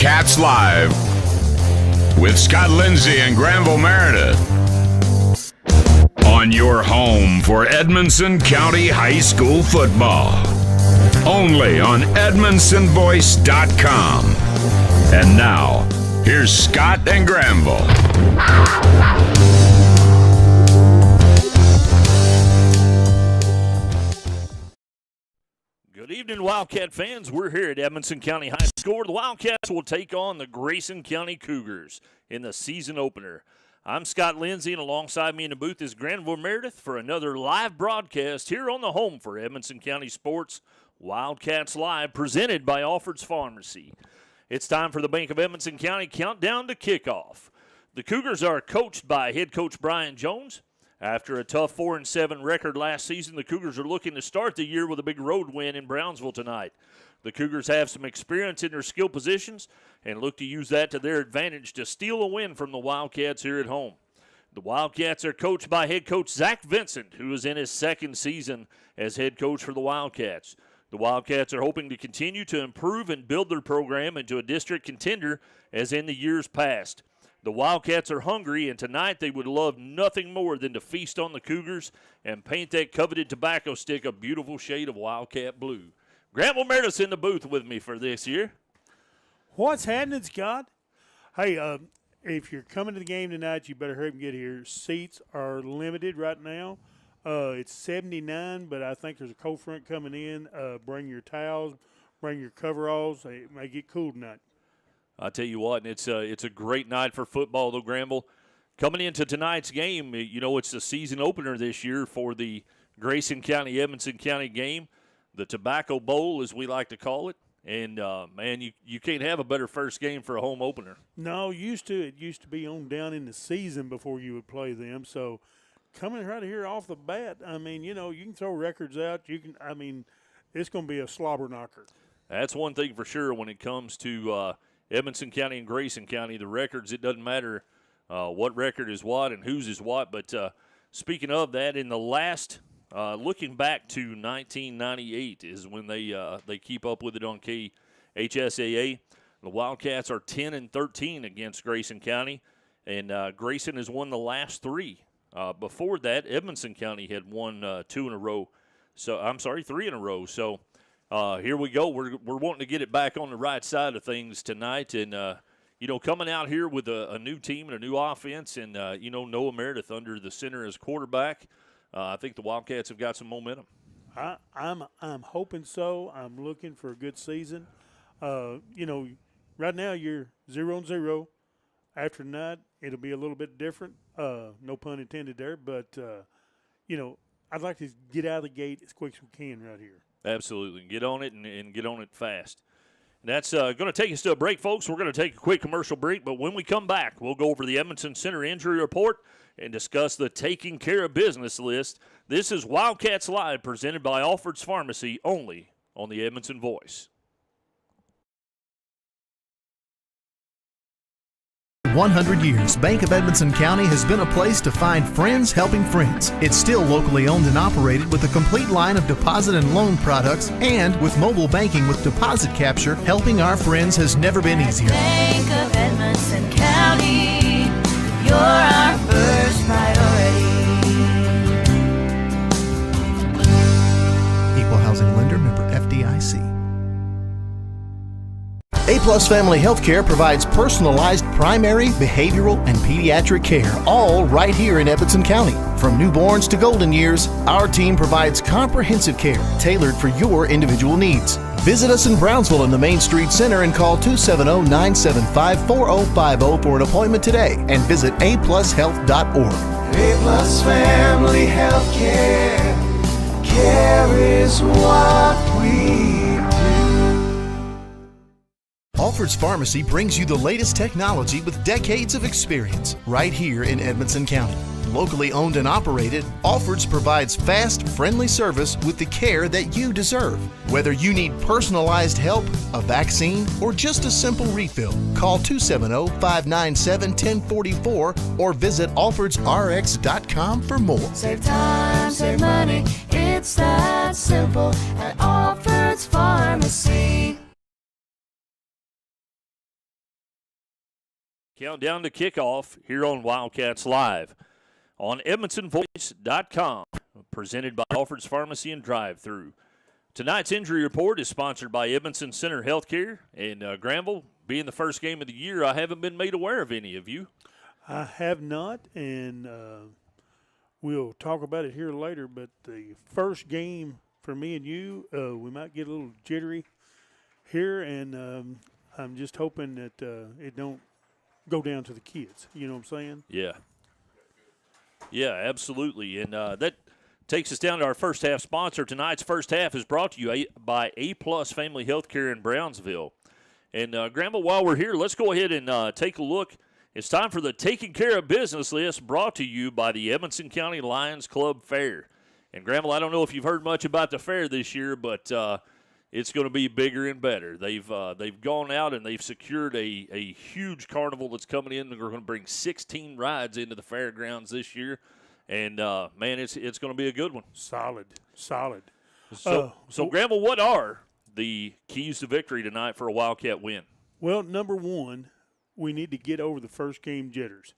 Cats Live with Scott Lindsay and Granville Meredith on your home for Edmonson County High School football. Only on EdmonsonVoice.com. And now, here's Scott and Granville. Good evening, Wildcat fans. We're here at Edmonson County High School. The Wildcats will take on the Grayson County Cougars in the season opener. I'm Scott Lindsay, and alongside me in the booth is Granville Meredith for another live broadcast here on the home for Edmonson County Sports, Wildcats Live, presented by Alfred's Pharmacy. It's time for the Bank of Edmonson County countdown to kickoff. The Cougars are coached by head coach Brian Jones. After a tough 4-7 record last season, the Cougars are looking to start the year with a big road win in Brownsville tonight. The Cougars have some experience in their skill positions and look to use that to their advantage to steal a win from the Wildcats here at home. The Wildcats are coached by head coach Zach Vincent, who is in his second season as head coach for the Wildcats. The Wildcats are hoping to continue to improve and build their program into a district contender as in the years past. The Wildcats are hungry, and tonight they would love nothing more than to feast on the Cougars and paint that coveted tobacco stick a beautiful shade of Wildcat blue. Granville Meredith's in the booth with me for this year. What's happening, Scott? Hey, if you're coming to the game tonight, you better hurry and get here. Seats are limited right now. It's 79, but I think there's a cold front coming in. Bring your towels, bring your coveralls. It may get cool tonight. I tell you what, and it's a great night for football, though, Granville. Coming into tonight's game, you know, it's the season opener this year for the Grayson County, Edmonson County game, the Tobacco Bowl, as we like to call it. And, man, you can't have a better first game for a home opener. No, it used to be on down in the season before you would play them. So coming right here off the bat, I mean, you know, you can throw records out. It's going to be a slobber knocker. That's one thing for sure when it comes to Edmonson County and Grayson County, the records, it doesn't matter what record is what and whose is what. But speaking of that, in the last, looking back to 1998 is when they keep up with it on KHSAA. The Wildcats are 10-13 against Grayson County, and Grayson has won the last three. Before that, Edmonson County had won 3 in a row. So here we go. We're wanting to get it back on the right side of things tonight. And, you know, coming out here with a new team and a new offense and, you know, Noah Meredith under the center as quarterback, I think the Wildcats have got some momentum. I'm hoping so. I'm looking for a good season. You know, right now you're 0-0. After tonight, it'll be a little bit different. No pun intended there. But, you know, I'd like to get out of the gate as quick as we can right here. Absolutely. Get on it and get on it fast. And that's going to take us to a break, folks. We're going to take a quick commercial break, but when we come back, we'll go over the Edmonton Center injury report and discuss the taking care of business list. This is Wildcats Live, presented by Alfred's Pharmacy, only on the Edmonton Voice. 100 years, Bank of Edmonson County has been a place to find friends helping friends. It's still locally owned and operated with a complete line of deposit and loan products, and with mobile banking with deposit capture, helping our friends has never been easier. Bank of Edmonson County, you're our first priority. Equal housing lender, member FDIC. A-Plus Family Healthcare provides personalized primary, behavioral, and pediatric care, all right here in Edmonson County. From newborns to golden years, our team provides comprehensive care tailored for your individual needs. Visit us in Brownsville in the Main Street Center and call 270-975-4050 for an appointment today, and visit aplushealth.org. A-Plus Family Healthcare, care is what we Alfred's Pharmacy brings you the latest technology with decades of experience right here in Edmonson County. Locally owned and operated, Alfred's provides fast, friendly service with the care that you deserve. Whether you need personalized help, a vaccine, or just a simple refill, call 270-597-1044 or visit alfordsrx.com for more. Save time, save money, it's that simple at Alfred's Pharmacy. Countdown to kickoff here on Wildcats Live on EdmondsonVoice.com, presented by Alfred's Pharmacy and Drive-Thru. Tonight's injury report is sponsored by Edmondson Center Healthcare. And Granville, being the first game of the year, I haven't been made aware of any of you. I have not, and we'll talk about it here later. But the first game for me and you, we might get a little jittery here, and I'm just hoping that it don't go down to the kids. You know what I'm saying? Yeah. Yeah, absolutely. And that takes us down to our first half sponsor. Tonight's first half is brought to you by A-Plus Family Healthcare in Brownsville. And, Granville, while we're here, let's go ahead and take a look. It's time for the Taking Care of Business list brought to you by the Edmonson County Lions Club Fair. And, Granville, I don't know if you've heard much about the fair this year, but it's going to be bigger and better. They've gone out and they've secured a huge carnival that's coming in. They're going to bring 16 rides into the fairgrounds this year. And, man, it's going to be a good one. Solid. So, Granville, what are the keys to victory tonight for a Wildcat win? Well, number one, we need to get over the first game jitters.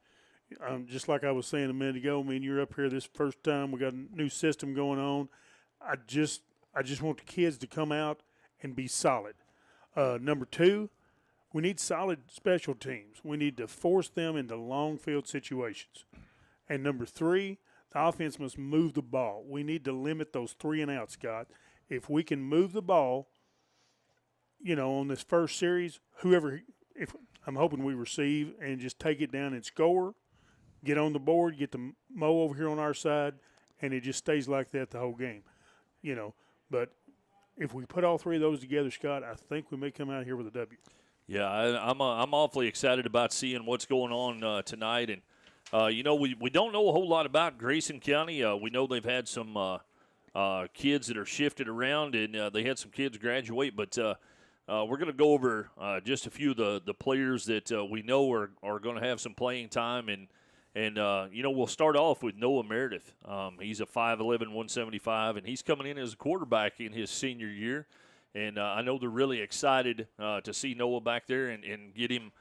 Just like I was saying a minute ago, I mean, you're up here this first time. We got a new system going on. I just want the kids to come out and be solid. Number two, we need solid special teams. We need to force them into long field situations. And number three, the offense must move the ball. We need to limit those 3 and outs, Scott. If we can move the ball, you know, on this first series, if I'm hoping we receive and just take it down and score, get on the board, get the Mo over here on our side, and it just stays like that the whole game, you know. But if we put all 3 of those together, Scott, I think we may come out here with a W. Yeah, I'm awfully excited about seeing what's going on tonight. And, you know, we don't know a whole lot about Grayson County. We know they've had some kids that are shifted around, and they had some kids graduate. But we're going to go over just a few of the players that we know are going to have some playing time. And you know, we'll start off with Noah Meredith. He's a 5'11", 175, and he's coming in as a quarterback in his senior year. And I know they're really excited to see Noah back there and get him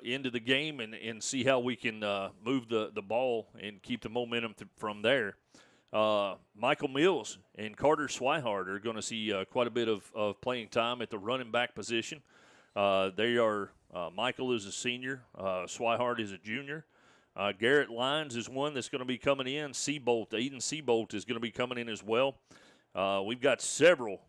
into the game and see how we can move the ball and keep the momentum from there. Michael Mills and Carter Swihart are going to see quite a bit of playing time at the running back position. Michael is a senior. Swihart is a junior. Garrett Lyons is one that's going to be coming in. Aiden Seabolt is going to be coming in as well. We've got several,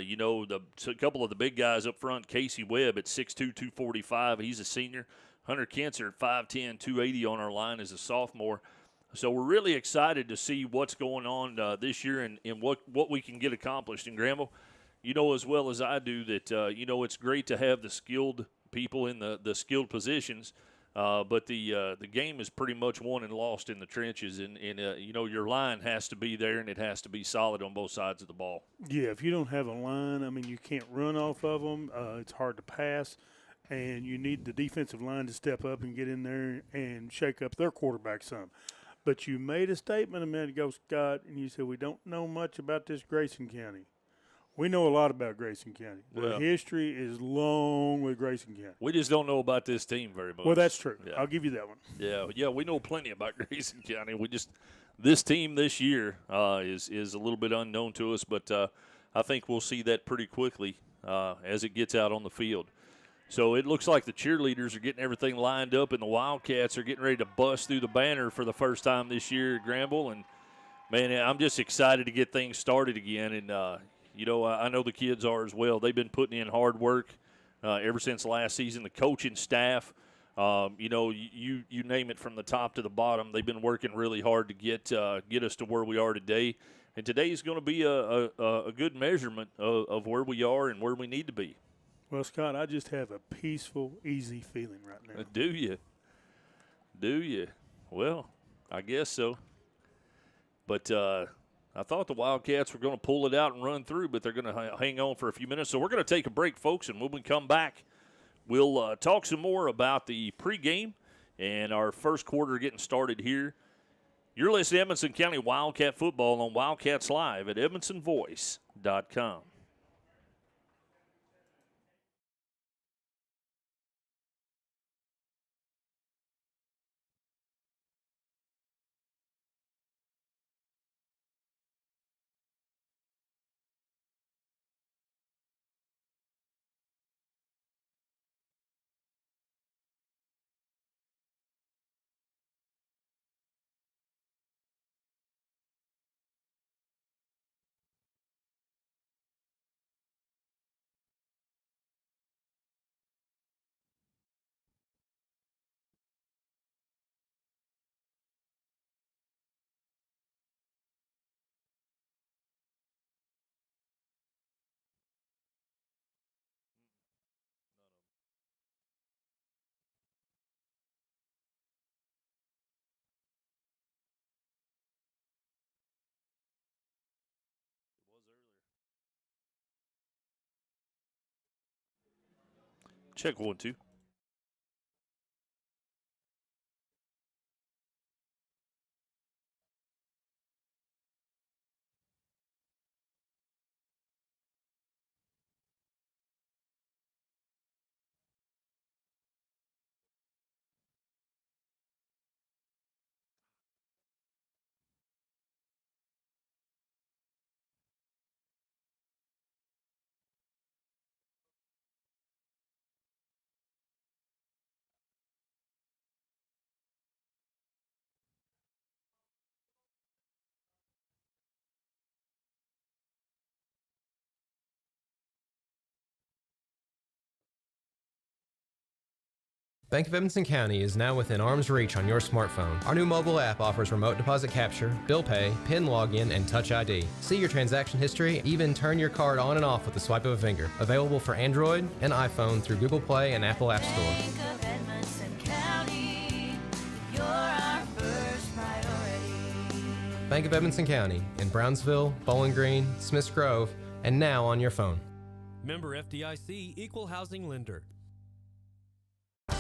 you know, a couple of the big guys up front. Casey Webb at 6'2", 245. He's a senior. Hunter Kentzer at 5'10", 280 on our line as a sophomore. So we're really excited to see what's going on this year and what we can get accomplished in Granville. You know as well as I do that, you know, it's great to have the skilled people in the skilled positions. But the game is pretty much won and lost in the trenches, and you know, your line has to be there, and it has to be solid on both sides of the ball. Yeah, if you don't have a line, I mean, you can't run off of them. It's hard to pass, and you need the defensive line to step up and get in there and shake up their quarterback some. But you made a statement a minute ago, Scott, and you said we don't know much about this Grayson County. We know a lot about Grayson County. The history is long with Grayson County. We just don't know about this team very much. Well, that's true. Yeah. I'll give you that one. Yeah, we know plenty about Grayson County. This team this year is a little bit unknown to us, but I think we'll see that pretty quickly as it gets out on the field. So it looks like the cheerleaders are getting everything lined up, and the Wildcats are getting ready to bust through the banner for the first time this year at Granville. And, man, I'm just excited to get things started again. And, you know, I know the kids are as well. They've been putting in hard work ever since last season. The coaching staff, you know, you name it from the top to the bottom. They've been working really hard to get us to where we are today. And today is going to be a good measurement of where we are and where we need to be. Well, Scott, I just have a peaceful, easy feeling right now. Do you? Well, I guess so. But I thought the Wildcats were going to pull it out and run through, but they're going to hang on for a few minutes. So we're going to take a break, folks, and when we come back, we'll talk some more about the pregame and our first quarter getting started here. You're listening to Edmonson County Wildcat Football on Wildcats Live at EdmondsonVoice.com. Check 1, 2. Bank of Evanston County is now within arm's reach on your smartphone. Our new mobile app offers remote deposit capture, bill pay, PIN login, and Touch ID. See your transaction history, even turn your card on and off with the swipe of a finger. Available for Android and iPhone through Google Play and Apple App Store. Bank of Edmonson County, you're our first priority. Bank of Evanston County in Brownsville, Bowling Green, Smiths Grove, and now on your phone. Member FDIC, Equal Housing Lender.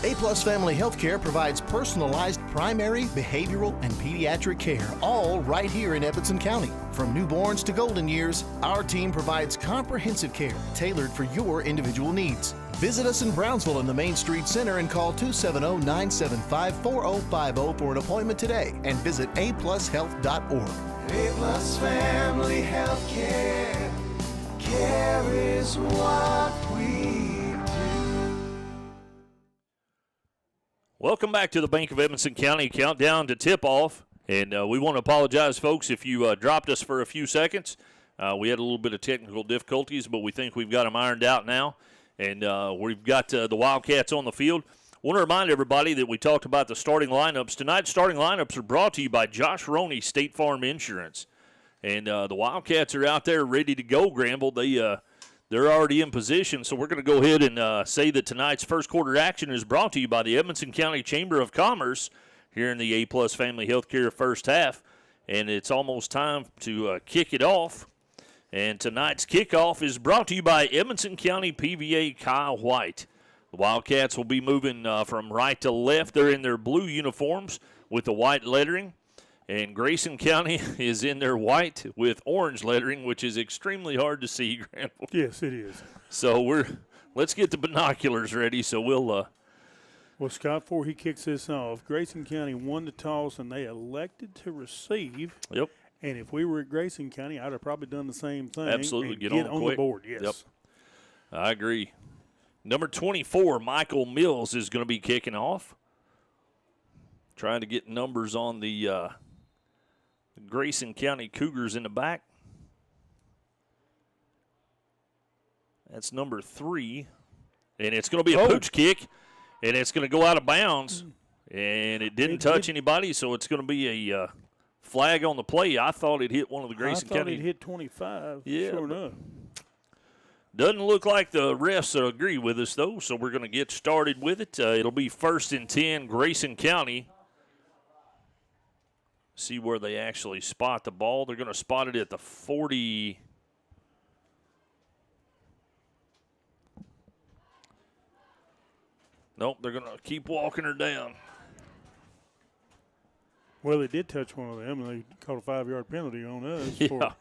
A-Plus Family Healthcare provides personalized primary, behavioral, and pediatric care, all right here in Edmonson County. From newborns to golden years, our team provides comprehensive care tailored for your individual needs. Visit us in Brownsville in the Main Street Center and call 270-975-4050 for an appointment today, and visit aplushealth.org. A-Plus Family Healthcare. Care is what we do. Welcome back to the Bank of Evanston County countdown to tip-off. And we want to apologize, folks, if you dropped us for a few seconds. We had a little bit of technical difficulties, but we think we've got them ironed out now. And we've got the Wildcats on the field. I want to remind everybody that we talked about the starting lineups. Tonight's starting lineups are brought to you by Josh Roney, State Farm Insurance. And the Wildcats are out there ready to go, Granville. They're already in position, so we're going to go ahead and say that tonight's first quarter action is brought to you by the Edmonson County Chamber of Commerce here in the A-Plus Family Healthcare first half. And it's almost time to kick it off. And tonight's kickoff is brought to you by Edmonson County PVA Kyle White. The Wildcats will be moving from right to left. They're in their blue uniforms with the white lettering. And Grayson County is in their white with orange lettering, which is extremely hard to see, Granville. Yes, it is. So let's get the binoculars ready. So we'll. Well, Scott, before he kicks this off, Grayson County won the toss and they elected to receive. Yep. And if we were at Grayson County, I'd have probably done the same thing. Absolutely, and get on quick. the board. Yes. Yep. I agree. Number 24, Michael Mills, is going to be kicking off. Trying to get numbers on the Grayson County Cougars in the back. That's number 3. And it's going to be a pooch kick, and it's going to go out of bounds. And it didn't touch anybody, so it's going to be a flag on the play. I thought it hit one of the Grayson County. I thought it hit 25, yeah, sure enough. Doesn't look like the refs agree with us, though, so we're going to get started with it. It'll be 1st and 10, Grayson County. See where they actually spot the ball. They're going to spot it at the 40. Nope, they're going to keep walking her down. Well, they did touch one of them, and they caught a 5-yard penalty on us Yeah. for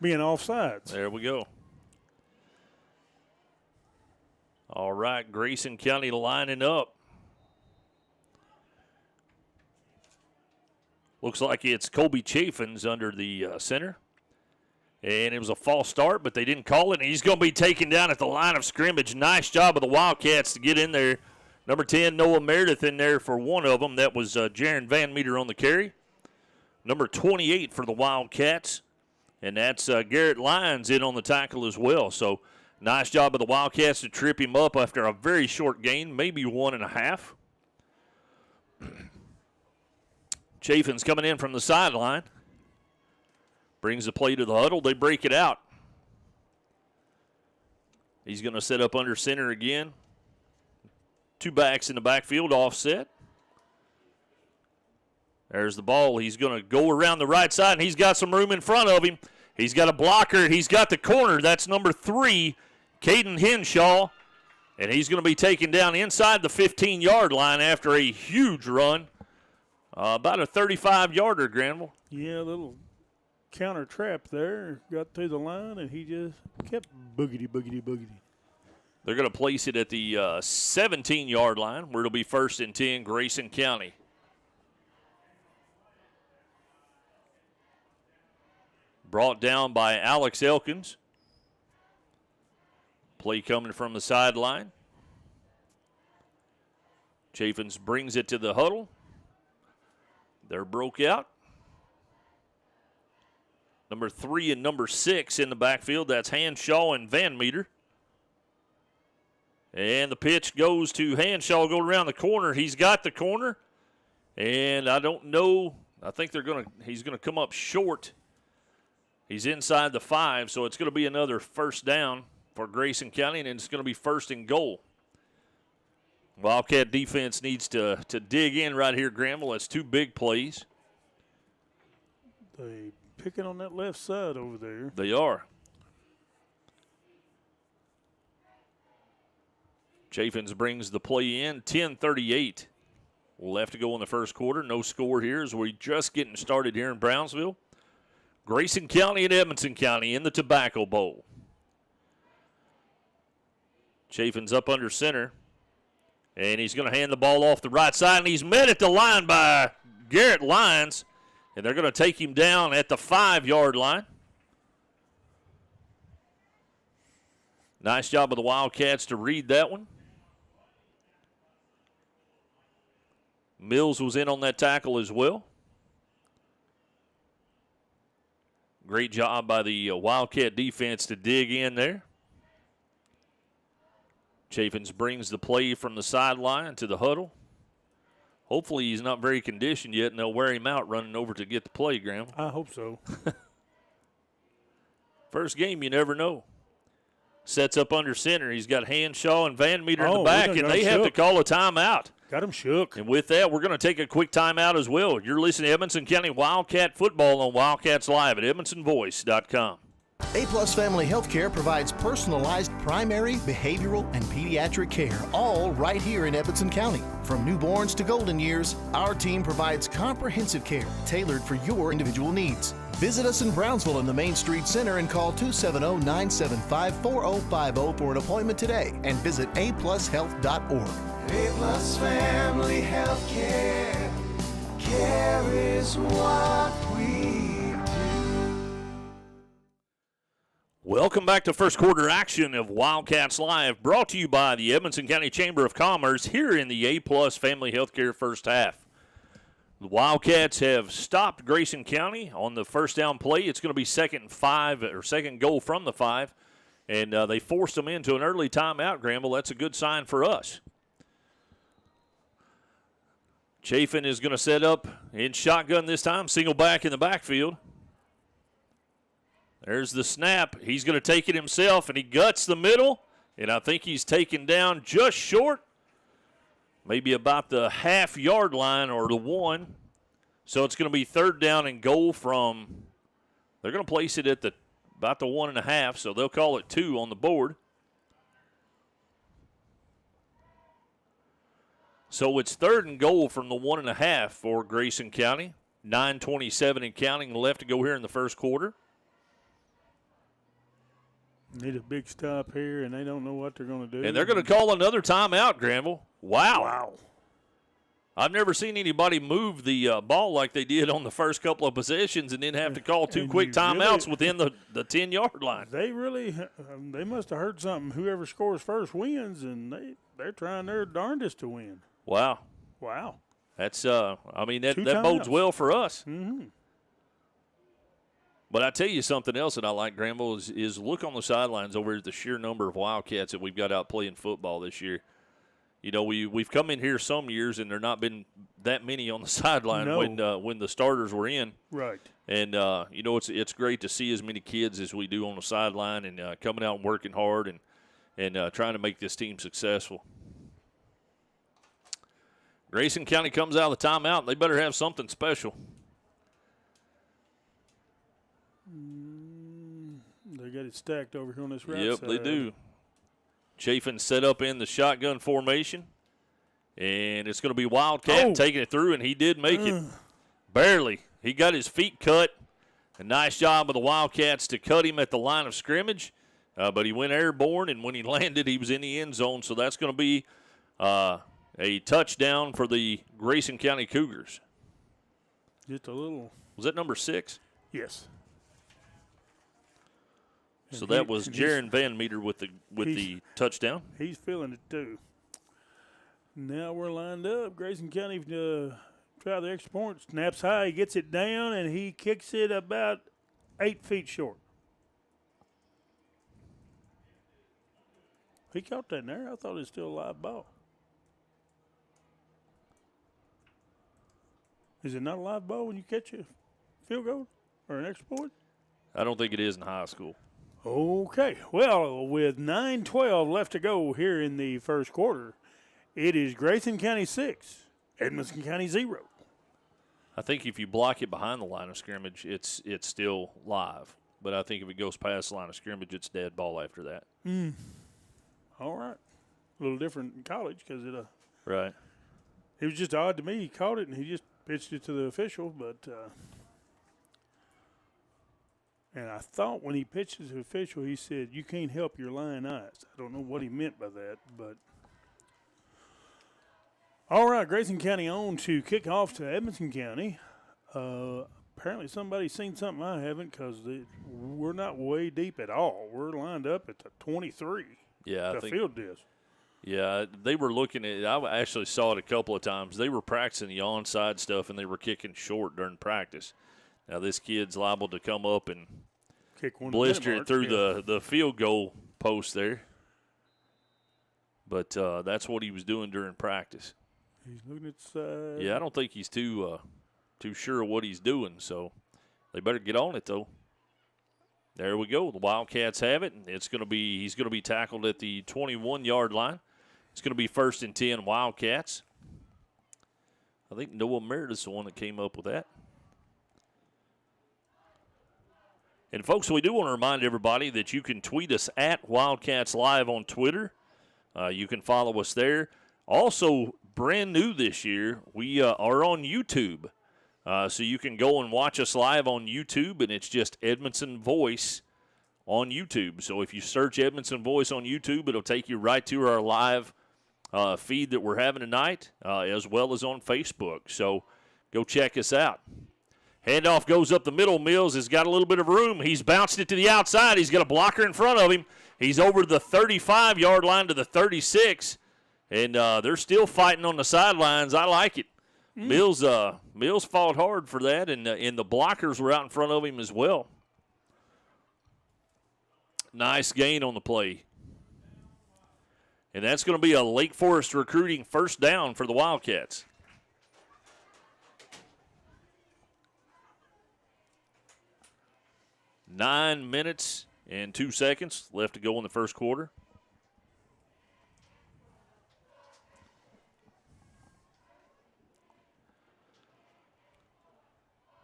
being offsides. There we go. All right, Grayson County lining up. Looks like it's Colby Chaffins under the center. And it was a false start, but they didn't call it. And he's going to be taken down at the line of scrimmage. Nice job of the Wildcats to get in there. Number 10, Noah Meredith in there for one of them. That was Jaron Van Meter on the carry. Number 28 for the Wildcats. And that's Garrett Lyons in on the tackle as well. So nice job of the Wildcats to trip him up after a very short gain, maybe 1.5. Chaffins coming in from the sideline. Brings the play to the huddle. They break it out. He's going to set up under center again. 2 backs in the backfield, offset. There's the ball. He's going to go around the right side, and he's got some room in front of him. He's got a blocker. He's got the corner. That's number 3, Caden Henshaw. And he's going to be taken down inside the 15-yard line after a huge run. About a 35-yarder, Granville. Yeah, a little counter trap there. Got through the line, and he just kept boogity. They're going to place it at the 17-yard line, where it'll be 1st and 10, Grayson County. Brought down by Alex Elkins. Play coming from the sideline. Chaffins brings it to the huddle. They're broke out. Number 3 and number 6 in the backfield. That's Hanshaw and Van Meter. And the pitch goes to Hanshaw, go around the corner. He's got the corner. And I don't know. I think he's going to come up short. He's inside the 5, so it's going to be another first down for Grayson County, and it's going to be 1st and goal. Wildcat defense needs to dig in right here, Granville. That's 2 big plays. They picking on that left side over there. They are. Chaffins brings the play in. 10:38 left to go in the first quarter. No score here as we're just getting started here in Brownsville. Grayson County and Edmonson County in the Tobacco Bowl. Chaffins up under center. And he's going to hand the ball off the right side. And he's met at the line by Garrett Lyons. And they're going to take him down at the 5-yard line. Nice job of the Wildcats to read that one. Mills was in on that tackle as well. Great job by the Wildcat defense to dig in there. Chaffins brings the play from the sideline to the huddle. Hopefully he's not very conditioned yet, and they'll wear him out running over to get the play, Graham. I hope so. First game, you never know. Sets up under center. He's got Hanshaw and Van Meter in the back, and they have to call a timeout. Got him shook. And with that, we're going to take a quick timeout as well. You're listening to Edmonson County Wildcat Football on Wildcats Live at EdmonsonVoice.com. A-Plus Family Healthcare provides personalized primary, behavioral, and pediatric care, all right here in Edmonson County. From newborns to golden years, our team provides comprehensive care tailored for your individual needs. Visit us in Brownsville in the Main Street Center and call 270-975-4050 for an appointment today, and visit aplushealth.org. A-Plus Family Healthcare. Care is what we Welcome back to first quarter action of Wildcats Live, brought to you by the Edmonson County Chamber of Commerce here in the A-Plus Family Healthcare first half. The Wildcats have stopped Grayson County on the first down play. It's going to be 2nd and 5, or 2nd goal from the 5, and they forced them into an early timeout, Granville. That's a good sign for us. Chaffin is going to set up in shotgun this time, single back in the backfield. There's the snap. He's going to take it himself, and he guts the middle, and I think he's taken down just short, maybe about the half-yard line or the 1. So it's going to be 3rd down and goal from, they're going to place it at about the 1.5, so they'll call it 2 on the board. So it's 3rd and goal from the 1.5 for Grayson County. 9:27 and counting left to go here in the first quarter. Need a big stop here, and they don't know what they're going to do. And they're going to call another timeout, Granville. Wow. I've never seen anybody move the ball like they did on the first couple of possessions and then have to call 2 quick timeouts within the 10-yard line. They must have heard something. Whoever scores first wins, and they're trying their darndest to win. Wow. That's, that bodes well for us. Mm-hmm. But I tell you something else that I like, Granville, is look on the sidelines over at the sheer number of Wildcats that we've got out playing football this year. You know, we've come in here some years and there not been that many on the sideline when the starters were in. Right. And it's great to see as many kids as we do on the sideline and coming out and working hard and trying to make this team successful. Grayson County comes out of the timeout. They better have something special. They got it stacked over here on this right side. Yep, they do. Chafin set up in the shotgun formation. And it's going to be Wildcat taking it through, and he did make it. Barely. He got his feet cut. A nice job of the Wildcats to cut him at the line of scrimmage. But he went airborne, and when he landed, he was in the end zone. So that's going to be a touchdown for the Grayson County Cougars. Just a little. Was that number 6? Yes. So that was Jaron Van Meter with the touchdown. He's feeling it too. Now we're lined up. Grayson County try the extra point. Snaps high. He gets it down, and he kicks it about 8 feet short. He caught that in there. I thought it was still a live ball. Is it not a live ball when you catch a field goal or an extra point? I don't think it is in high school. Okay. Well, with 9:12 left to go here in the first quarter, it is Grayson County 6, Edmonson County 0. I think if you block it behind the line of scrimmage, it's still live. But I think if it goes past the line of scrimmage, it's dead ball after that. All right. A little different in college because Right. it was just odd to me. He caught it, and he just pitched it to the official. But and I thought when he pitched it to the official, he said, "You can't help your lying eyes." I don't know what he meant by that, but all right, Grayson County on to kick off to Edmonson County. Apparently somebody's seen something I haven't because we're not way deep at all. We're lined up at the 23. Yeah, the field is. Yeah, they were looking at it. I actually saw it a couple of times. They were practicing the onside stuff, and they were kicking short during practice. Now, this kid's liable to come up and Kick one blister it through the field goal post there. But that's what he was doing during practice. He's looking at the side. Yeah, I don't think he's too sure of what he's doing, so they better get on it, though. There we go. The Wildcats have it, and he's going to be tackled at the 21-yard line. It's going to be 1st and 10 Wildcats. I think Noah Meredith's the one that came up with that. And, folks, we do want to remind everybody that you can tweet us at Wildcats Live on Twitter. You can follow us there. Also, brand new this year, we are on YouTube. So you can go and watch us live on YouTube, and it's just Edmondson Voice on YouTube. So if you search Edmondson Voice on YouTube, it'll take you right to our live feed that we're having tonight, as well as on Facebook. So go check us out. Handoff goes up the middle. Mills has got a little bit of room. He's bounced it to the outside. He's got a blocker in front of him. He's over the 35-yard line to the 36, and they're still fighting on the sidelines. I like it. Mills fought hard for that, and the blockers were out in front of him as well. Nice gain on the play. And that's going to be a Lake Forest recruiting first down for the Wildcats. Nine minutes and 2 seconds left to go in the first quarter.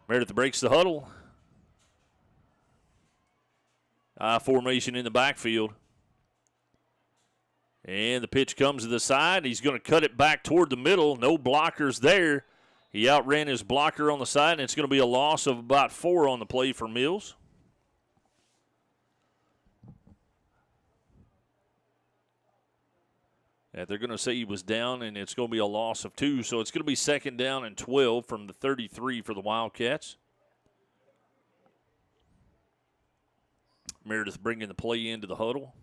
Meredith breaks the huddle. I formation in the backfield. And the pitch comes to the side. He's going to cut it back toward the middle. No blockers there. He outran his blocker on the side, and it's going to be a loss of about 4 on the play for Mills. And they're going to say he was down, and it's going to be a loss of 2. So it's going to be 2nd down and 12 from the 33 for the Wildcats. Meredith bringing the play into the huddle.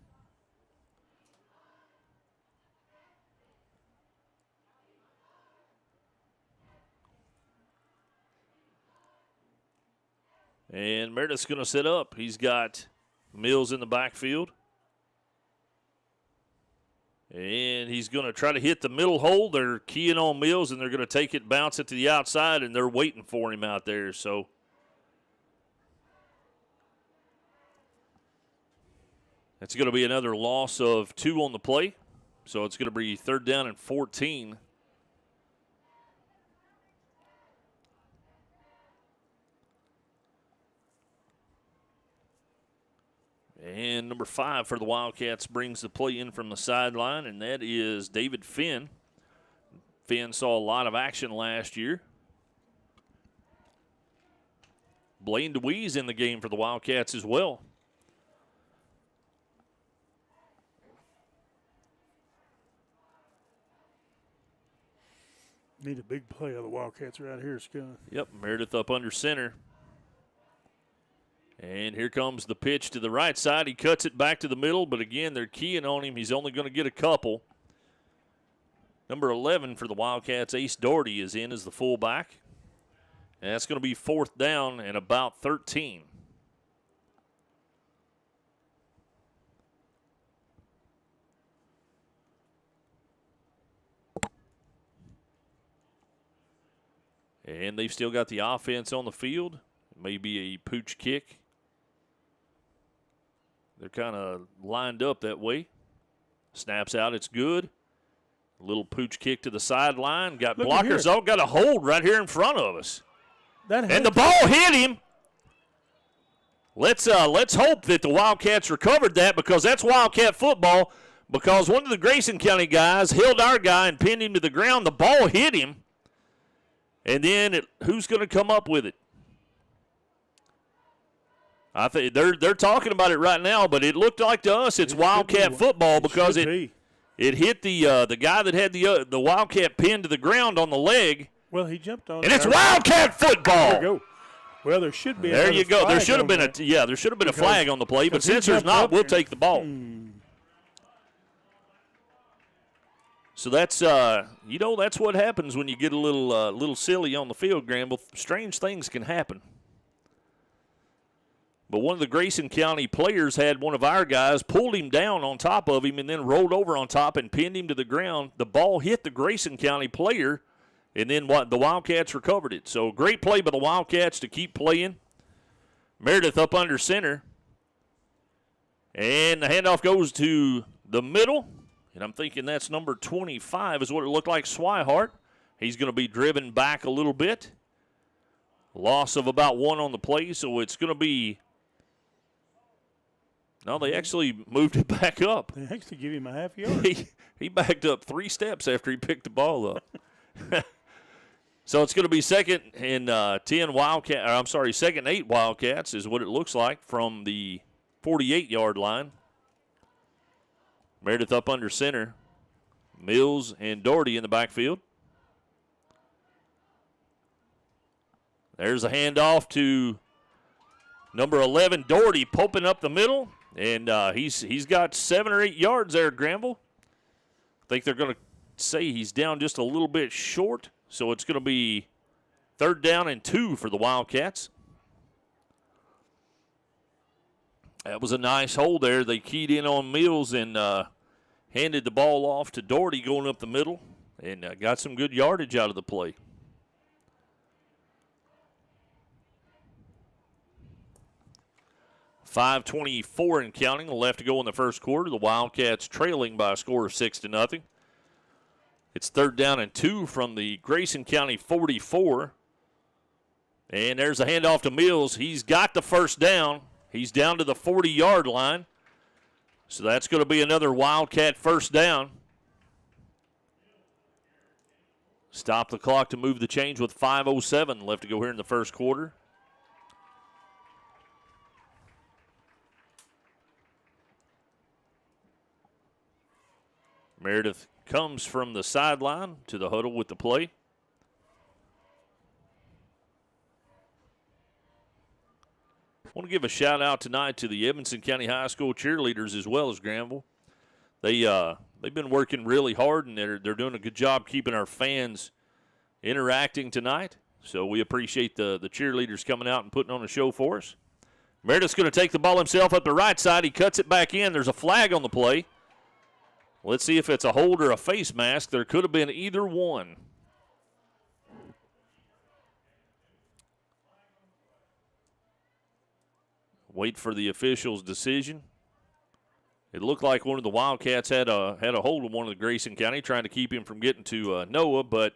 And Meredith's going to sit up. He's got Mills in the backfield. And he's going to try to hit the middle hole. They're keying on Mills, and they're going to take it, bounce it to the outside, and they're waiting for him out there. So it's going to be another loss of 2 on the play. So it's going to be 3rd down and 14. And number 5 for the Wildcats brings the play in from the sideline, and that is David Finn. Finn saw a lot of action last year. Blaine DeWeese in the game for the Wildcats as well. Need a big play of the Wildcats right here, Scott. Yep, Meredith up under center. And here comes the pitch to the right side. He cuts it back to the middle, but again, they're keying on him. He's only going to get a couple. Number 11 for the Wildcats, Ace Doherty, is in as the fullback. And that's going to be 4th down and about 13. And they've still got the offense on the field. Maybe a pooch kick. They're kind of lined up that way. Snaps out, it's good. A little pooch kick to the sideline. Got Look blockers. Oh, got a hold right here in front of us. And the ball hit him. Let's hope that the Wildcats recovered that, because that's Wildcat football, because one of the Grayson County guys held our guy and pinned him to the ground. The ball hit him. And then who's going to come up with it? I think they're talking about it right now, but it looked like to us it's Wildcat football, because it hit the guy that had the Wildcat pinned to the ground on the leg. Well, he jumped on. And it's Wildcat football. There you go. Well, there should be. There you go. There should have been a flag on the play, but since there's not, we'll take the ball. So that's that's what happens when you get a little silly on the field, Granville. Strange things can happen. But one of the Grayson County players had one of our guys, pulled him down on top of him, and then rolled over on top and pinned him to the ground. The ball hit the Grayson County player, and then the Wildcats recovered it. So great play by the Wildcats to keep playing. Meredith up under center. And the handoff goes to the middle. And I'm thinking that's number 25 is what it looked like, Swihart. He's going to be driven back a little bit. Loss of about 1 on the play, so it's going to be... No, they actually moved it back up. They actually give him a half yard. He backed up 3 steps after he picked the ball up. So it's going to be 2nd and 10 Wildcat. I'm sorry, 2nd and 8 Wildcats is what it looks like from the 48-yard line. Meredith up under center. Mills and Doherty in the backfield. There's a handoff to number 11, Doherty, popping up the middle. And he's got 7 or 8 yards there, Granville. I think they're going to say he's down just a little bit short. So it's going to be 3rd down and 2 for the Wildcats. That was a nice hold there. They keyed in on Mills and handed the ball off to Doherty going up the middle, and got some good yardage out of the play. .5:24 and counting left to go in the first quarter. The Wildcats trailing by a score of 6-0. It's 3rd down and 2 from the Grayson County 44. And there's a handoff to Mills. He's got the 1st down. He's down to the 40-yard line. So that's going to be another Wildcat 1st down. Stop the clock to move the change with 5:07 left to go here in the first quarter. Meredith comes from the sideline to the huddle with the play. I want to give a shout out tonight to the Edmonson County High School cheerleaders as well as Granville. They've been working really hard, and they're doing a good job keeping our fans interacting tonight. So we appreciate the cheerleaders coming out and putting on a show for us. Meredith's going to take the ball himself up the right side. He cuts it back in. There's a flag on the play. Let's see if it's a hold or a face mask. There could have been either one. Wait for the official's decision. It looked like one of the Wildcats had a hold of one of the Grayson County, trying to keep him from getting to Noah, but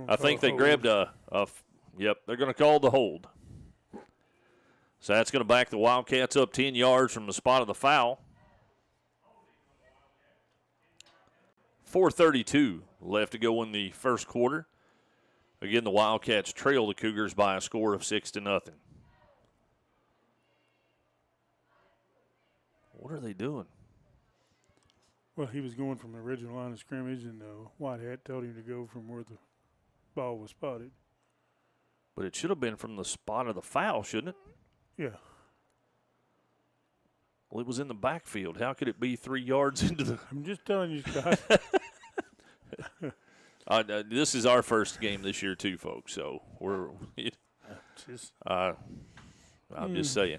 I think they grabbed they're going to call the hold. So that's going to back the Wildcats up 10 yards from the spot of the foul. 4:32 left to go in the first quarter. Again, the Wildcats trail the Cougars by a score of 6-0. What are they doing? Well, he was going from the original line of scrimmage, and White Hat told him to go from where the ball was spotted. But it should have been from the spot of the foul, shouldn't it? Yeah. Well, it was in the backfield. How could it be 3 yards into the – I'm just telling you, Scott. this is our first game this year too, folks, so we're I'm just saying.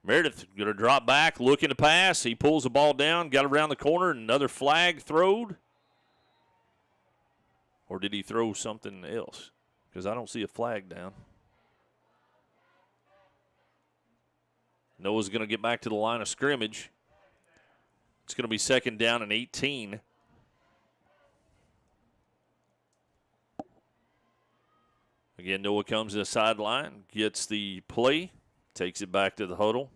Meredith going to drop back, looking to pass. He pulls the ball down, got around the corner, and another flag throwed. Or did he throw something else? Because I don't see a flag down. Noah's going to get back to the line of scrimmage. It's going to be 2nd down and 18. Again, Noah comes to the sideline, gets the play, takes it back to the huddle.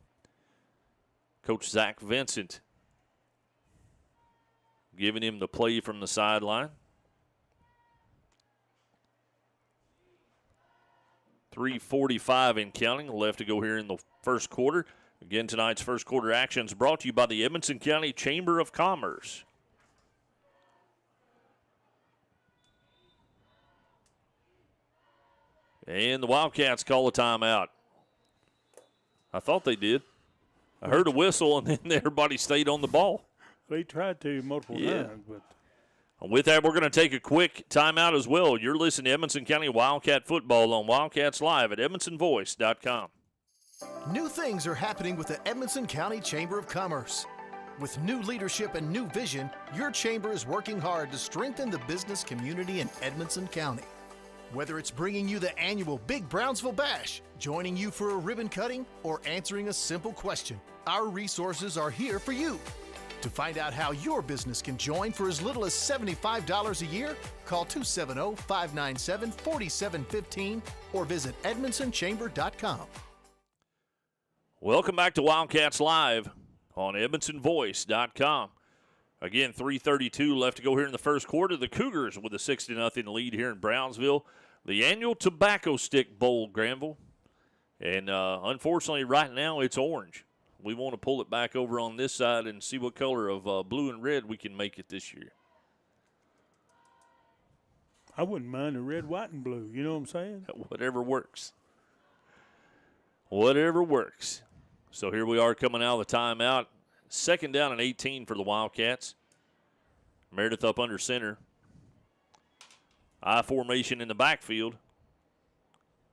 Coach Zach Vincent giving him the play from the sideline. 3:45 in counting left to go here in the first quarter. Again, tonight's first quarter actions brought to you by the Edmonson County Chamber of Commerce. And the Wildcats call a timeout. I thought they did. I heard a whistle, and then everybody stayed on the ball. They tried to multiple times, but. With that, we're going to take a quick timeout as well. You're listening to Edmonson County Wildcat Football on Wildcats Live at edmonsonvoice.com. New things are happening with the Edmonson County Chamber of Commerce. With new leadership and new vision, your chamber is working hard to strengthen the business community in Edmonson County. Whether it's bringing you the annual Big Brownsville Bash, joining you for a ribbon cutting, or answering a simple question, our resources are here for you. To find out how your business can join for as little as $75 a year, call 270-597-4715 or visit edmondsonchamber.com. Welcome back to Wildcats Live on edmonsonvoice.com. Again, 3:32 left to go here in the first quarter. The Cougars with a 6-0 lead here in Brownsville. The annual Tobacco Stick Bowl, Granville. And unfortunately, right now, it's orange. We want to pull it back over on this side and see what color of blue and red we can make it this year. I wouldn't mind a red, white, and blue. You know what I'm saying? Whatever works. Whatever works. So here we are coming out of the timeout. 2nd down and 18 for the Wildcats. Meredith up under center. I formation in the backfield.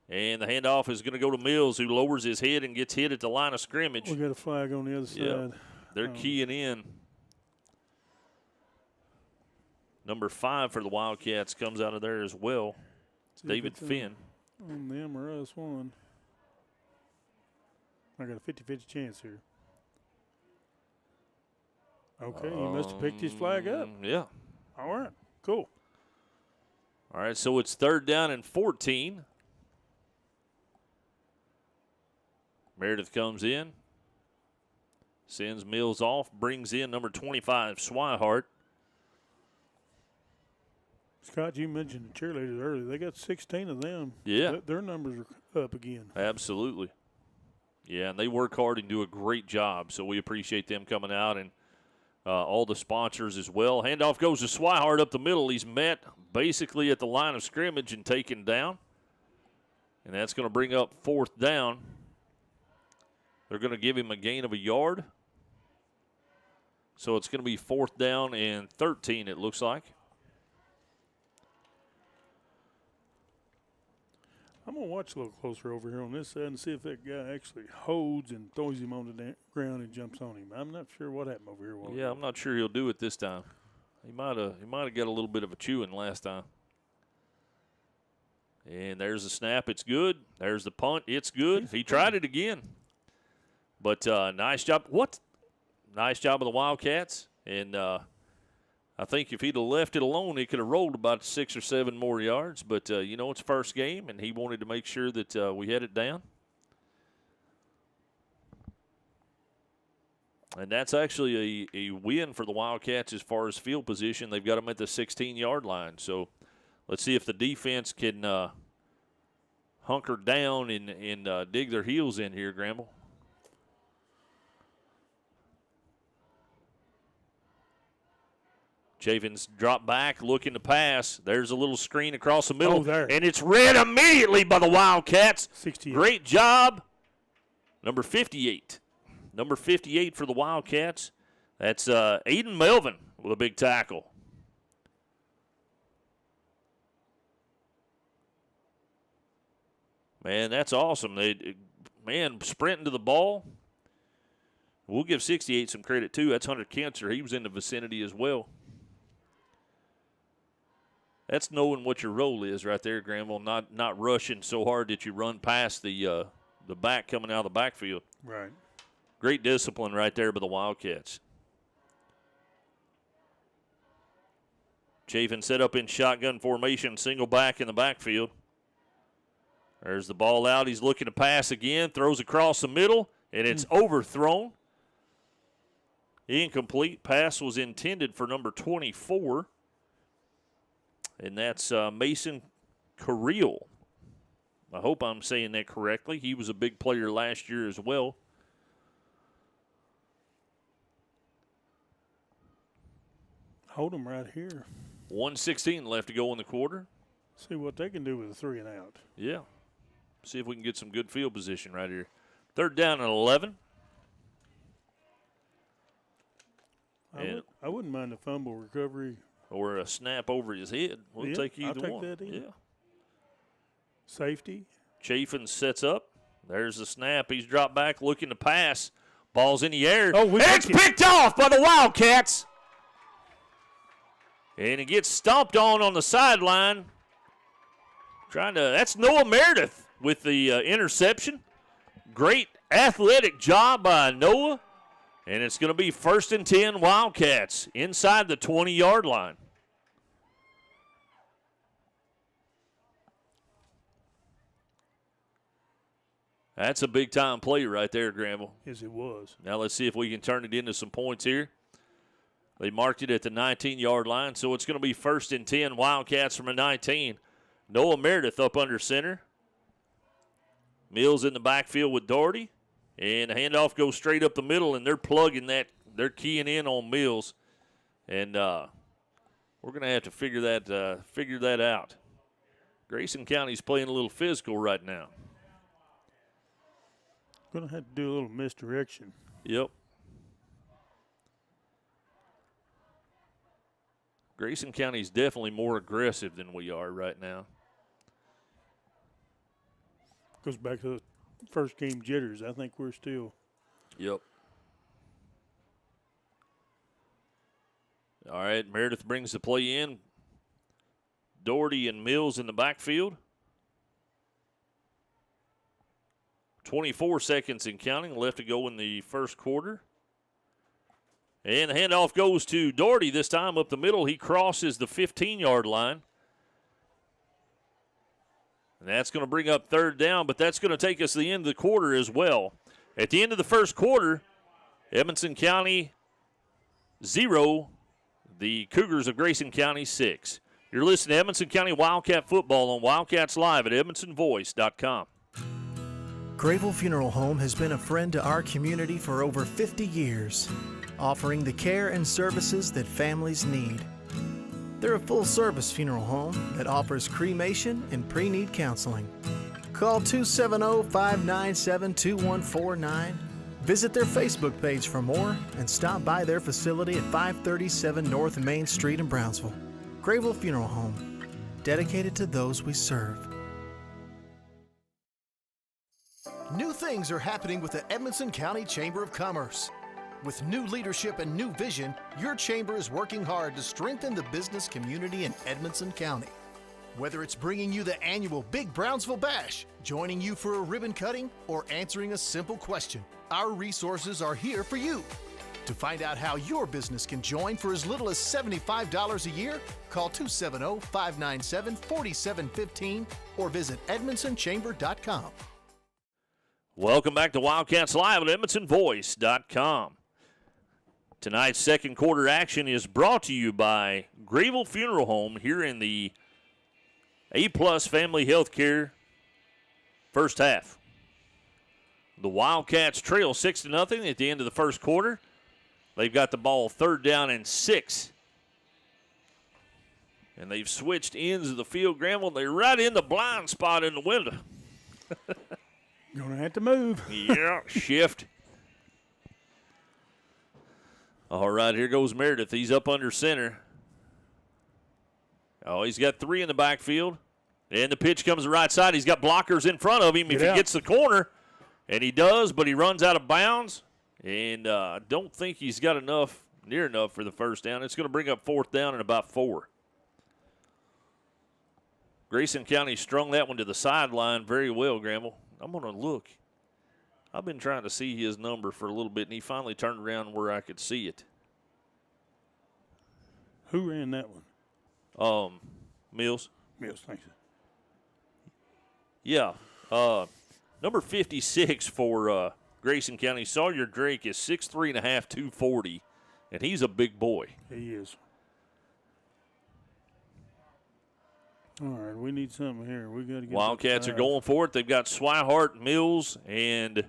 And the handoff is going to go to Mills, who lowers his head and gets hit at the line of scrimmage. We got a flag on the other side. They're keying in. Number 5 for the Wildcats comes out of there as well. David Finn. On them or us one. I got a 50-50 chance here. Okay, he must have picked his flag up. Yeah. All right, cool. All right, so it's 3rd down and 14. Meredith comes in, sends Mills off, brings in number 25, Swihart. Scott, you mentioned the cheerleaders earlier. They got 16 of them. Yeah. Their numbers are up again. Absolutely. Yeah, and they work hard and do a great job, so we appreciate them coming out and all the sponsors as well. Handoff goes to Swihart up the middle. He's met basically at the line of scrimmage and taken down. And that's going to bring up 4th down. They're going to give him a gain of a yard. So it's going to be 4th down and 13, it looks like. I'm going to watch a little closer over here on this side and see if that guy actually holds and throws him on the ground and jumps on him. I'm not sure what happened over here. Yeah, I'm not sure he'll do it this time. He might have got a little bit of a chewing last time. And there's the snap. It's good. There's the punt. It's good. He tried it again. But nice job. Nice job of the Wildcats. And I think if he'd have left it alone, he could have rolled about 6 or 7 more yards. But, it's first game, and he wanted to make sure that we had it down. And that's actually a win for the Wildcats as far as field position. They've got them at the 16-yard line. So let's see if the defense can hunker down and dig their heels in here, Gramble. Chavin's drop back, looking to pass. There's a little screen across the middle. Oh, there. And it's read immediately by the Wildcats. 68. Great job. Number 58. Number 58 for the Wildcats. That's Aiden Melvin with a big tackle. Man, that's awesome. Sprinting to the ball. We'll give 68 some credit, too. That's Hunter Cancer. He was in the vicinity as well. That's knowing what your role is right there, Granville, not rushing so hard that you run past the back coming out of the backfield. Right. Great discipline right there by the Wildcats. Chafin set up in shotgun formation, single back in the backfield. There's the ball out. He's looking to pass again, throws across the middle, and it's overthrown. Incomplete. Pass was intended for number 24, and that's Mason Carril. I hope I'm saying that correctly. He was a big player last year as well. Hold them right here. 1:16 left to go in the quarter. See what they can do with a 3 and out. Yeah. See if we can get some good field position right here. 3rd down and 11. I wouldn't mind a fumble recovery. Or a snap over his head. We'll take either I'll take one. that either. Yeah. Safety. Chafin sets up. There's the snap. He's dropped back looking to pass. Ball's in the air. Oh, and it's picked off by the Wildcats. And it gets stomped on the sideline. That's Noah Meredith with the interception. Great athletic job by Noah. And it's going to be 1st and 10 Wildcats inside the 20-yard line. That's a big-time play right there, Granville. Yes, it was. Now let's see if we can turn it into some points here. They marked it at the 19-yard line, so it's going to be 1st and 10 Wildcats from a 19. Noah Meredith up under center. Mills in the backfield with Doherty. And the handoff goes straight up the middle, and they're plugging that. They're keying in on Mills. And we're going to have to figure that out. Grayson County's playing a little physical right now. Going to have to do a little misdirection. Yep. Grayson County's definitely more aggressive than we are right now. Goes back to the first game jitters. I think we're still. Yep. All right, Meredith brings the play in. Doherty and Mills in the backfield. 24 seconds and counting left to go in the first quarter. And the handoff goes to Doherty this time up the middle. He crosses the 15-yard line. And that's going to bring up 3rd down, but that's going to take us to the end of the quarter as well. At the end of the first quarter, Edmonson County 0, the Cougars of Grayson County 6. You're listening to Edmonson County Wildcat Football on Wildcats Live at EdmonsonVoice.com. Grayville Funeral Home has been a friend to our community for over 50 years, offering the care and services that families need. They're a full-service funeral home that offers cremation and pre-need counseling. Call 270-597-2149. Visit their Facebook page for more and stop by their facility at 537 North Main Street in Brownsville. Grayville Funeral Home, dedicated to those we serve. New things are happening with the Edmonson County Chamber of Commerce. With new leadership and new vision, your chamber is working hard to strengthen the business community in Edmonson County. Whether it's bringing you the annual Big Brownsville Bash, joining you for a ribbon cutting, or answering a simple question, our resources are here for you. To find out how your business can join for as little as $75 a year, call 270-597-4715 or visit edmondsonchamber.com. Welcome back to Wildcats Live at EdmonsonVoice.com. Tonight's second quarter action is brought to you by Grayville Funeral Home here in the A-Plus Family Healthcare first half. The Wildcats trail 6-0 at the end of the first quarter. They've got the ball 3rd down and 6. And they've switched ends of the field, Granville. They're right in the blind spot in the window. Going to have to move. Yeah, shift. All right, here goes Meredith. He's up under center. Oh, he's got 3 in the backfield. And the pitch comes to the right side. He's got blockers in front of him if he gets the corner. And he does, but he runs out of bounds. And I don't think he's got near enough for the first down. It's going to bring up 4th down and about 4. Grayson County strung that one to the sideline very well, Granville. I'm going to look. I've been trying to see his number for a little bit, and he finally turned around where I could see it. Who ran that one? Mills. Mills, thank you. Yeah. Number 56 for Grayson County, Sawyer Drake, is 6'3.5", 240, and he's a big boy. He is. All right, we need something here. We got to get Wildcats are going for it. They've got Swihart, Mills, and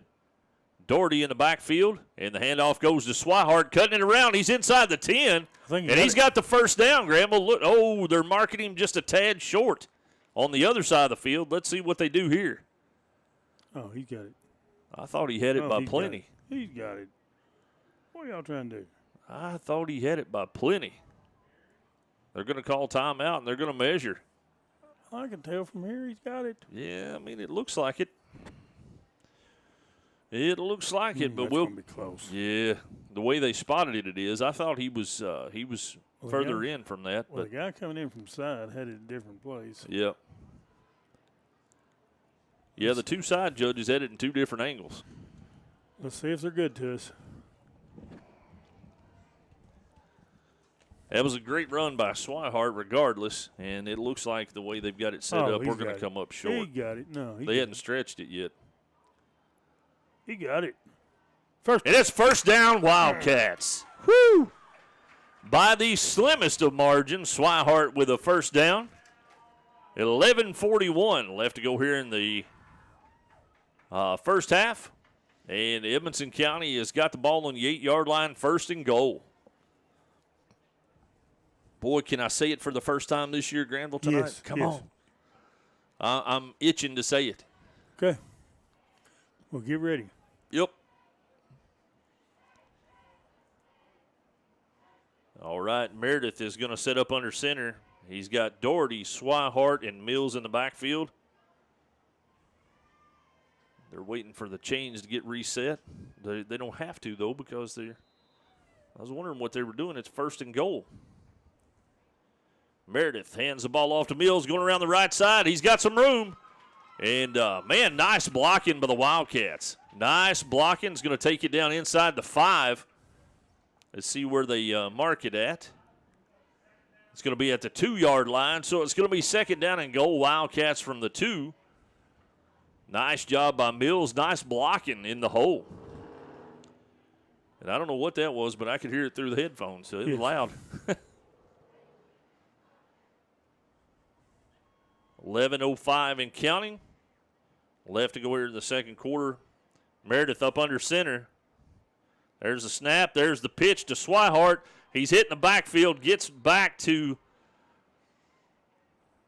Doherty in the backfield, and the handoff goes to Swihart, cutting it around. He's inside the 10, and he's got the first down, Granville. Look, oh, they're marking him just a tad short on the other side of the field. Let's see what they do here. Oh, he got it. I thought he had it by plenty. He's got it. What are y'all trying to do? I thought he had it by plenty. They're going to call timeout, and they're going to measure. I can tell from here he's got it. Yeah, I mean, it looks like it. It looks like it, but we'll be close. Yeah, the way they spotted it is. I thought he was further in from that. Well, but the guy coming in from the side had it a different place. Yeah. Yeah, the two side judges had it in 2 different angles. Let's see if they're good to us. That was a great run by Swihart regardless, and it looks like the way they've got it set up, we're going to come up short. He got it. No, they hadn't stretched it yet. He got it. And it's first down, Wildcats. Woo! By the slimmest of margins, Swihart with a first down. 11:41 left to go here in the first half. And Edmonson County has got the ball on the 8-yard line, 1st and goal. Boy, can I say it for the first time this year, Granville, tonight? Yes, Come on. I'm itching to say it. Okay. Well, get ready. Yep. All right, Meredith is going to set up under center. He's got Doherty, Swihart, and Mills in the backfield. They're waiting for the chains to get reset. They don't have to, though, because I was wondering what they were doing. It's 1st and goal. Meredith hands the ball off to Mills, going around the right side. He's got some room. And, man, nice blocking by the Wildcats. Nice blocking. It's going to take you down inside the 5. Let's see where they mark it at. It's going to be at the 2-yard line, so it's going to be 2nd down and goal. Wildcats from the 2. Nice job by Mills. Nice blocking in the hole. And I don't know what that was, but I could hear it through the headphones, so it was loud. 11:05 and counting. Left to go here in the second quarter. Meredith up under center. There's the snap. There's the pitch to Swihart. He's hitting the backfield. Gets back to,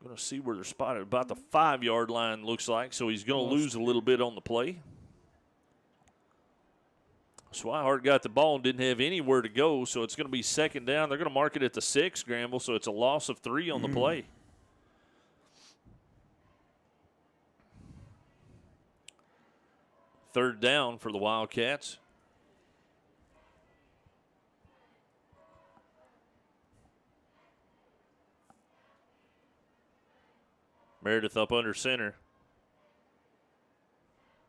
going to see where they're spotted. About the 5-yard line, looks like. So he's going to lose a little bit on the play. Swihart got the ball and didn't have anywhere to go, so it's going to be 2nd down. They're going to mark it at the 6, Granville, so it's a loss of 3 on the play. Third down for the Wildcats. Meredith up under center.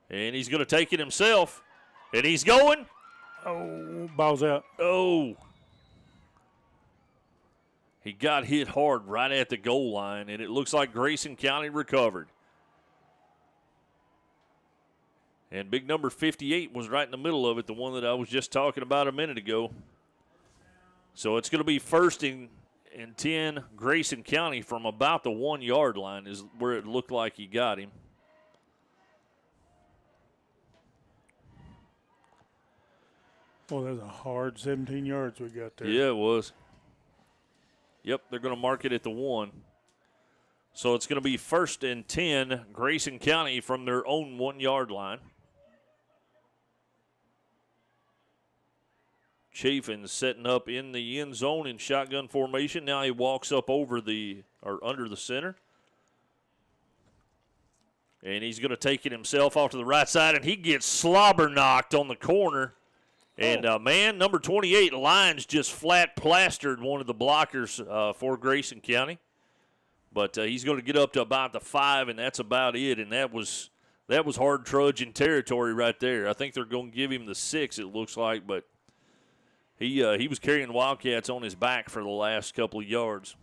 And he's going to take it himself. And he's going. Oh, ball's out. Oh. He got hit hard right at the goal line, and it looks like Grayson County recovered. And big number 58 was right in the middle of it, the one that I was just talking about a minute ago. So it's going to be 1st and 10, Grayson County from about the 1 yard line is where it looked like he got him. Well, that's a hard 17 yards we got there. Yeah, it was. Yep, they're going to mark it at the 1. So it's going to be 1st and 10, Grayson County from their own 1 yard line. Chafin's setting up in the end zone in shotgun formation. Now he walks up over under the center. And he's going to take it himself off to the right side, and he gets slobber knocked on the corner. And, man, number 28, Lyons just flat plastered one of the blockers for Grayson County. But he's going to get up to about the 5, and that's about it. And that was hard trudging territory right there. I think they're going to give him the 6, it looks like, but he was carrying Wildcats on his back for the last couple of yards.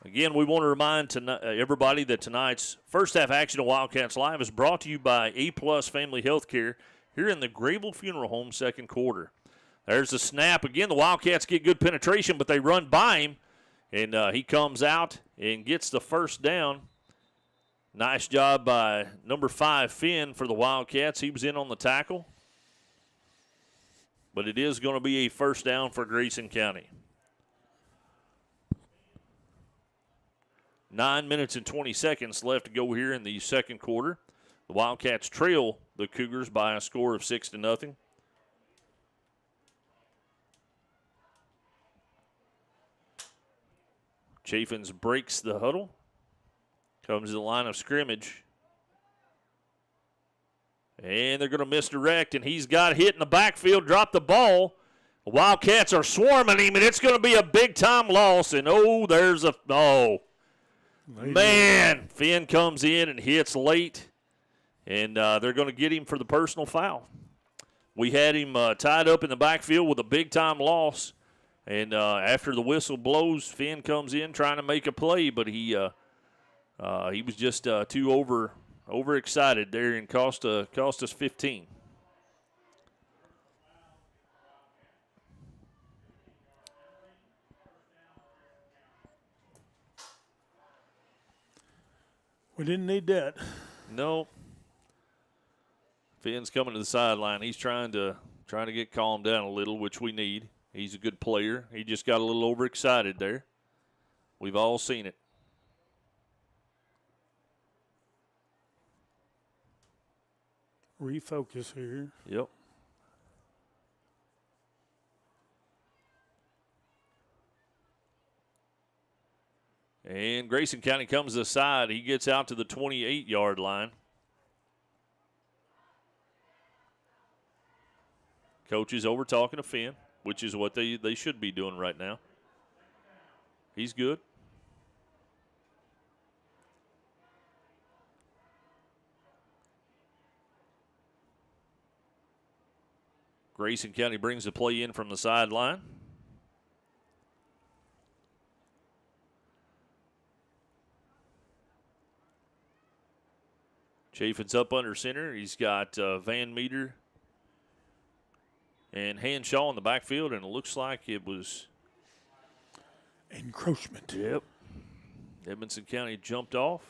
Again, we want to remind everybody that tonight's first half action of Wildcats Live is brought to you by A-Plus Family Healthcare here in the Grayville Funeral Home second quarter. There's the snap. Again, the Wildcats get good penetration, but they run by him, and he comes out and gets the first down. Nice job by number 5, Finn, for the Wildcats. He was in on the tackle. But it is going to be a first down for Grayson County. 9 minutes and 20 seconds left to go here in the second quarter. The Wildcats trail the Cougars by a score of 6-0. Chaffins breaks the huddle. Comes to the line of scrimmage. And they're going to misdirect, and he's got hit in the backfield, dropped the ball. The Wildcats are swarming him, and it's going to be a big-time loss. And, man, Finn comes in and hits late, and they're going to get him for the personal foul. We had him tied up in the backfield with a big-time loss, and after the whistle blows, Finn comes in trying to make a play, but he was just too overexcited there and cost us 15. We didn't need that. No. Finn's coming to the sideline. He's trying to get calmed down a little, which we need. He's a good player. He just got a little overexcited there. We've all seen it. Refocus here. Yep. And Grayson County comes to the side. He gets out to the 28-yard line. Coach is over talking to Finn, which is what they should be doing right now. He's good. Grayson County brings the play in from the sideline. Chafin's up under center. He's got Van Meter and Hanshaw in the backfield, and it looks like it was encroachment. Yep. Edmonson County jumped off.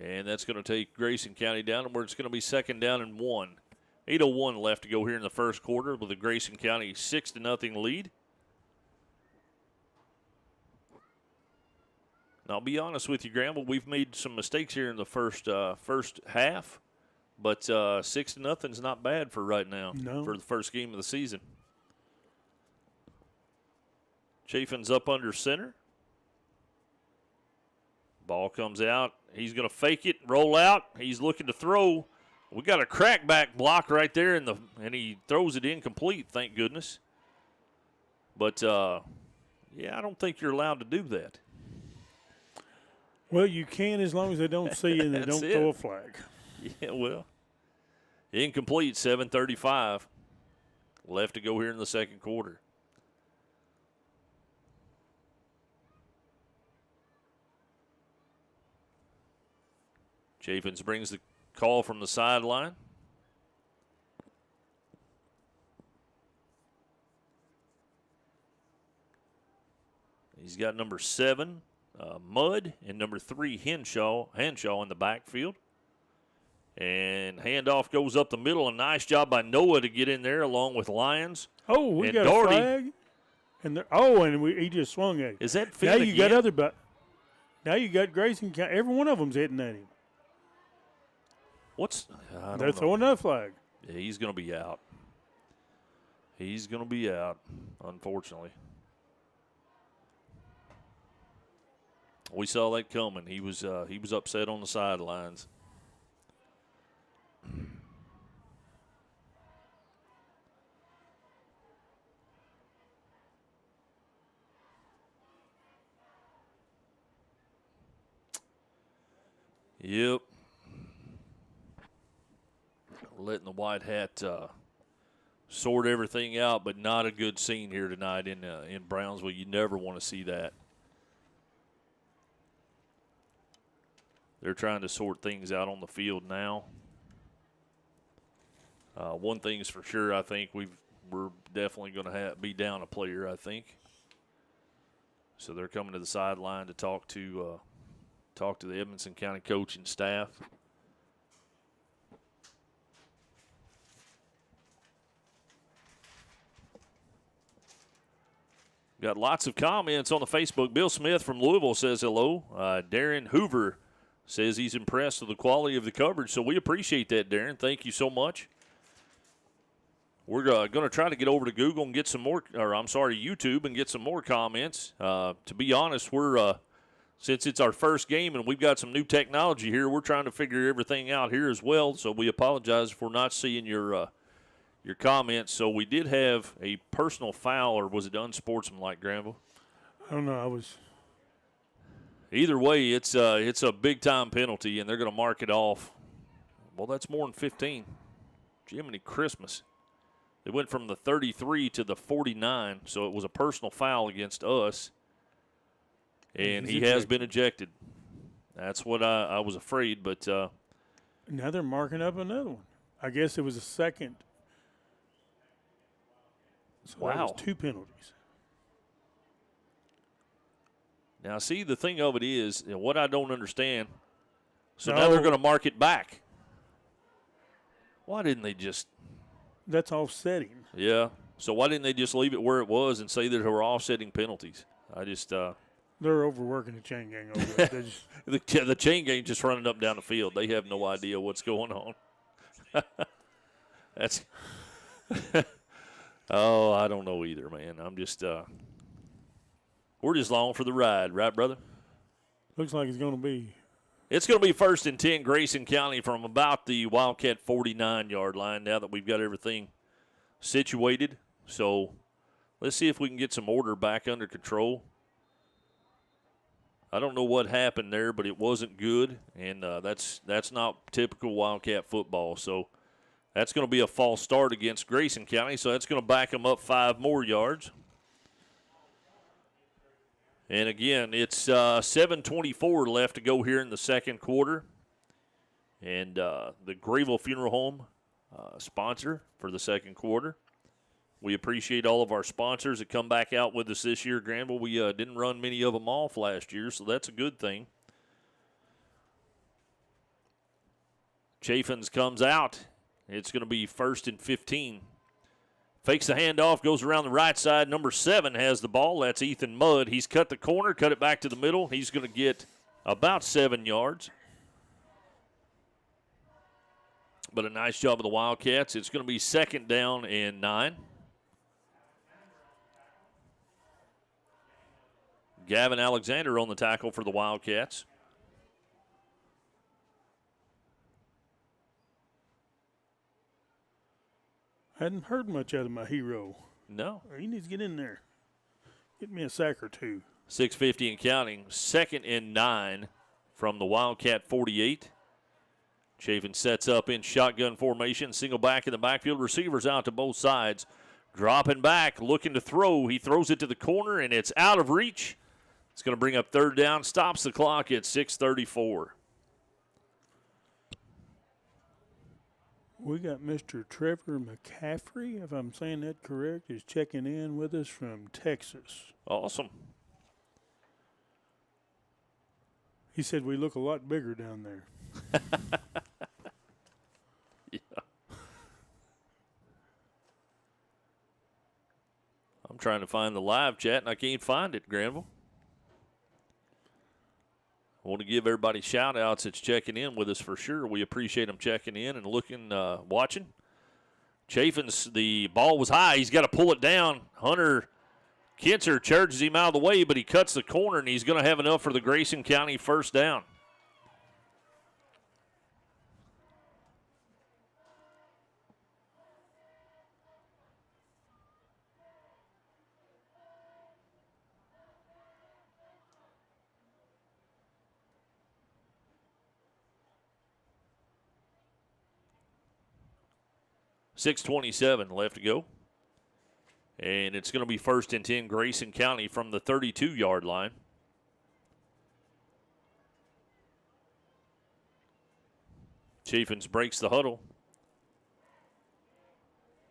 And that's going to take Grayson County down, where it's going to be 2nd down and 1. 8:01 left to go here in the first quarter with the Grayson County 6-0 lead. And I'll be honest with you, Gramble, we've made some mistakes here in the first half, but 6-0 is not bad for right now for the first game of the season. Chafin's up under center. Ball comes out. He's going to fake it, roll out. He's looking to throw. We got a crackback block right there, and he throws it incomplete, thank goodness. But, I don't think you're allowed to do that. Well, you can as long as they don't see you and they don't throw a flag. Yeah, well, incomplete, 7:35 left to go here in the second quarter. Chaffins brings the call from the sideline. He's got number 7, Mudd, and number 3, Henshaw in the backfield. And handoff goes up the middle. A nice job by Noah to get in there along with Lyons. Oh, we and got Doherty. a flag. And he just swung at him. Is that Now Finn you again? got now you got Grayson. Every one of them's hitting at him. They're throwing that flag. Yeah, he's going to be out. He's going to be out, unfortunately. We saw that coming. He was upset on the sidelines. Yep. Letting the white hat sort everything out, but not a good scene here tonight in Brownsville. You never want to see that. They're trying to sort things out on the field now. One thing is for sure, I think we're definitely going to be down a player, I think. So they're coming to the sideline to talk to the Edmonson County coaching staff. Got lots of comments on the Facebook. Bill Smith from Louisville says hello. Darren Hoover says he's impressed with the quality of the coverage, so we appreciate that, Darren. Thank you so much. We're going to try to get over to Google and get some more, YouTube and get some more comments. To be honest, since it's our first game and we've got some new technology here, we're trying to figure everything out here as well, so we apologize if we're not seeing your comments. So we did have a personal foul, or was it unsportsmanlike, Granville? I don't know. Either way, it's a big-time penalty, and they're going to mark it off. Well, that's more than 15. Jiminy Christmas. They went from the 33 to the 49, so it was a personal foul against us, and he has been ejected. That's what I was afraid, but now they're marking up another one. I guess it was a second. So wow. That was 2 penalties. Now, see, the thing of it is, what I don't understand, so now they're going to mark it back. Why didn't they just? That's offsetting. Yeah. So why didn't they just leave it where it was and say that they were offsetting penalties? I just they're overworking the chain gang over there. the chain gang just running up and down the field. They have no idea what's going on. That's oh, I don't know either, man. I'm just we're just along for the ride, right, brother? Looks like it's going to be. It's going to be 1st and 10, Grayson County, from about the Wildcat 49-yard line now that we've got everything situated. So let's see if we can get some order back under control. I don't know what happened there, but it wasn't good, and that's not typical Wildcat football. So that's going to be a false start against Grayson County, so that's going to back them up 5 more yards. And again, it's 7:24 left to go here in the second quarter. And the Grayville Funeral Home sponsor for the second quarter. We appreciate all of our sponsors that come back out with us this year, Granville. We didn't run many of them off last year, so that's a good thing. Chaffins comes out. It's going to be 1st and 15. Fakes the handoff, goes around the right side. Number 7 has the ball. That's Ethan Mudd. He's cut the corner, cut it back to the middle. He's going to get about 7 yards. But a nice job of the Wildcats. It's going to be 2nd down and 9. Gavin Alexander on the tackle for the Wildcats. Hadn't heard much out of my hero. No. He needs to get in there. Get me a sack or 2. 6:50 and counting. 2nd and 9 from the Wildcat 48. Chafin sets up in shotgun formation. Single back in the backfield. Receivers out to both sides. Dropping back, looking to throw. He throws it to the corner, and it's out of reach. It's going to bring up 3rd down. Stops the clock at 6:34. We got Mr. Trevor McCaffrey, if I'm saying that correct, is checking in with us from Texas. Awesome. He said we look a lot bigger down there. Yeah. I'm trying to find the live chat, and I can't find it, Granville. I want to give everybody shout-outs that's checking in with us for sure. We appreciate them checking in and looking, watching. Chafin's, the ball was high. He's got to pull it down. Hunter Kintzer charges him out of the way, but he cuts the corner, and he's going to have enough for the Grayson County first down. .6:27 left to go. And it's going to be 1st and 10 Grayson County from the 32-yard line. Chaffins breaks the huddle.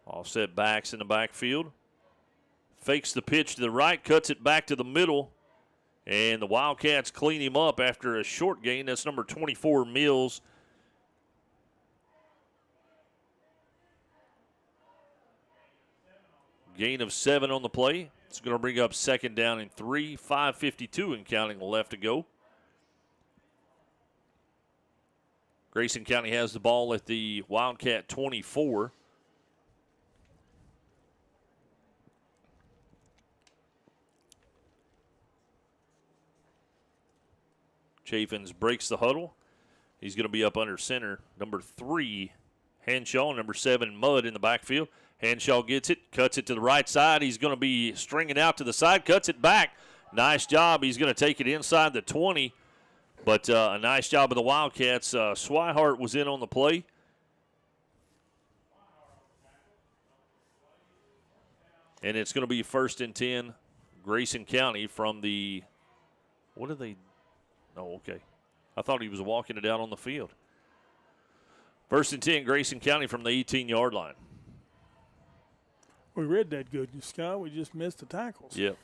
Offset backs in the backfield. Fakes the pitch to the right, cuts it back to the middle. And the Wildcats clean him up after a short gain. That's number 24, Mills. Gain of 7 on the play. It's going to bring up 2nd down and 3. 5:52 and counting left to go. Grayson County has the ball at the Wildcat 24. Chaffins breaks the huddle. He's going to be up under center. Number 3, Henshaw. Number 7, Mudd in the backfield. Henshaw gets it, cuts it to the right side. He's going to be stringing out to the side, cuts it back. Nice job. He's going to take it inside the 20. But a nice job of the Wildcats. Swihart was in on the play. And it's going to be 1st and 10, Grayson County from the, what are they? Oh, okay. I thought he was walking it out on the field. 1st and 10, Grayson County from the 18-yard line. We read that good, Scott. We just missed the tackles. Yep.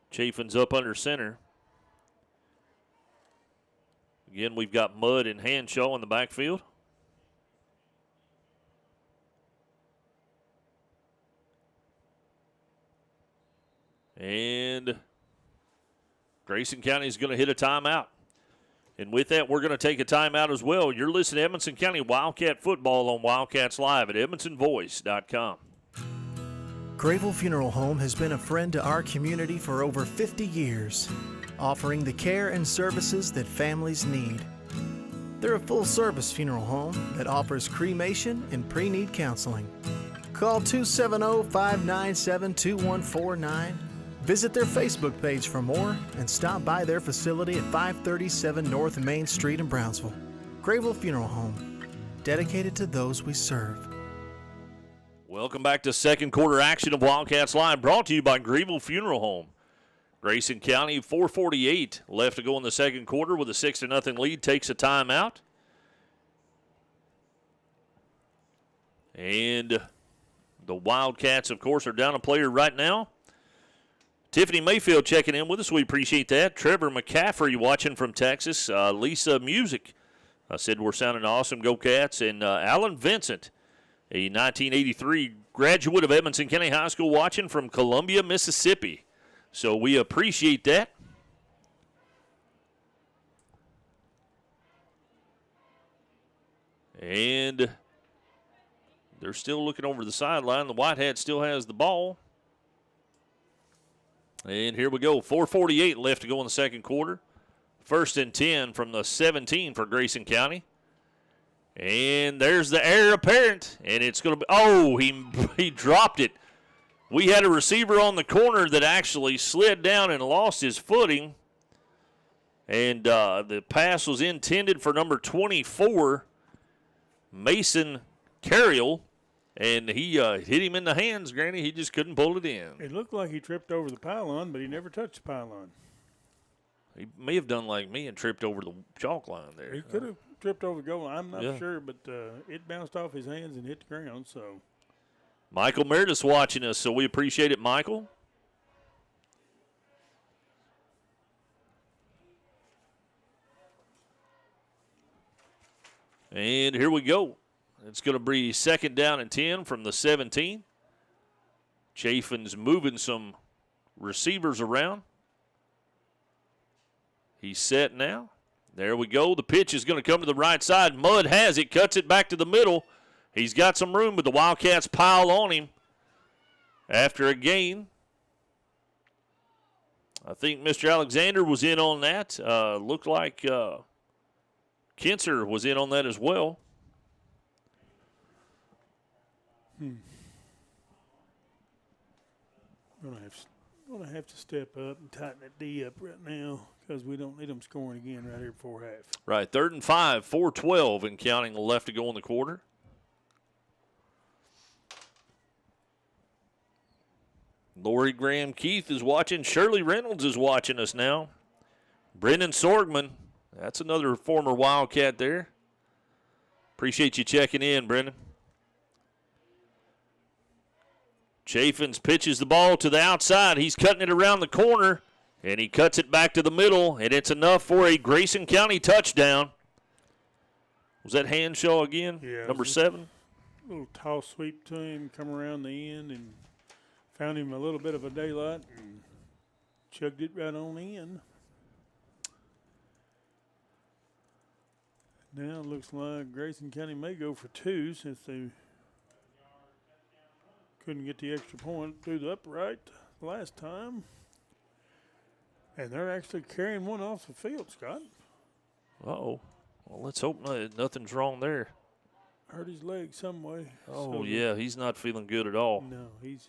Chaffin's up under center. Again, we've got Mudd and Hanshaw in the backfield. And Grayson County is going to hit a timeout. And with that, we're going to take a timeout as well. You're listening to Edmonson County Wildcat Football on Wildcats Live at EdmonsonVoice.com. Grayville Funeral Home has been a friend to our community for over 50 years, offering the care and services that families need. They're a full-service funeral home that offers cremation and pre-need counseling. Call 270-597-2149. Visit their Facebook page for more and stop by their facility at 537 North Main Street in Brownsville. Grayville Funeral Home, dedicated to those we serve. Welcome back to second quarter action of Wildcats Live, brought to you by Grayville Funeral Home. Grayson County, 4:48 left to go in the second quarter with a 6-0 lead, takes a timeout. And the Wildcats, of course, are down a player right now. Tiffany Mayfield checking in with us. We appreciate that. Trevor McCaffrey watching from Texas. Lisa Music said we're sounding awesome. Go Cats. And Alan Vincent, a 1983 graduate of Edmonson County High School, watching from Columbia, Mississippi. So we appreciate that. And they're still looking over the sideline. The Whitehead still has the ball. And here we go. 4:48 left to go in the second quarter. 1st and 10 from the 17 for Grayson County. And there's the heir apparent. And it's going to be, oh, he dropped it. We had a receiver on the corner that actually slid down and lost his footing. And the pass was intended for number 24, Mason Carriel. And he hit him in the hands, Granny. He just couldn't pull it in. It looked like he tripped over the pylon, but he never touched the pylon. He may have done like me and tripped over the chalk line there. He could have tripped over the goal line. I'm not Yeah. sure, but it bounced off his hands and hit the ground. So Michael Meredith's watching us, so we appreciate it, Michael. And here we go. It's going to be 2nd down and 10 from the 17. Chafin's moving some receivers around. He's set now. There we go. The pitch is going to come to the right side. Mudd has it, cuts it back to the middle. He's got some room, but the Wildcats pile on him after a gain. I think Mr. Alexander was in on that. Looked like Kinser was in on that as well. Gonna have to step up and tighten that D up right now because we don't need them scoring again right here before half. Right, 3rd and 5, 4:12 and counting left to go in the quarter. Lori Graham Keith is watching. Shirley Reynolds is watching us now. Brendan Sorgman, that's another former Wildcat there. Appreciate you checking in, Brendan. Chaffins pitches the ball to the outside. He's cutting it around the corner, and he cuts it back to the middle, and it's enough for a Grayson County touchdown. Was that Hanshaw again? Yeah. Number 7? Little toss sweep to him, come around the end, and found him a little bit of a daylight and chugged it right on in. Now it looks like Grayson County may go for 2 since they couldn't get the extra point through the upright last time. And they're actually carrying one off the field, Scott. Uh-oh. Well, let's hope nothing's wrong there. Hurt his leg some way. Oh, So yeah, he's not feeling good at all. No, he's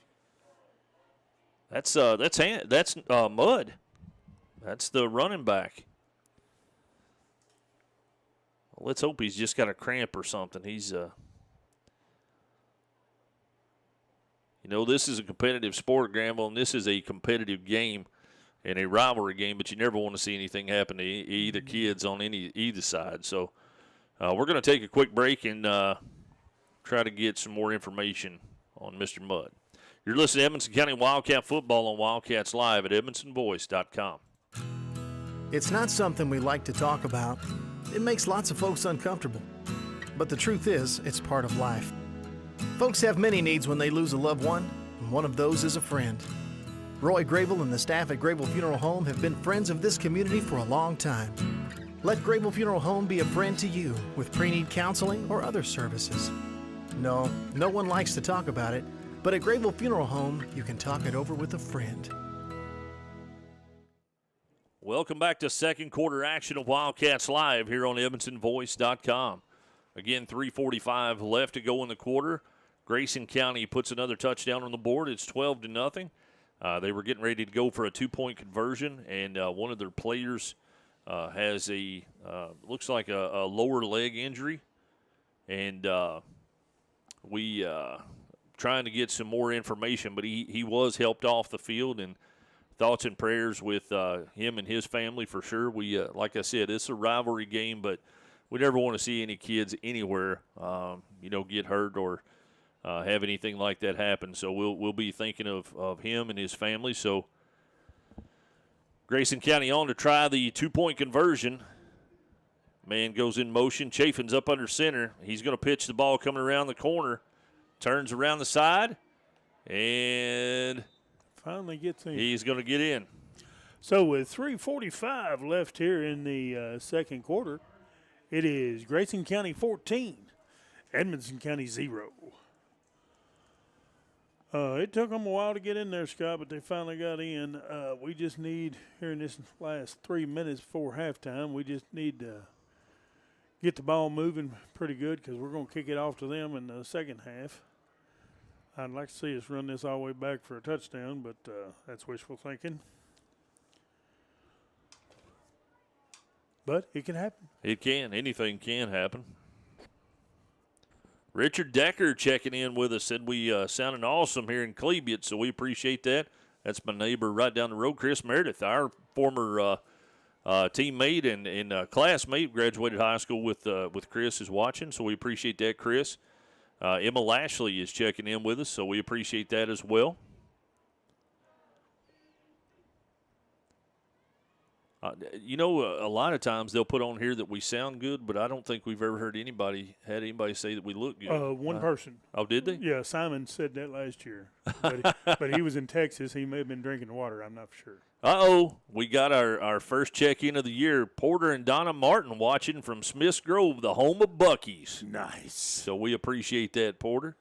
That's Mudd. That's the running back. Well, let's hope he's just got a cramp or something. He's this is a competitive sport, Granville, and this is a competitive game and a rivalry game, but you never want to see anything happen to either kids on either side. So we're going to take a quick break and try to get some more information on Mr. Mudd. You're listening to Edmonson County Wildcat Football on Wildcats Live at EdmonsonVoice.com. It's not something we like to talk about. It makes lots of folks uncomfortable. But the truth is, it's part of life. Folks have many needs when they lose a loved one, and one of those is a friend. Roy Grable and the staff at Grable Funeral Home have been friends of this community for a long time. Let Grable Funeral Home be a friend to you with pre-need counseling or other services. No one likes to talk about it, but at Grable Funeral Home, you can talk it over with a friend. Welcome back to second quarter action of Wildcats Live here on EdmonsonVoice.com. Again, 3:45 left to go in the quarter. Grayson County puts another touchdown on the board. It's 12-0. They were getting ready to go for a 2-point conversion, and one of their players has looks like a lower leg injury. And we trying to get some more information, but he was helped off the field, and thoughts and prayers with him and his family for sure. We, like I said, it's a rivalry game, but we never want to see any kids anywhere, get hurt or have anything like that happen. So we'll be thinking of him and his family. So Grayson County on to try the 2-point conversion. Man goes in motion. Chafin's up under center. He's going to pitch the ball coming around the corner. Turns around the side, and finally gets in. He's going to get in. So with 3:45 left here in the second quarter, it is Grayson County 14, Edmonson County 0. It took them a while to get in there, Scott, but they finally got in. We just need, here in this last 3 minutes before halftime, we just need to get the ball moving pretty good because we're going to kick it off to them in the second half. I'd like to see us run this all the way back for a touchdown, but that's wishful thinking. But it can happen. It can. Anything can happen. Richard Decker checking in with us. Said we sounding awesome here in Cleveland, so we appreciate that. That's my neighbor right down the road, Chris Meredith, our former teammate and classmate, graduated high school with Chris, is watching, so we appreciate that, Chris. Emma Lashley is checking in with us, so we appreciate that as well. A lot of times they'll put on here that we sound good, but I don't think we've ever had anybody say that we look good. One person. Oh, did they? Yeah, Simon said that last year. But he was in Texas. He may have been drinking water. I'm not sure. Uh-oh. We got our first check-in of the year. Porter and Donna Martin watching from Smiths Grove, the home of Buc-ee's. Nice. So we appreciate that, Porter.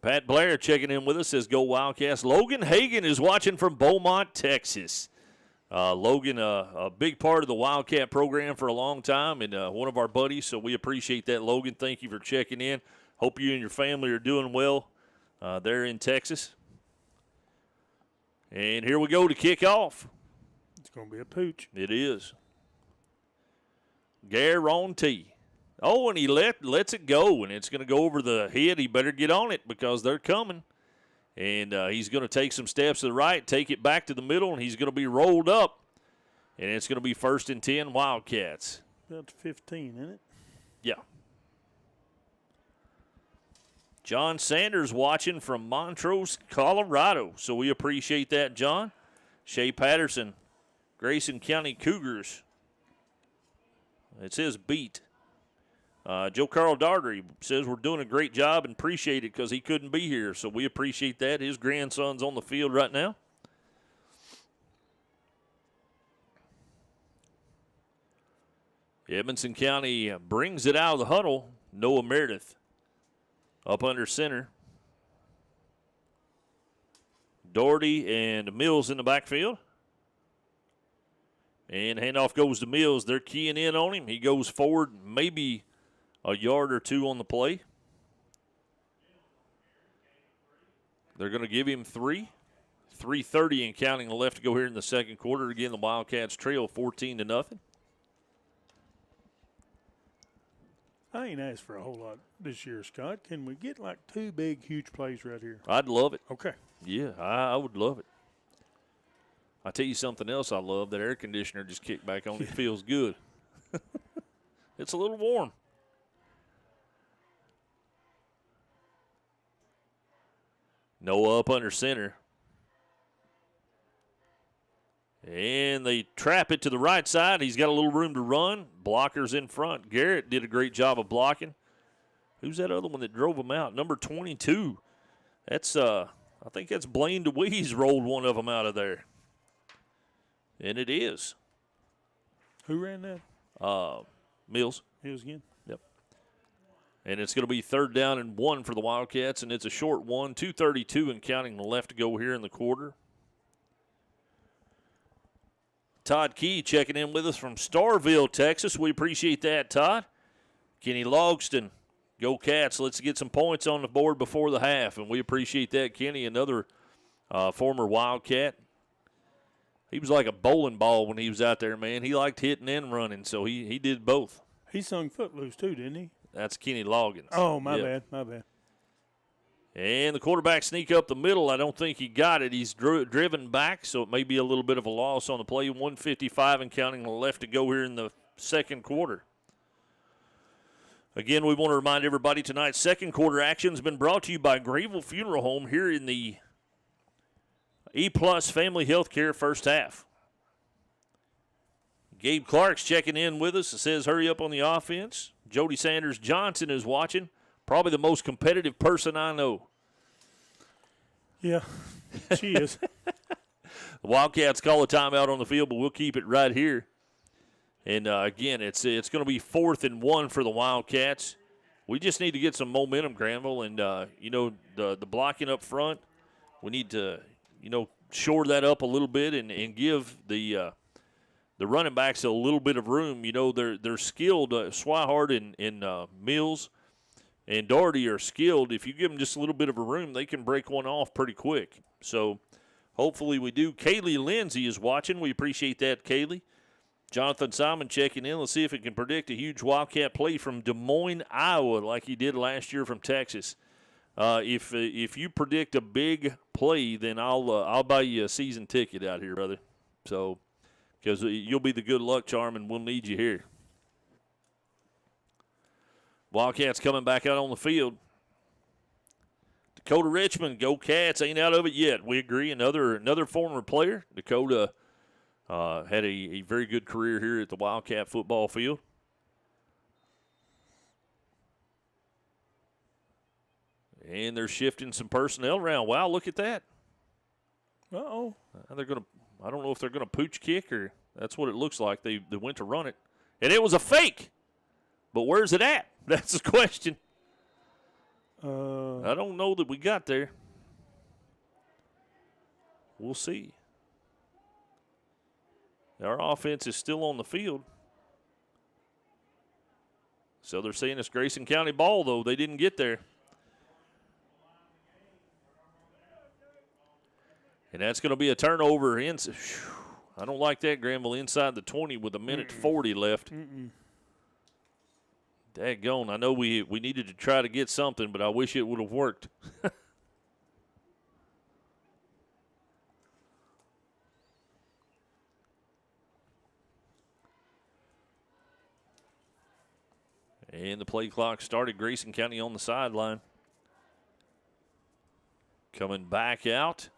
Pat Blair checking in with us, says go Wildcats. Logan Hagan is watching from Beaumont, Texas. Logan, a big part of the Wildcat program for a long time, and one of our buddies, so we appreciate that, Logan. Thank you for checking in. Hope you and your family are doing well there in Texas. And here we go to kick off. It's going to be a pooch. It is. Guarantee. Oh, and he lets it go, and it's going to go over the head. He better get on it because they're coming. And he's going to take some steps to the right, take it back to the middle, and he's going to be rolled up. And it's going to be 1st and 10 Wildcats. That's 15, isn't it? Yeah. John Sanders watching from Montrose, Colorado. So we appreciate that, John. Shea Patterson, Grayson County Cougars. It says beat. Joe Carl Dartery says we're doing a great job and appreciate it because he couldn't be here. So we appreciate that. His grandson's on the field right now. Edmonson County brings it out of the huddle. Noah Meredith up under center. Doherty and Mills in the backfield. And handoff goes to Mills. They're keying in on him. He goes forward maybe a yard or two on the play. They're going to give him 3:30 and counting left to go here in the second quarter. Again, the Wildcats trail 14-0. I ain't asked for a whole lot this year, Scott. Can we get like 2 big, huge plays right here? I'd love it. Okay. Yeah, I would love it. I'll tell you something else I love. That air conditioner just kicked back on. It feels good. It's a little warm. Noah up under center. And they trap it to the right side. He's got a little room to run. Blockers in front. Garrett did a great job of blocking. Who's that other one that drove him out? Number 22. That's I think that's Blaine DeWeese rolled one of them out of there. And it is. Who ran that? Mills. Mills again? Yep. And it's going to be 3rd down and 1 for the Wildcats, and it's a short one. 2:32 and counting left to go here in the quarter. Todd Key checking in with us from Starville, Texas. We appreciate that, Todd. Kenny Logston, go Cats. Let's get some points on the board before the half, and we appreciate that, Kenny, another former Wildcat. He was like a bowling ball when he was out there, man. He liked hitting and running, so he did both. He sung Footloose too, didn't he? That's Kenny Loggins. Oh, my bad. And the quarterback sneak up the middle. I don't think he got it. He's driven back, so it may be a little bit of a loss on the play. 1:55 and counting left to go here in the second quarter. Again, we want to remind everybody tonight's second quarter action has been brought to you by Grayville Funeral Home here in the E-Plus Family Healthcare first half. Gabe Clark's checking in with us. It says hurry up on the offense. Jody Sanders Johnson is watching. Probably the most competitive person I know. Yeah, she is. The Wildcats call a timeout on the field, but we'll keep it right here. And, again, it's going to be 4th and 1 for the Wildcats. We just need to get some momentum, Granville. And, the blocking up front, we need to, shore that up a little bit and give the running backs a little bit of room. They're skilled. Swihart and Mills and Doherty are skilled. If you give them just a little bit of a room, they can break one off pretty quick. So hopefully we do. Kaylee Lindsay is watching. We appreciate that, Kaylee. Jonathan Simon checking in. Let's see if he can predict a huge Wildcat play from Des Moines, Iowa, like he did last year from Texas. If you predict a big play, then I'll buy you a season ticket out here, brother. So because you'll be the good luck charm, and we'll need you here. Wildcats coming back out on the field. Dakota Richmond, go Cats, ain't out of it yet. We agree. Another former player. Dakota had a very good career here at the Wildcat football field. And they're shifting some personnel around. Wow, look at that. Uh-oh. I don't know if they're going to pooch kick or that's what it looks like. They went to run it. And it was a fake. But where's it at? That's the question. I don't know that we got there. We'll see. Our offense is still on the field. So they're saying it's Grayson County ball, though. They didn't get there. And that's going to be a turnover. I don't like that, Granville, inside the 20 with 1:40 left. Daggone, I know we needed to try to get something, but I wish it would have worked. And the play clock started. Grayson County on the sideline. Coming back out.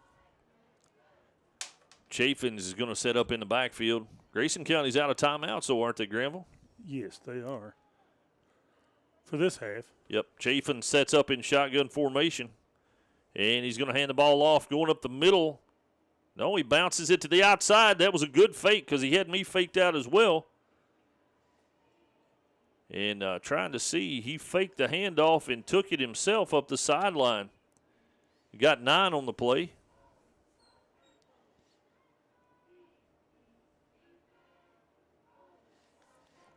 Chaffins is going to set up in the backfield. Grayson County's out of timeout, so aren't they, Granville? Yes, they are. For this half. Yep. Chaffins sets up in shotgun formation. And he's going to hand the ball off going up the middle. No, he bounces it to the outside. That was a good fake because he had me faked out as well. And trying to see, he faked the handoff and took it himself up the sideline. He got 9 on the play.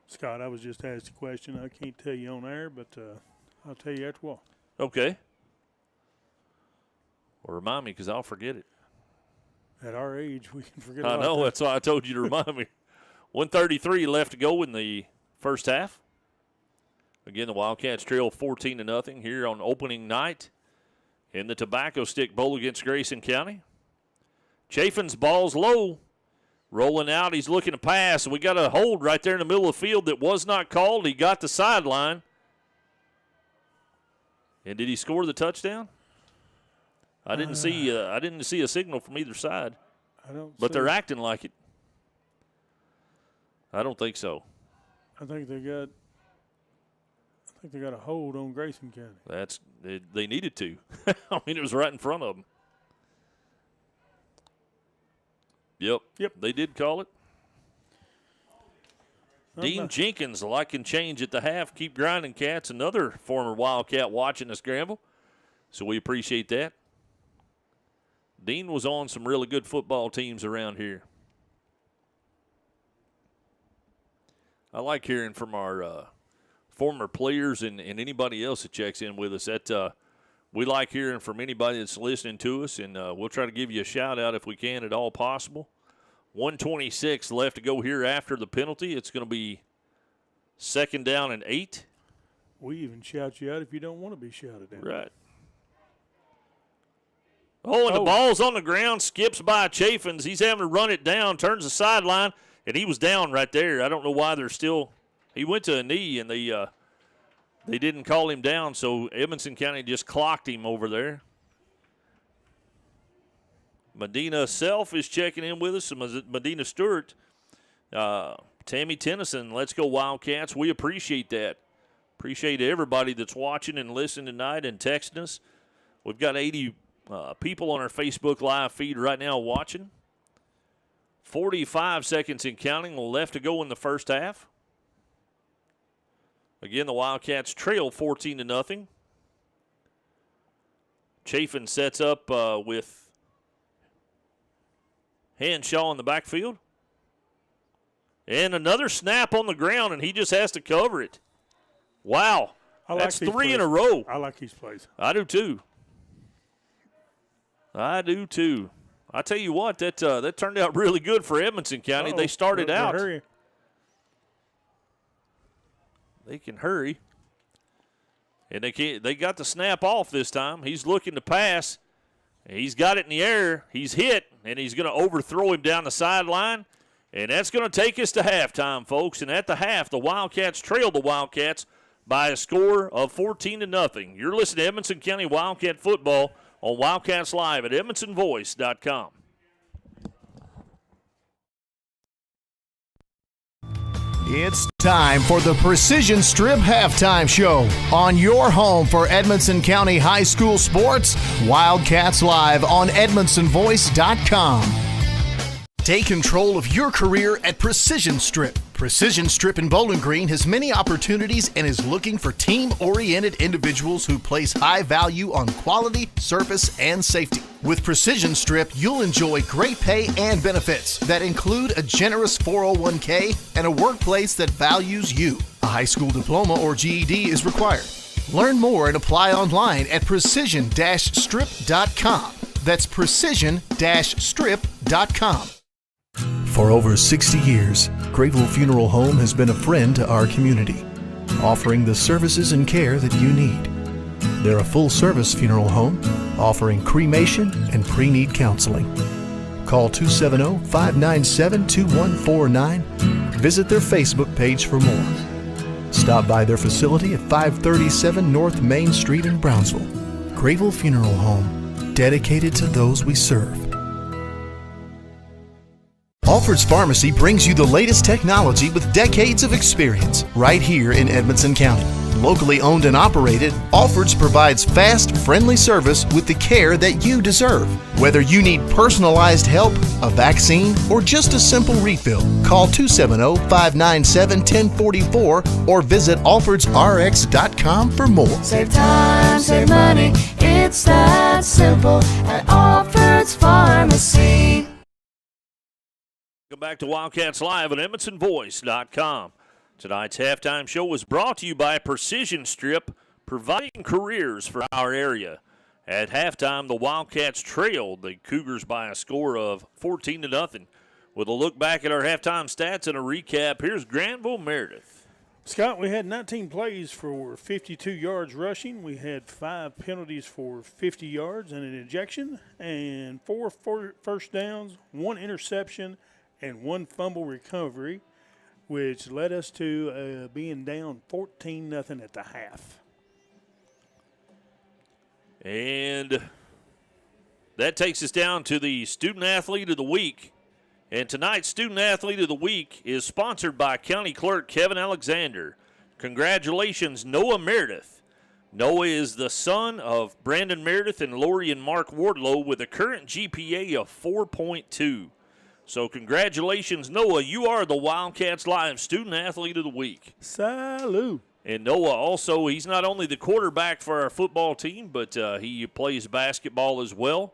Scott, I was just asked a question. I can't tell you on air, but I'll tell you after a while. Okay. Well, remind me because I'll forget it. At our age, we can forget I know. That's why I told you to remind me. 1:33 left to go in the first half. Again, the Wildcats trail 14-0 here on opening night in the Tobacco Stick Bowl against Grayson County. Chaffin's ball's low. Rolling out, he's looking to pass. We got a hold right there in the middle of the field that was not called. He got the sideline. And did he score the touchdown? I didn't see a signal from either side. But they're acting like it. I don't think so. I think they got a hold on Grayson County. They needed to. I mean, it was right in front of them. Yep. They did call it. Dean Jenkins liking change at the half. Keep grinding, Cats. Another former Wildcat watching us, Granville. So we appreciate that. Dean was on some really good football teams around here. I like hearing from our former players and anybody else that checks in with us. We like hearing from anybody that's listening to us, and we'll try to give you a shout-out if we can at all possible. 1:26 left to go here after the penalty. It's going to be 2nd down and 8. We even shout you out if you don't want to be shouted at. Right. Oh, and the ball's on the ground, skips by Chaffins. He's having to run it down, turns the sideline, and he was down right there. I don't know why they're still – he went to a knee, and they didn't call him down, so Edmonson County just clocked him over there. Medina Self is checking in with us. Medina Stewart. Tammy Tennyson, let's go Wildcats. We appreciate that. Appreciate everybody that's watching and listening tonight and texting us. We've got 80 people on our Facebook Live feed right now watching. 45 seconds and counting left to go in the first half. Again, the Wildcats trail 14-0. Chaffin sets up with Hanshaw in the backfield. And another snap on the ground, and he just has to cover it. Wow. That's 3 in a row. I like these plays. I do too. I tell you what, that turned out really good for Edmonson County. They started out. Hurry. They can hurry. And they got the snap off this time. He's looking to pass. He's got it in the air. He's hit, and he's going to overthrow him down the sideline. And that's going to take us to halftime, folks. And at the half, the Wildcats trailed the Wildcats by a score of 14-0. You're listening to Edmonson County Wildcat Football on Wildcats Live at edmondsonvoice.com. It's time for the Precision Strip Halftime Show on your home for Edmonson County High School sports, Wildcats Live on edmondsonvoice.com. Take control of your career at Precision Strip. Precision Strip in Bowling Green has many opportunities and is looking for team-oriented individuals who place high value on quality, service, and safety. With Precision Strip, you'll enjoy great pay and benefits that include a generous 401k and a workplace that values you. A high school diploma or GED is required. Learn more and apply online at precision-strip.com. That's precision-strip.com. For over 60 years, Grayville Funeral Home has been a friend to our community, offering the services and care that you need. They're a full-service funeral home, offering cremation and pre-need counseling. Call 270-597-2149. Visit their Facebook page for more. Stop by their facility at 537 North Main Street in Brownsville. Grayville Funeral Home, dedicated to those we serve. Alfred's Pharmacy brings you the latest technology with decades of experience right here in Edmonson County. Locally owned and operated, Alfred's provides fast, friendly service with the care that you deserve. Whether you need personalized help, a vaccine, or just a simple refill, call 270-597-1044 or visit alfredsrx.com for more. Save time, save money, it's that simple at Alfred's Pharmacy. Welcome back to Wildcats Live at edmondsonvoice.com. Tonight's halftime show was brought to you by Precision Strip, providing careers for our area. At halftime, the Wildcats trailed the Cougars by a score of 14-0. With a look back at our halftime stats and a recap, here's Granville Meredith. Scott, we had 19 plays for 52 yards rushing. We had 5 penalties for 50 yards and an ejection, and 4 first downs, 1 interception, and 1 fumble recovery, which led us to being down 14-0 at the half. And that takes us down to the Student Athlete of the Week. And tonight's Student Athlete of the Week is sponsored by County Clerk Kevin Alexander. Congratulations, Noah Meredith. Noah is the son of Brandon Meredith and Lori and Mark Wardlow with a current GPA of 4.2. So congratulations, Noah. You are the Wildcats Live Student Athlete of the Week. Salute. And Noah also, he's not only the quarterback for our football team, but he plays basketball as well.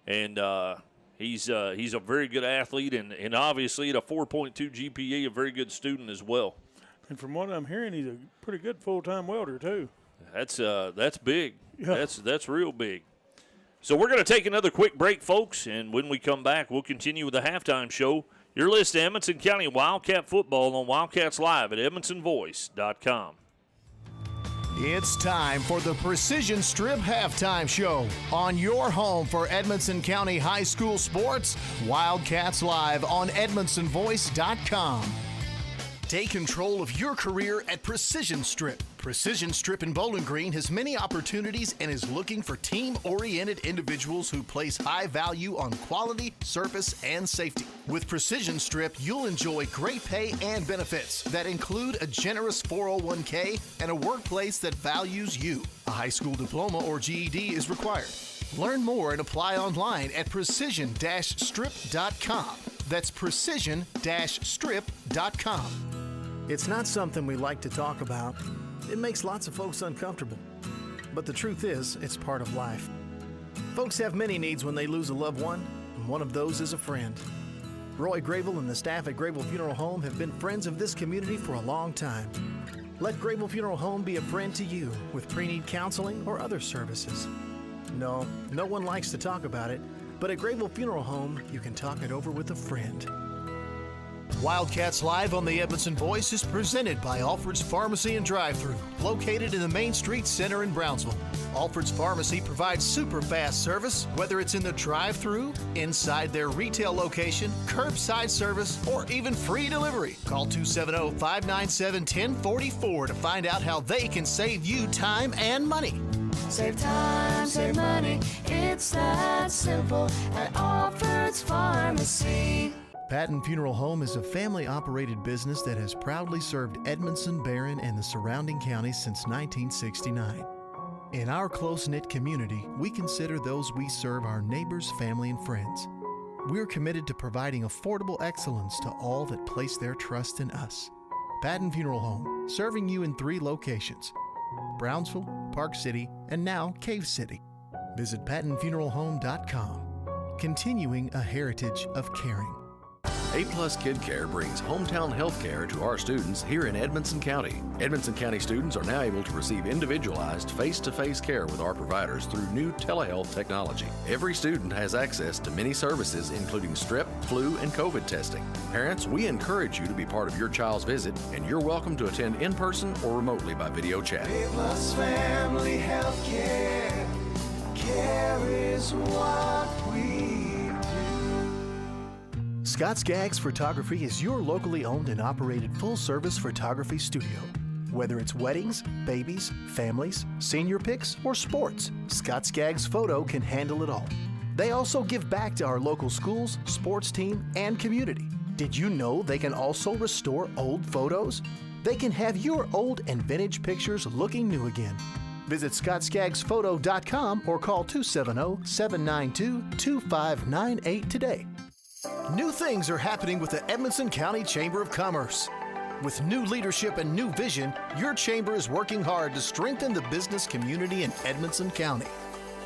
And he's a very good athlete, and obviously at a 4.2 GPA, a very good student as well. And from what I'm hearing, he's a pretty good full-time welder too. That's big. Yeah. That's real big. So we're going to take another quick break, folks, and when we come back, we'll continue with the halftime show. You're listening to Edmonson County Wildcat Football on Wildcats Live at edmondsonvoice.com. It's time for the Precision Strip Halftime Show on your home for Edmonson County High School sports, Wildcats Live on edmondsonvoice.com. Take control of your career at Precision Strip. Precision Strip in Bowling Green has many opportunities and is looking for team-oriented individuals who place high value on quality, service, and safety. With Precision Strip, you'll enjoy great pay and benefits that include a generous 401k and a workplace that values you. A high school diploma or GED is required. Learn more and apply online at precision-strip.com. That's precision-strip.com. It's not something we like to talk about. It makes lots of folks uncomfortable. But the truth is, it's part of life. Folks have many needs when they lose a loved one, and one of those is a friend. Roy Grayville and the staff at Grayville Funeral Home have been friends of this community for a long time. Let Grayville Funeral Home be a friend to you with pre-need counseling or other services. No one likes to talk about it, but at Grayville Funeral Home, you can talk it over with a friend. Wildcats Live on the Edmondson Voice is presented by Alfred's Pharmacy and Drive-Thru, located in the Main Street Center in Brownsville. Alfred's Pharmacy provides super fast service, whether it's in the drive-thru, inside their retail location, curbside service, or even free delivery. Call 270-597-1044 to find out how they can save you time and money. Save time, save money, it's that simple at Alfred's Pharmacy. Patton Funeral Home is a family-operated business that has proudly served Edmondson, Barron, and the surrounding counties since 1969. In our close-knit community, we consider those we serve our neighbors, family, and friends. We're committed to providing affordable excellence to all that place their trust in us. Patton Funeral Home, serving you in 3 locations: Brownsville, Park City, and now Cave City. Visit PattonFuneralHome.com, continuing a heritage of caring. A-Plus Kid Care brings hometown health care to our students here in Edmondson County. Edmondson County students are now able to receive individualized face-to-face care with our providers through new telehealth technology. Every student has access to many services, including strep, flu, and COVID testing. Parents, we encourage you to be part of your child's visit, and you're welcome to attend in person or remotely by video chat. A-Plus Family Health Care. Care is what we Scott Skaggs Photography is your locally owned and operated full-service photography studio. Whether it's weddings, babies, families, senior pics, or sports, Scott Skaggs Photo can handle it all. They also give back to our local schools, sports team, and community. Did you know they can also restore old photos? They can have your old and vintage pictures looking new again. Visit ScottSkaggsPhoto.com or call 270-792-2598 today. New things are happening with the Edmondson County Chamber of Commerce. With new leadership and new vision, your chamber is working hard to strengthen the business community in Edmondson County.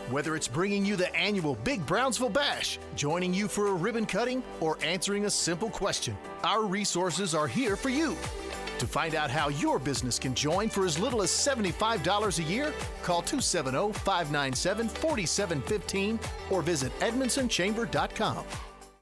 Whether it's bringing you the annual Big Brownsville Bash, joining you for a ribbon cutting, or answering a simple question, our resources are here for you. To find out how your business can join for as little as $75 a year, call 270-597-4715 or visit EdmondsonChamber.com.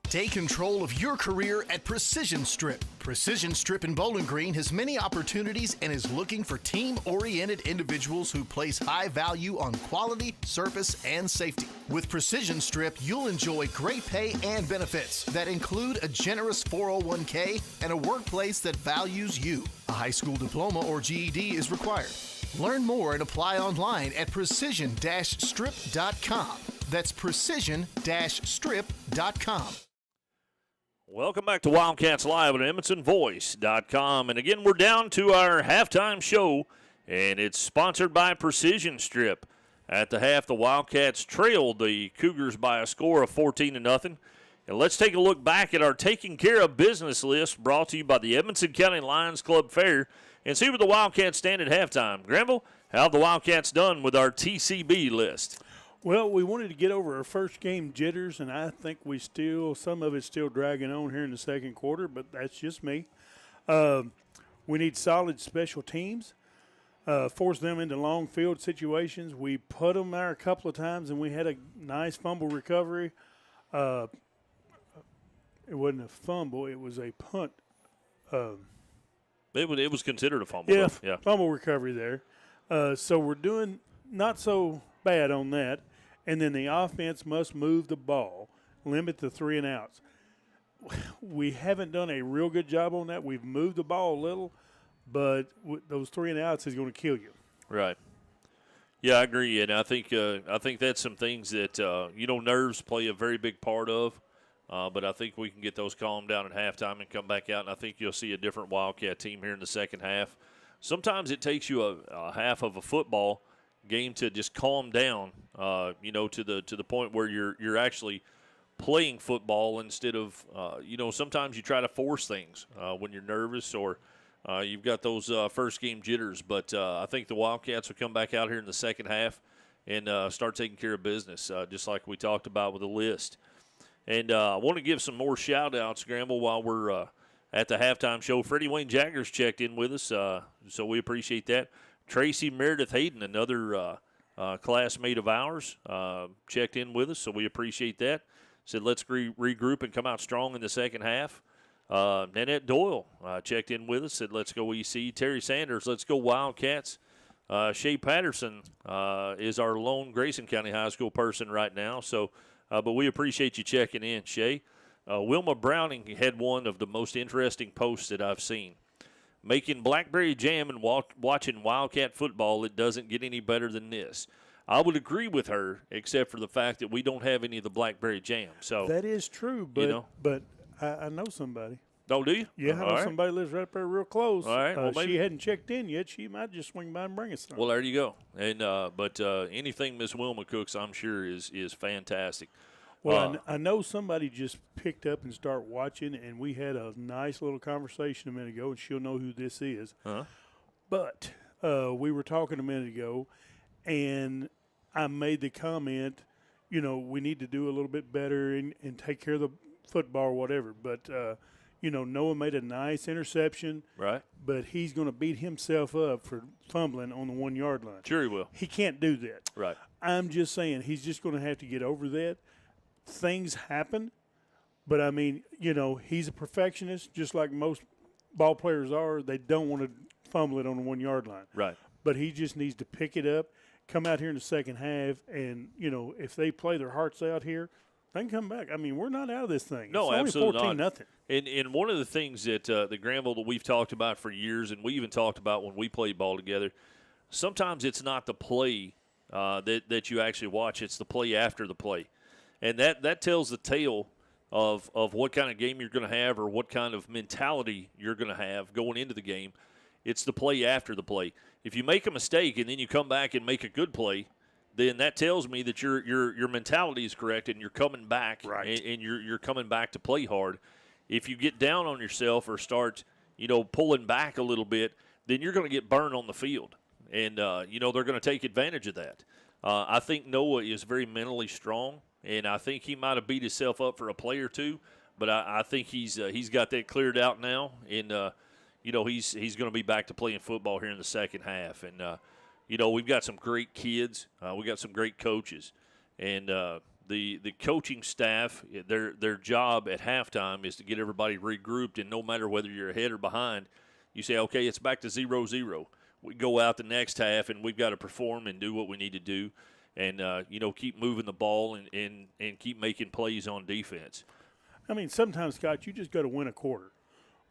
Take control of your career at Precision Strip. Precision Strip in Bowling Green has many opportunities and is looking for team-oriented individuals who place high value on quality, service, and safety. With Precision Strip, you'll enjoy great pay and benefits that include a generous 401k and a workplace that values you. A high school diploma or GED is required. Learn more and apply online at precision-strip.com. That's precision-strip.com. Welcome back to Wildcats Live at EdmondsonVoice.com. And again, we're down to our halftime show, and it's sponsored by Precision Strip. At the half, the Wildcats trailed the Cougars by a score of 14-0. And let's take a look back at our Taking Care of Business list brought to you by the Edmondson County Lions Club Fair and see where the Wildcats stand at halftime. Granville, how have the Wildcats done with our TCB list? Well, we wanted to get over our first game jitters, and I think some of it's still dragging on here in the second quarter, but that's just me. We need solid special teams, force them into long field situations. We put them there a couple of times, and we had a nice fumble recovery. It wasn't a fumble, it was a punt. It was considered a fumble. Yeah, yeah. Fumble recovery there. So we're doing not so bad on that. And then the offense must move the ball, limit the 3 and outs. We haven't done a real good job on that. We've moved the ball a little, but those 3 and outs is going to kill you. Right. Yeah, I agree, and I think that's some things that nerves play a very big part of. But I think we can get those calmed down at halftime and come back out, and I think you'll see a different Wildcat team here in the second half. Sometimes it takes you a half of a football game to just calm down, to the point where you're actually playing football instead of, sometimes you try to force things when you're nervous or you've got those first game jitters. But I think the Wildcats will come back out here in the second half and start taking care of business, just like we talked about with the list. And I want to give some more shout-outs, Granville, while we're at the halftime show. Freddie Wayne Jaggers checked in with us, so we appreciate that. Tracy Meredith Hayden, another classmate of ours, checked in with us, so we appreciate that. Said let's regroup and come out strong in the second half. Nanette Doyle checked in with us, said, let's go EC. Terry Sanders, let's go Wildcats. Shea Patterson is our lone Grayson County High School person right now. So, but we appreciate you checking in, Shea. Wilma Browning had one of the most interesting posts that I've seen. Making blackberry jam and watching Wildcat football, it doesn't get any better than this. I would agree with her, except for the fact that we don't have any of the blackberry jam. So that is true, but but I know somebody. Oh, do you? Yeah, I know somebody lives right up there real close. All right. Well, she hadn't checked in yet. She might just swing by and bring us some. Well, there you go. And but anything Miss Wilma cooks, I'm sure is fantastic. Well, I know somebody just picked up and started watching, and we had a nice little conversation a minute ago, and she'll know who this is. But we were talking a minute ago, and I made the comment, we need to do a little bit better and take care of the football or whatever. But, Noah made a nice interception. Right. But he's going to beat himself up for fumbling on the 1 yard line. Sure he will. He can't do that. Right. I'm just saying he's just going to have to get over that. Things happen, but, I mean, he's a perfectionist just like most ball players are. They don't want to fumble it on the 1 yard line. Right. But he just needs to pick it up, come out here in the second half, and, if they play their hearts out here, they can come back. I mean, we're not out of this thing. No, it's absolutely only 14-0. not. And one of the things that the Granville that we've talked about for years, and we even talked about when we played ball together, sometimes it's not the play that you actually watch. It's the play after the play. And that tells the tale of what kind of game you're going to have or what kind of mentality you're going to have going into the game. It's the play after the play. If you make a mistake and then you come back and make a good play, then that tells me that your mentality is correct and you're coming back and you're coming back to play hard. If you get down on yourself or start, pulling back a little bit, then you're going to get burned on the field. And, they're going to take advantage of that. I think Noah is very mentally strong. And I think he might have beat himself up for a play or two, but I think he's got that cleared out now, and he's going to be back to playing football here in the second half. And we've got some great kids, we got some great coaches, and the coaching staff, their job at halftime is to get everybody regrouped, and no matter whether you're ahead or behind, you say, okay, it's back to 0-0. We go out the next half, and we've got to perform and do what we need to do. And, keep moving the ball and keep making plays on defense. I mean, sometimes, Scott, you just got to win a quarter.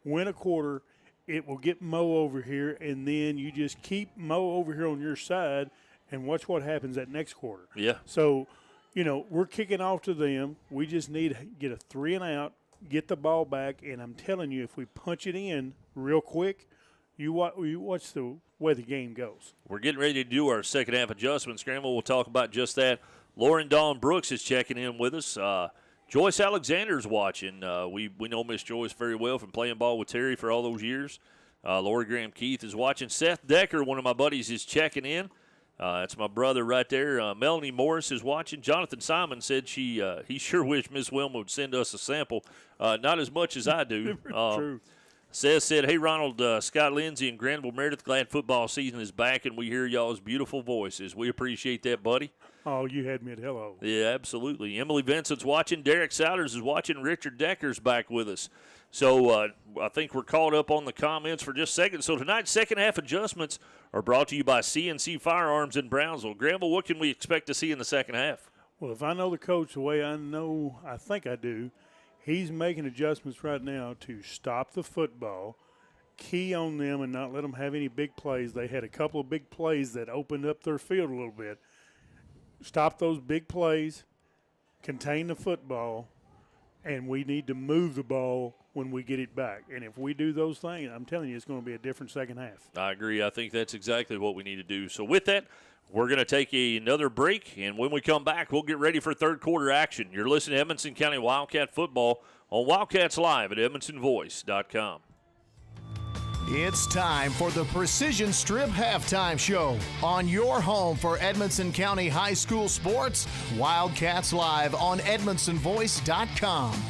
Win a quarter, it will get Mo over here, and then you just keep Mo over here on your side and watch what happens that next quarter. Yeah. So, we're kicking off to them. We just need to get a 3 and out, get the ball back, and I'm telling you, if we punch it in real quick, you watch the way the game goes. We're getting ready to do our second half adjustments. Granville will talk about just that. Lauren Dawn Brooks is checking in with us. Joyce Alexander's watching. We know Miss Joyce very well from playing ball with Terry for all those years. Lori Graham Keith is watching. Seth Decker, one of my buddies, is checking in. That's my brother right there. Melanie Morris is watching. Jonathan Simon said he sure wished Miss Wilma would send us a sample. Not as much as I do. True. Said, hey, Ronald, Scott Lindsay, and Granville Meredith, glad football season is back, and we hear y'all's beautiful voices. We appreciate that, buddy. Oh, you had me at hello. Yeah, absolutely. Emily Vincent's watching. Derek Souders is watching. Richard Decker's back with us. So I think we're caught up on the comments for just a second. So tonight's second half adjustments are brought to you by CNC Firearms in Brownsville. Granville, what can we expect to see in the second half? Well, if I know the coach the way I think I do, he's making adjustments right now to stop the football, key on them, and not let them have any big plays. They had a couple of big plays that opened up their field a little bit. Stop those big plays, contain the football, and we need to move the ball when we get it back. And if we do those things, I'm telling you, it's going to be a different second half. I agree. I think that's exactly what we need to do. So with that, we're going to take another break, and when we come back, we'll get ready for third quarter action. You're listening to Edmonson County Wildcat Football on Wildcats Live at EdmonsonVoice.com. It's time for the Precision Strip Halftime Show on your home for Edmonson County High School sports, Wildcats Live on EdmonsonVoice.com.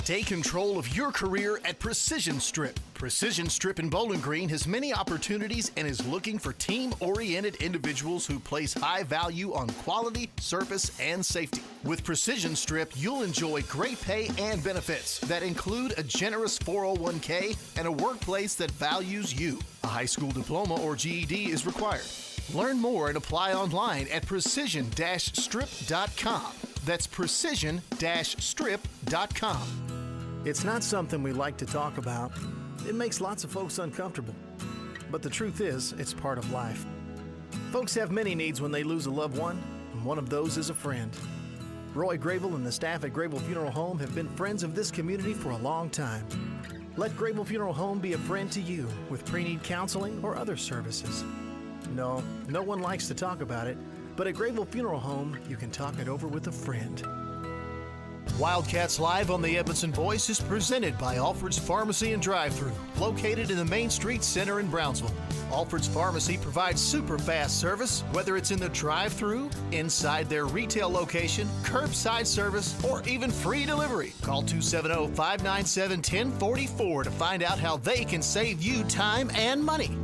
Take control of your career at Precision Strip. Precision Strip in Bowling Green has many opportunities and is looking for team-oriented individuals who place high value on quality, service, and safety. With Precision Strip, you'll enjoy great pay and benefits that include a generous 401k and a workplace that values you. A high school diploma or GED is required. Learn more and apply online at precision-strip.com. That's precision-strip.com. It's not something we like to talk about. It makes lots of folks uncomfortable. But the truth is, it's part of life. Folks have many needs when they lose a loved one, and one of those is a friend. Roy Grable and the staff at Grable Funeral Home have been friends of this community for a long time. Let Grable Funeral Home be a friend to you with pre-need counseling or other services. No one likes to talk about it, but at Grable Funeral Home, you can talk it over with a friend. Wildcats Live on the Edmondson Voice is presented by Alfred's Pharmacy and Drive-Thru, located in the Main Street Center in Brownsville. Alfred's Pharmacy provides super fast service, whether it's in the drive-thru, inside their retail location, curbside service, or even free delivery. Call 270-597-1044 to find out how they can save you time and money.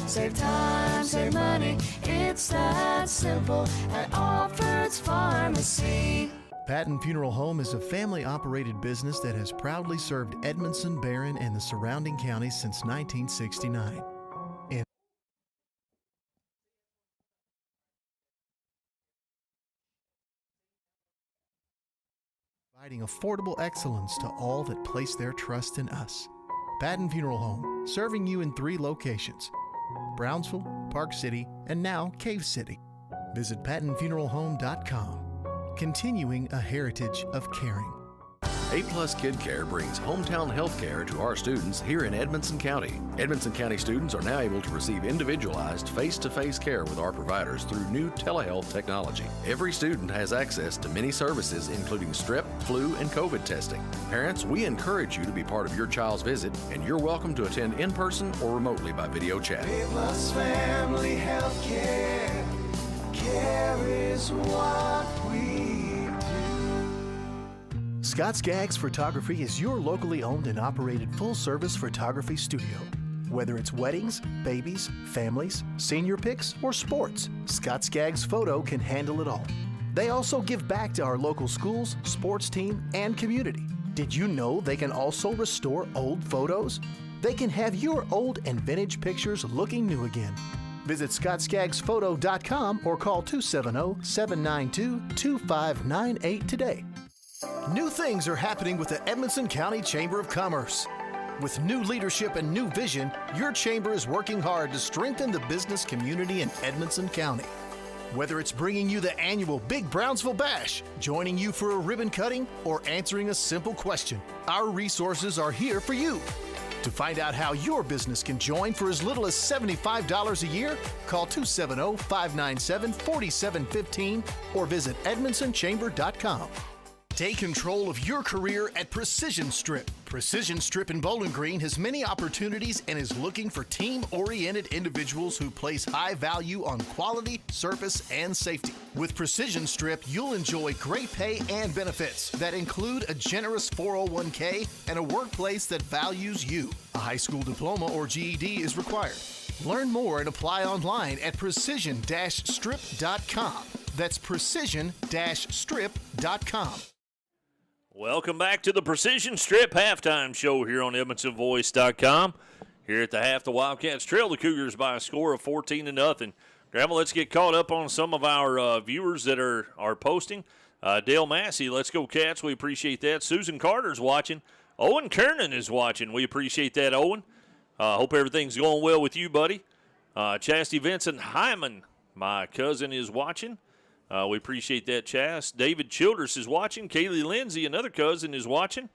Save time, save money, it's that simple at Alfred's Pharmacy. Patton Funeral Home is a family-operated business that has proudly served Edmondson, Barron, and the surrounding counties since 1969. Providing affordable excellence to all that place their trust in us. Patton Funeral Home, serving you in 3 locations: Brownsville, Park City, and now Cave City. Visit PattonFuneralHome.com. Continuing a heritage of caring. A+ Kid Care brings hometown health care to our students here in Edmondson County. Edmondson County students are now able to receive individualized face-to-face care with our providers through new telehealth technology. Every student has access to many services, including strep, flu, and COVID testing. Parents, we encourage you to be part of your child's visit, and you're welcome to attend in person or remotely by video chat. A+ Family Health Care. Care is what we Scott Skaggs Photography is your locally owned and operated full-service photography studio. Whether it's weddings, babies, families, senior pics, or sports, Scott Skaggs Photo can handle it all. They also give back to our local schools, sports team, and community. Did you know they can also restore old photos? They can have your old and vintage pictures looking new again. Visit ScottSkaggsPhoto.com or call 270-792-2598 today. New things are happening with the Edmondson County Chamber of Commerce. With new leadership and new vision, your chamber is working hard to strengthen the business community in Edmondson County. Whether it's bringing you the annual Big Brownsville Bash, joining you for a ribbon cutting, or answering a simple question, our resources are here for you. To find out how your business can join for as little as $75 a year, call 270-597-4715 or visit EdmondsonChamber.com. Take control of your career at Precision Strip. Precision Strip in Bowling Green has many opportunities and is looking for team-oriented individuals who place high value on quality, service, and safety. With Precision Strip, you'll enjoy great pay and benefits that include a generous 401k and a workplace that values you. A high school diploma or GED is required. Learn more and apply online at precision-strip.com. That's precision-strip.com. Welcome back to the Precision Strip halftime show here on EdmondsonVoice.com. Here at the half, the Wildcats trail the Cougars by a score of 14-0. Grandma, let's get caught up on some of our viewers that are posting. Dale Massey, let's go Cats. We appreciate that. Susan Carter's watching. Owen Kernan is watching. We appreciate that, Owen. Hope everything's going well with you, buddy. Chastity Vincent Hyman, my cousin, is watching. We appreciate that, Chas. David Childress is watching. Kaylee Lindsay, another cousin, is watching.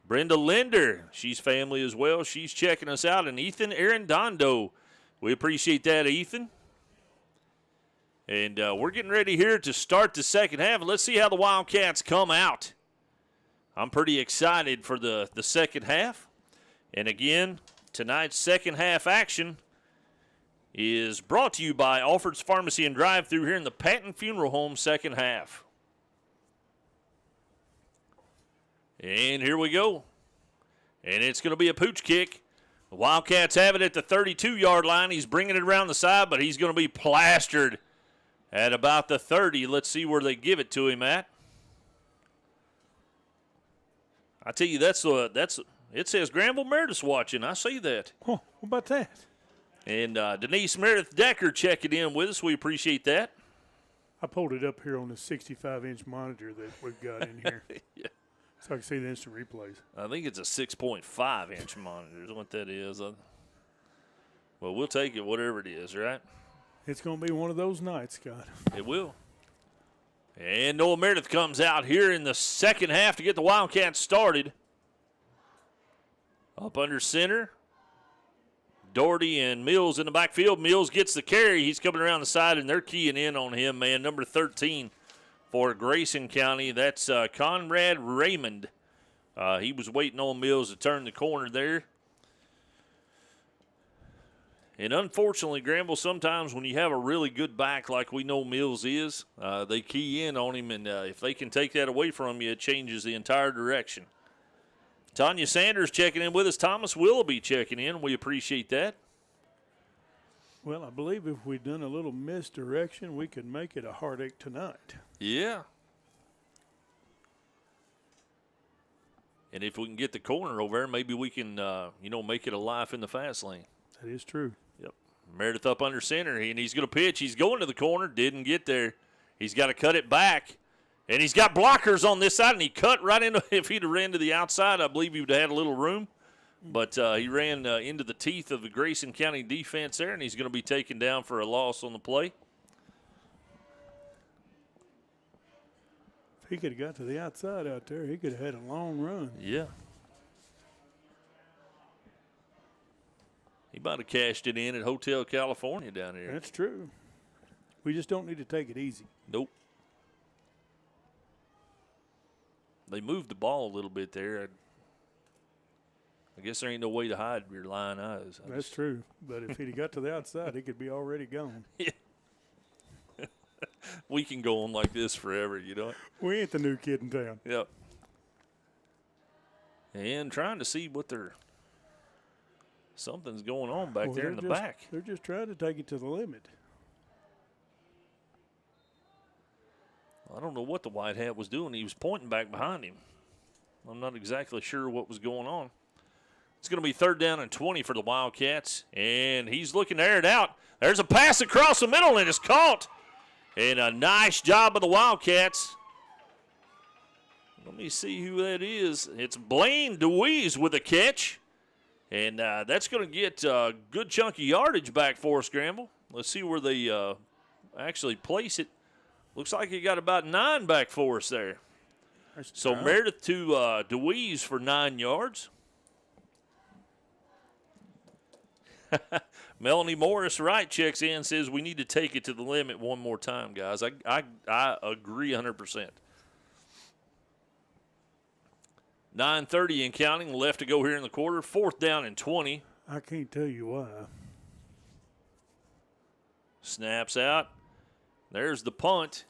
Brenda Linder, she's family as well. She's checking us out. And Ethan Arredondo, we appreciate that, Ethan. And we're getting ready here to start the second half. Let's see how the Wildcats come out. I'm pretty excited for the second half. And again, tonight's second half action is brought to you by Alfred's Pharmacy and Drive-Thru here in the Patton Funeral Home second half. And here we go. And it's going to be a pooch kick. The Wildcats have it at the 32-yard line. He's bringing it around the side, but he's going to be plastered at about the 30. Let's see where they give it to him at. I tell you, it says Granville Meredith's watching. I see that. Oh, what about that? And Denise Meredith Decker checking in with us. We appreciate that. I pulled it up here on the 65-inch monitor that we've got in here. Yeah. So I can see the instant replays. I think it's a 6.5-inch monitor is what that is. Well, we'll take it, whatever it is, right? It's going to be one of those nights, Scott. It will. And Noah Meredith comes out here in the second half to get the Wildcats started. Up under center. Doherty and Mills in the backfield. Mills gets the carry. He's coming around the side, and they're keying in on him, man. Number 13 for Grayson County. That's Conrad Raymond. He was waiting on Mills to turn the corner there. And unfortunately, Granville, sometimes when you have a really good back like we know Mills is, they key in on him, and if they can take that away from you, it changes the entire direction. Tanya Sanders checking in with us. Thomas Willoughby checking in. We appreciate that. Well, I believe if we'd done a little misdirection, we could make it a heartache tonight. Yeah. And if we can get the corner over there, maybe we can, make it a life in the fast lane. That is true. Yep. Meredith up under center, and he's going to pitch. He's going to the corner. Didn't get there. He's got to cut it back. And he's got blockers on this side, and he cut right into. If he'd have ran to the outside, I believe he would have had a little room. But he ran into the teeth of the Grayson County defense there, and he's going to be taken down for a loss on the play. If he could have got to the outside out there, he could have had a long run. Yeah. He might have cashed it in at Hotel California down here. That's true. We just don't need to take it easy. Nope. They moved the ball a little bit there. I guess there ain't no way to hide your lying eyes. That's true. But if he'd got to the outside, he could be already gone. Yeah. We can go on like this forever, you know. We ain't the new kid in town. Yep. And trying to see what something's going on back there in the back. They're just trying to take it to the limit. I don't know what the white hat was doing. He was pointing back behind him. I'm not exactly sure what was going on. It's going to be 3rd down and 20 for the Wildcats, and he's looking to air it out. There's a pass across the middle, and it's caught. And a nice job of the Wildcats. Let me see who that is. It's Blaine DeWeese with a catch. And that's going to get a good chunk of yardage back for us, Granville. Let's see where they actually place it. Looks like he got about 9 back for us there. So Meredith to DeWeese for 9 yards. Melanie Morris Wright checks in, says we need to take it to the limit one more time, guys. I agree 100%. 9:30 and counting, left to go here in the quarter. 4th down and 20. I can't tell you why. Snaps out. There's the punt.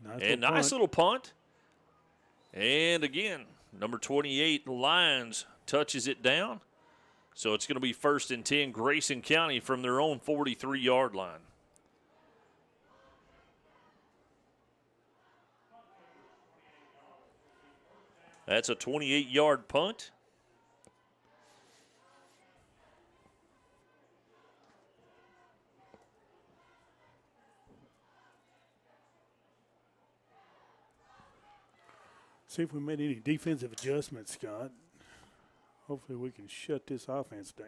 Nice little punt. And again, number 28, Lyons, touches it down. So it's going to be 1st and 10, Grayson County from their own 43-yard line. That's a 28-yard punt. See if we made any defensive adjustments, Scott. Hopefully we can shut this offense down.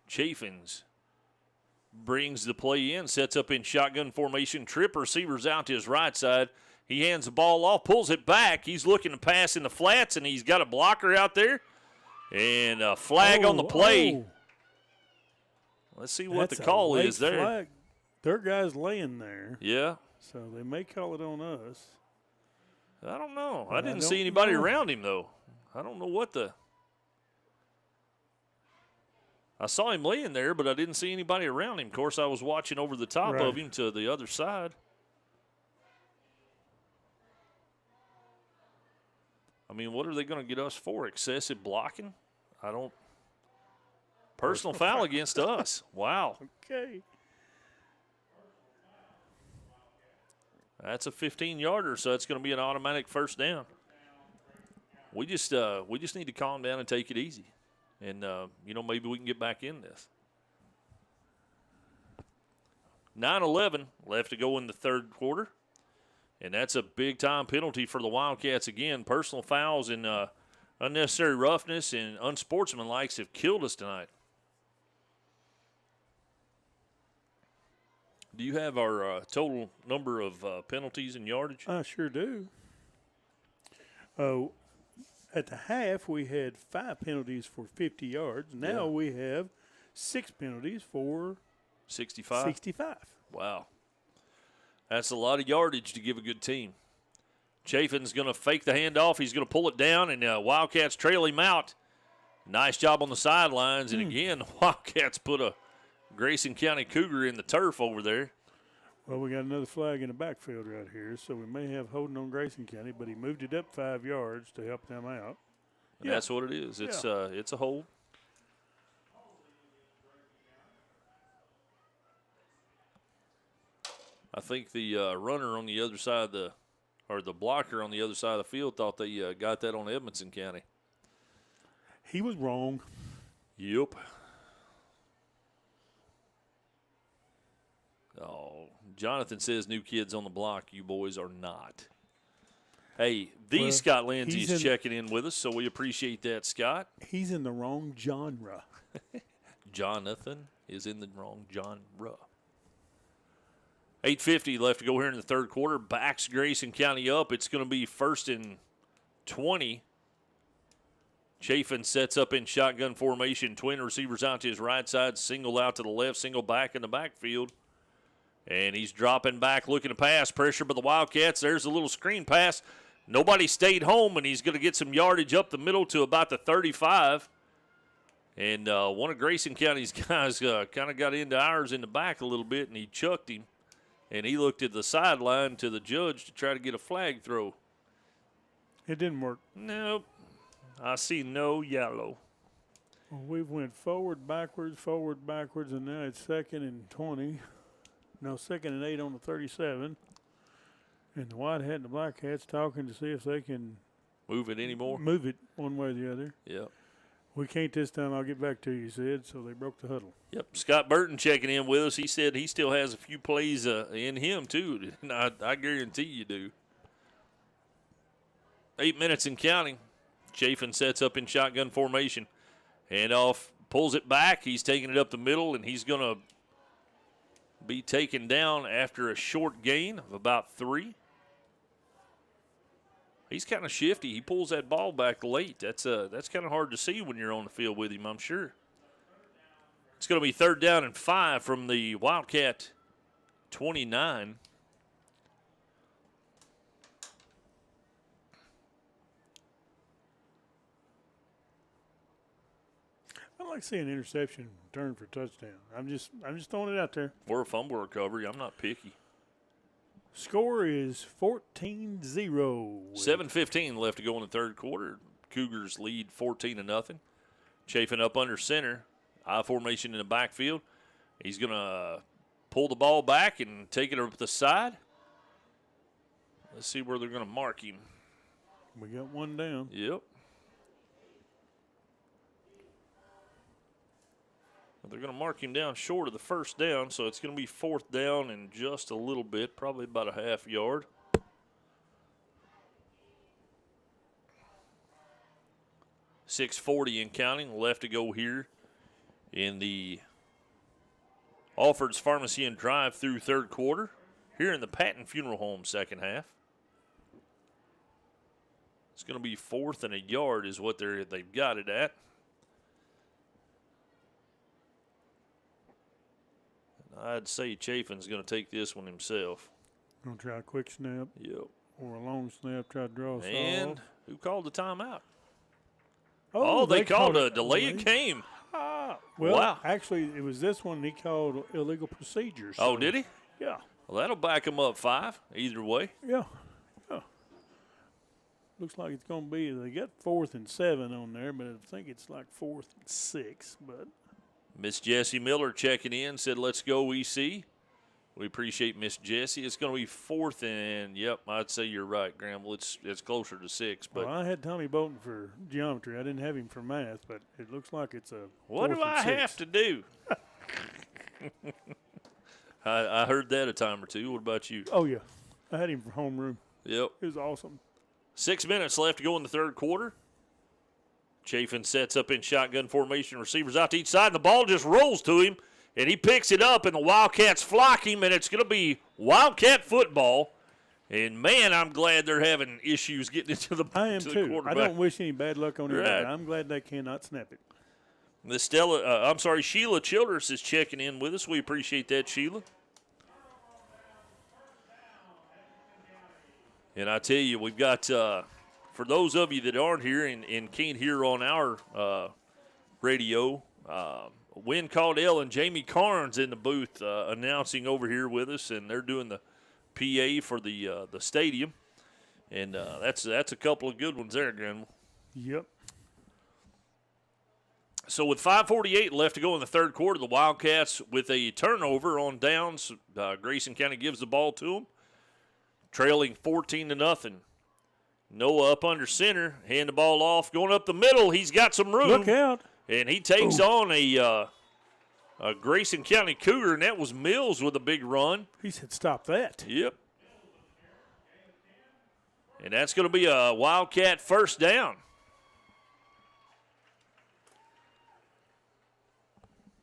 Chaffins brings the play in, sets up in shotgun formation. Trip receivers out to his right side. He hands the ball off, pulls it back. He's looking to pass in the flats, and he's got a blocker out there. And a flag on the play. Oh. Let's see what the call is there. Flag. Their guy's laying there. Yeah. So they may call it on us. I don't know. I didn't see anybody around him, though. I don't know what I saw him laying there, but I didn't see anybody around him. Of course, I was watching over the top of him to the other side. I mean, what are they going to get us for? Excessive blocking? I don't. Personal foul against us. Wow. Okay. That's a 15-yarder, so it's going to be an automatic first down. We just need to calm down and take it easy. And, maybe we can get back in this. 9:11 left to go in the third quarter. And that's a big-time penalty for the Wildcats again. Personal fouls and unnecessary roughness and unsportsmanlike have killed us tonight. Do you have our total number of penalties and yardage? I sure do. At the half, we had 5 penalties for 50 yards. Now we have 6 penalties for 65. Wow. That's a lot of yardage to give a good team. Chafin's going to fake the handoff. He's going to pull it down, and Wildcats trail him out. Nice job on the sidelines. And, again, Wildcats put a Grayson County Cougar in the turf over there. Well, we got another flag in the backfield right here, so we may have holding on Grayson County, but he moved it up 5 yards to help them out. And that's what it is. It's a hold. I think the runner on the other side of the blocker on the other side of the field thought they got that on Edmondson County. He was wrong. Yep. Oh, Jonathan says new kids on the block. You boys are not. Hey, Scott Lindsay is checking in with us, so we appreciate that, Scott. He's in the wrong genre. Jonathan is in the wrong genre. 8:50 left to go here in the third quarter. Backs Grayson County up. It's going to be 1st and 20. Chafin sets up in shotgun formation. Twin receivers out to his right side. Single out to the left. Single back in the backfield. And he's dropping back, looking to pass. Pressure by the Wildcats. There's a little screen pass. Nobody stayed home, and he's going to get some yardage up the middle to about the 35. And one of Grayson County's guys kind of got into ours in the back a little bit, and he chucked him. And he looked at the sideline to the judge to try to get a flag throw. It didn't work. Nope. I see no yellow. Well, we went forward, backwards, and now it's 2nd and 20. No, 2nd and 8 on the 37. And the White Hat and the Black Hat's talking to see if they can move it anymore. Move it one way or the other. Yep. We can't this time. I'll get back to you, he said. So they broke the huddle. Yep. Scott Burton checking in with us. He said he still has a few plays in him, too. And I guarantee you do. 8 minutes and counting. Chafin sets up in shotgun formation. Handoff, pulls it back. He's taking it up the middle, and he's going to be taken down after a short gain of about 3. He's kind of shifty. He pulls that ball back late. That's kind of hard to see when you're on the field with him, I'm sure. It's going to be 3rd down and 5 from the Wildcat 29. I'd like to see an interception turn for touchdown. I'm just throwing it out there. Or a fumble recovery. I'm not picky. Score is 14-0. 7:15 left to go in the third quarter. Cougars lead 14-0. Chafin up under center. I formation in the backfield. He's going to pull the ball back and take it up the side. Let's see where they're going to mark him. We got one down. Yep. They're going to mark him down short of the first down, so it's going to be 4th down and just a little bit, probably about a half yard. .640 and counting left to go here in the Alford's Pharmacy and Drive-Through third quarter. Here in the Patton Funeral Home second half. It's going to be 4th and a yard is what they've got it at. I'd say Chafin's going to take this one himself. Going to try a quick snap. Yep. Or a long snap, try to draw us And off. who called the timeout? Oh, they called a delay of game. Well, wow. Actually, it was this one he called illegal procedures. Oh, did he? Yeah. Well, that'll back him up 5 either way. Yeah. Looks like it's going to be, they got 4th and 7 on there, but I think it's like 4th and 6. But Miss Jessie Miller checking in, said, let's go, EC. We appreciate Miss Jessie. It's going to be 4th and, yep, I'd say you're right, Gramble. It's closer to 6. But well, I had Tommy Bolton for geometry. I didn't have him for math, but it looks like it's a what 4th do I and 6. have to do? I heard that a time or two. What about you? Oh, yeah. I had him for homeroom. Yep. It was awesome. 6 minutes left to go in the third quarter. Chafin sets up in shotgun formation. Receivers out to each side, and the ball just rolls to him, and he picks it up, and the Wildcats flock him, and it's going to be Wildcat football. And, man, I'm glad they're having issues getting into the I am, to the too. I quarterback. don't wish any bad luck on anybody. Right. I'm glad they cannot snap it. Sheila Childress is checking in with us. We appreciate that, Sheila. And I tell you, we've got, for those of you that aren't here and can't hear on our radio, Win Caudill and Jamie Carnes in the booth announcing over here with us, and they're doing the PA for the stadium. And that's a couple of good ones there, Granville. Yep. So with 5:48 left to go in the third quarter, the Wildcats with a turnover on downs. Grayson County gives the ball to them, trailing 14-0. Noah up under center, hand the ball off, going up the middle. He's got some room. Look out. And he takes on a Grayson County Cougar, and that was Mills with a big run. He said, stop that. Yep. And that's going to be a Wildcat first down.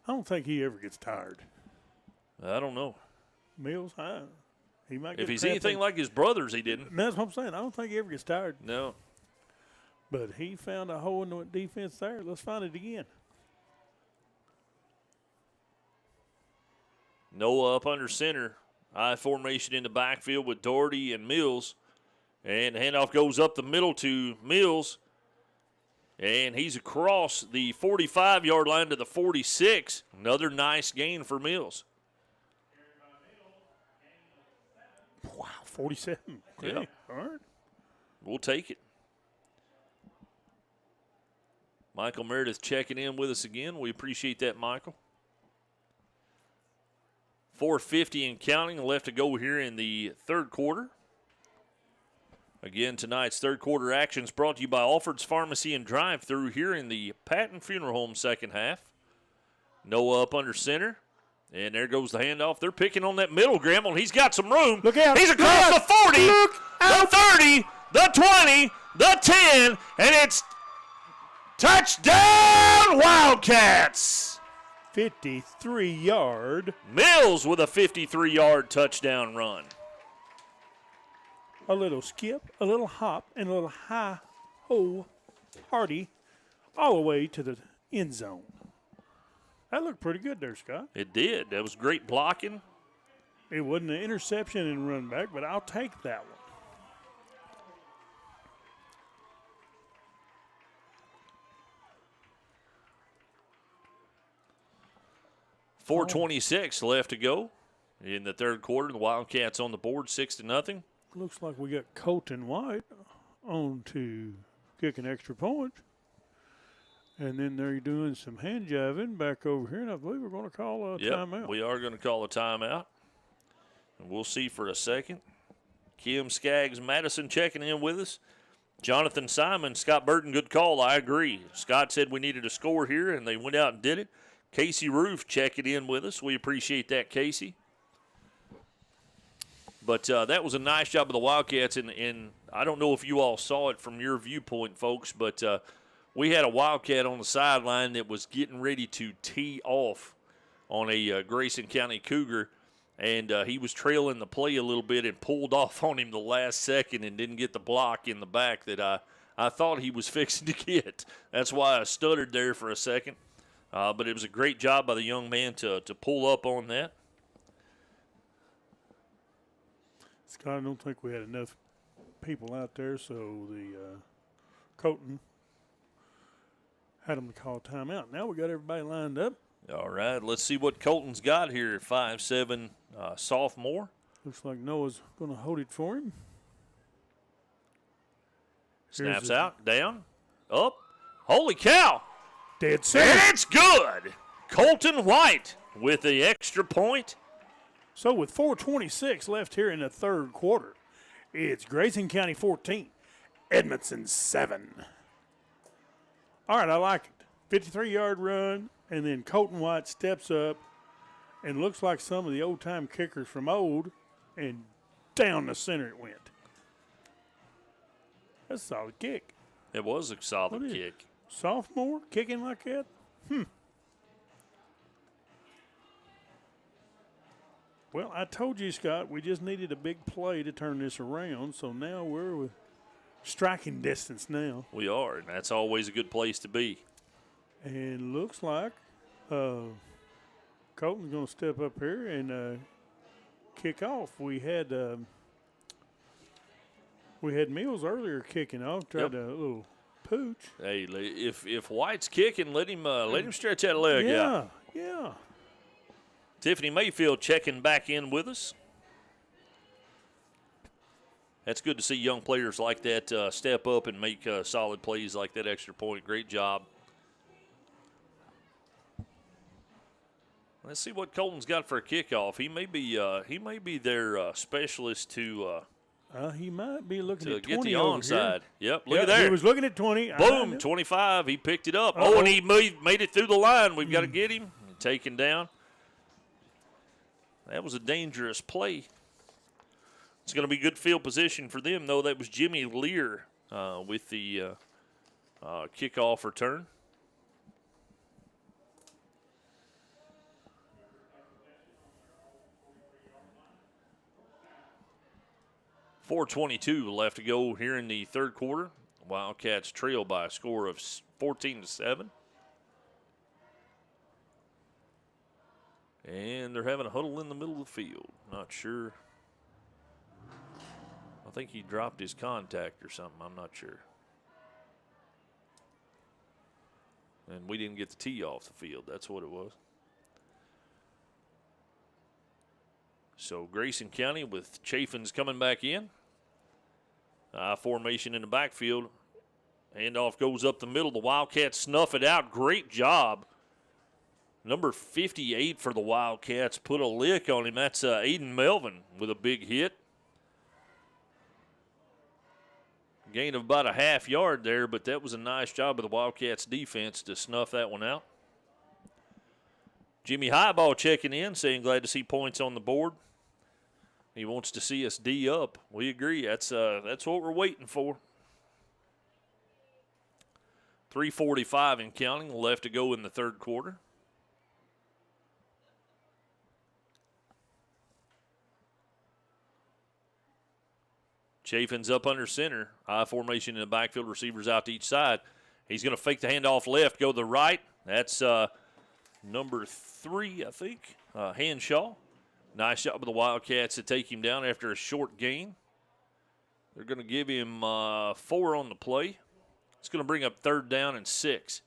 I don't think he ever gets tired. I don't know. Mills, he might get If he's cramped anything in- like his brothers, he didn't. That's what I'm saying. I don't think he ever gets tired. No. But he found a hole in the defense there. Let's find it again. Noah up under center. I formation in the backfield with Doherty and Mills. And the handoff goes up the middle to Mills. And he's across the 45-yard line to the 46. Another nice gain for Mills. Wow, 47. Okay. Yeah. All right. We'll take it. Michael Meredith checking in with us again. We appreciate that, Michael. 4:50 and counting left to go here in the third quarter. Again, tonight's third quarter action is brought to you by Alford's Pharmacy and Drive-Thru here in the Patton Funeral Home second half. Noah up under center. And there goes the handoff. They're picking on that middle, Gramble. He's got some room. Look out. He's across the 40, the 30, the 20, the 10, and it's touchdown Wildcats. 53-yard. Mills with a 53-yard touchdown run. A little skip, a little hop, and a little high-ho hardy all the way to the end zone. That looked pretty good there, Scott. It did. That was great blocking. It wasn't an interception and run back, but I'll take that one. .426 left to go in the third quarter. The Wildcats on the board, 6-0. Looks like we got Colton White on to kick an extra point. And then they're doing some hand jiving back over here, and I believe we're going to call a timeout. We are going to call a timeout. And we'll see for a second. Kim Skaggs Madison checking in with us. Jonathan Simon, Scott Burton, good call. I agree. Scott said we needed a score here, and they went out and did it. Casey Roof checking in with us. We appreciate that, Casey. But that was a nice job of the Wildcats, and I don't know if you all saw it from your viewpoint, folks, but we had a Wildcat on the sideline that was getting ready to tee off on a Grayson County Cougar, and he was trailing the play a little bit and pulled off on him the last second and didn't get the block in the back that I thought he was fixing to get. That's why I stuttered there for a second. But it was a great job by the young man to pull up on that. Scott, I don't think we had enough people out there, so the Colton had them to call timeout. Now we got everybody lined up. All right, let's see what Colton's got here. 5'7" sophomore. Looks like Noah's going to hold it for him. Snaps out, down, up. Holy cow! Dead center. And it's good. Colton White with the extra point. So with 4:26 left here in the third quarter, it's Grayson County 14, Edmondson 7. All right, I like it. 53-yard run, and then Colton White steps up and looks like some of the old-time kickers from old, and down the center it went. That's a solid kick. It was a solid kick. Sophomore kicking like that? Well, I told you, Scott, we just needed a big play to turn this around, so now we're with striking distance now. We are, and that's always a good place to be. And looks like Colton's going to step up here and kick off. We had Mills earlier kicking off, tried a little pooch. Hey, if White's kicking, let him stretch that leg out. Yeah. Tiffany Mayfield checking back in with us. That's good to see young players like that step up and make solid plays like that extra point. Great job. Let's see what Colton's got for a kickoff. He may be their specialist to he might be looking at 20 get the over onside. Here. Yep, look at there. He was looking at 20. Boom, 25. He picked it up. Uh-oh. Oh, and he made it through the line. We've got to get him. Taken down. That was a dangerous play. It's going to be good field position for them, though. That was Jimmy Lear with the kickoff return. .422 left to go here in the third quarter. Wildcats trail by a score of 14-7. And they're having a huddle in the middle of the field. Not sure. I think he dropped his contact or something. I'm not sure. And we didn't get the tee off the field. That's what it was. So Grayson County with Chaffins coming back in. Formation in the backfield. Handoff goes up the middle. The Wildcats snuff it out. Great job. Number 58 for the Wildcats put a lick on him. That's Aiden Melvin with a big hit. Gain of about a half yard there, but that was a nice job of the Wildcats defense to snuff that one out. Jimmy Highball checking in, saying glad to see points on the board. He wants to see us D up. We agree. That's what we're waiting for. 3:45 and counting left to go in the third quarter. Chaffins up under center. I formation in the backfield. Receivers out to each side. He's going to fake the handoff left, go to the right. That's number 3, I think, Hanshaw. Nice job of the Wildcats to take him down after a short gain. They're going to give him 4 on the play. It's going to bring up 3rd down and 6.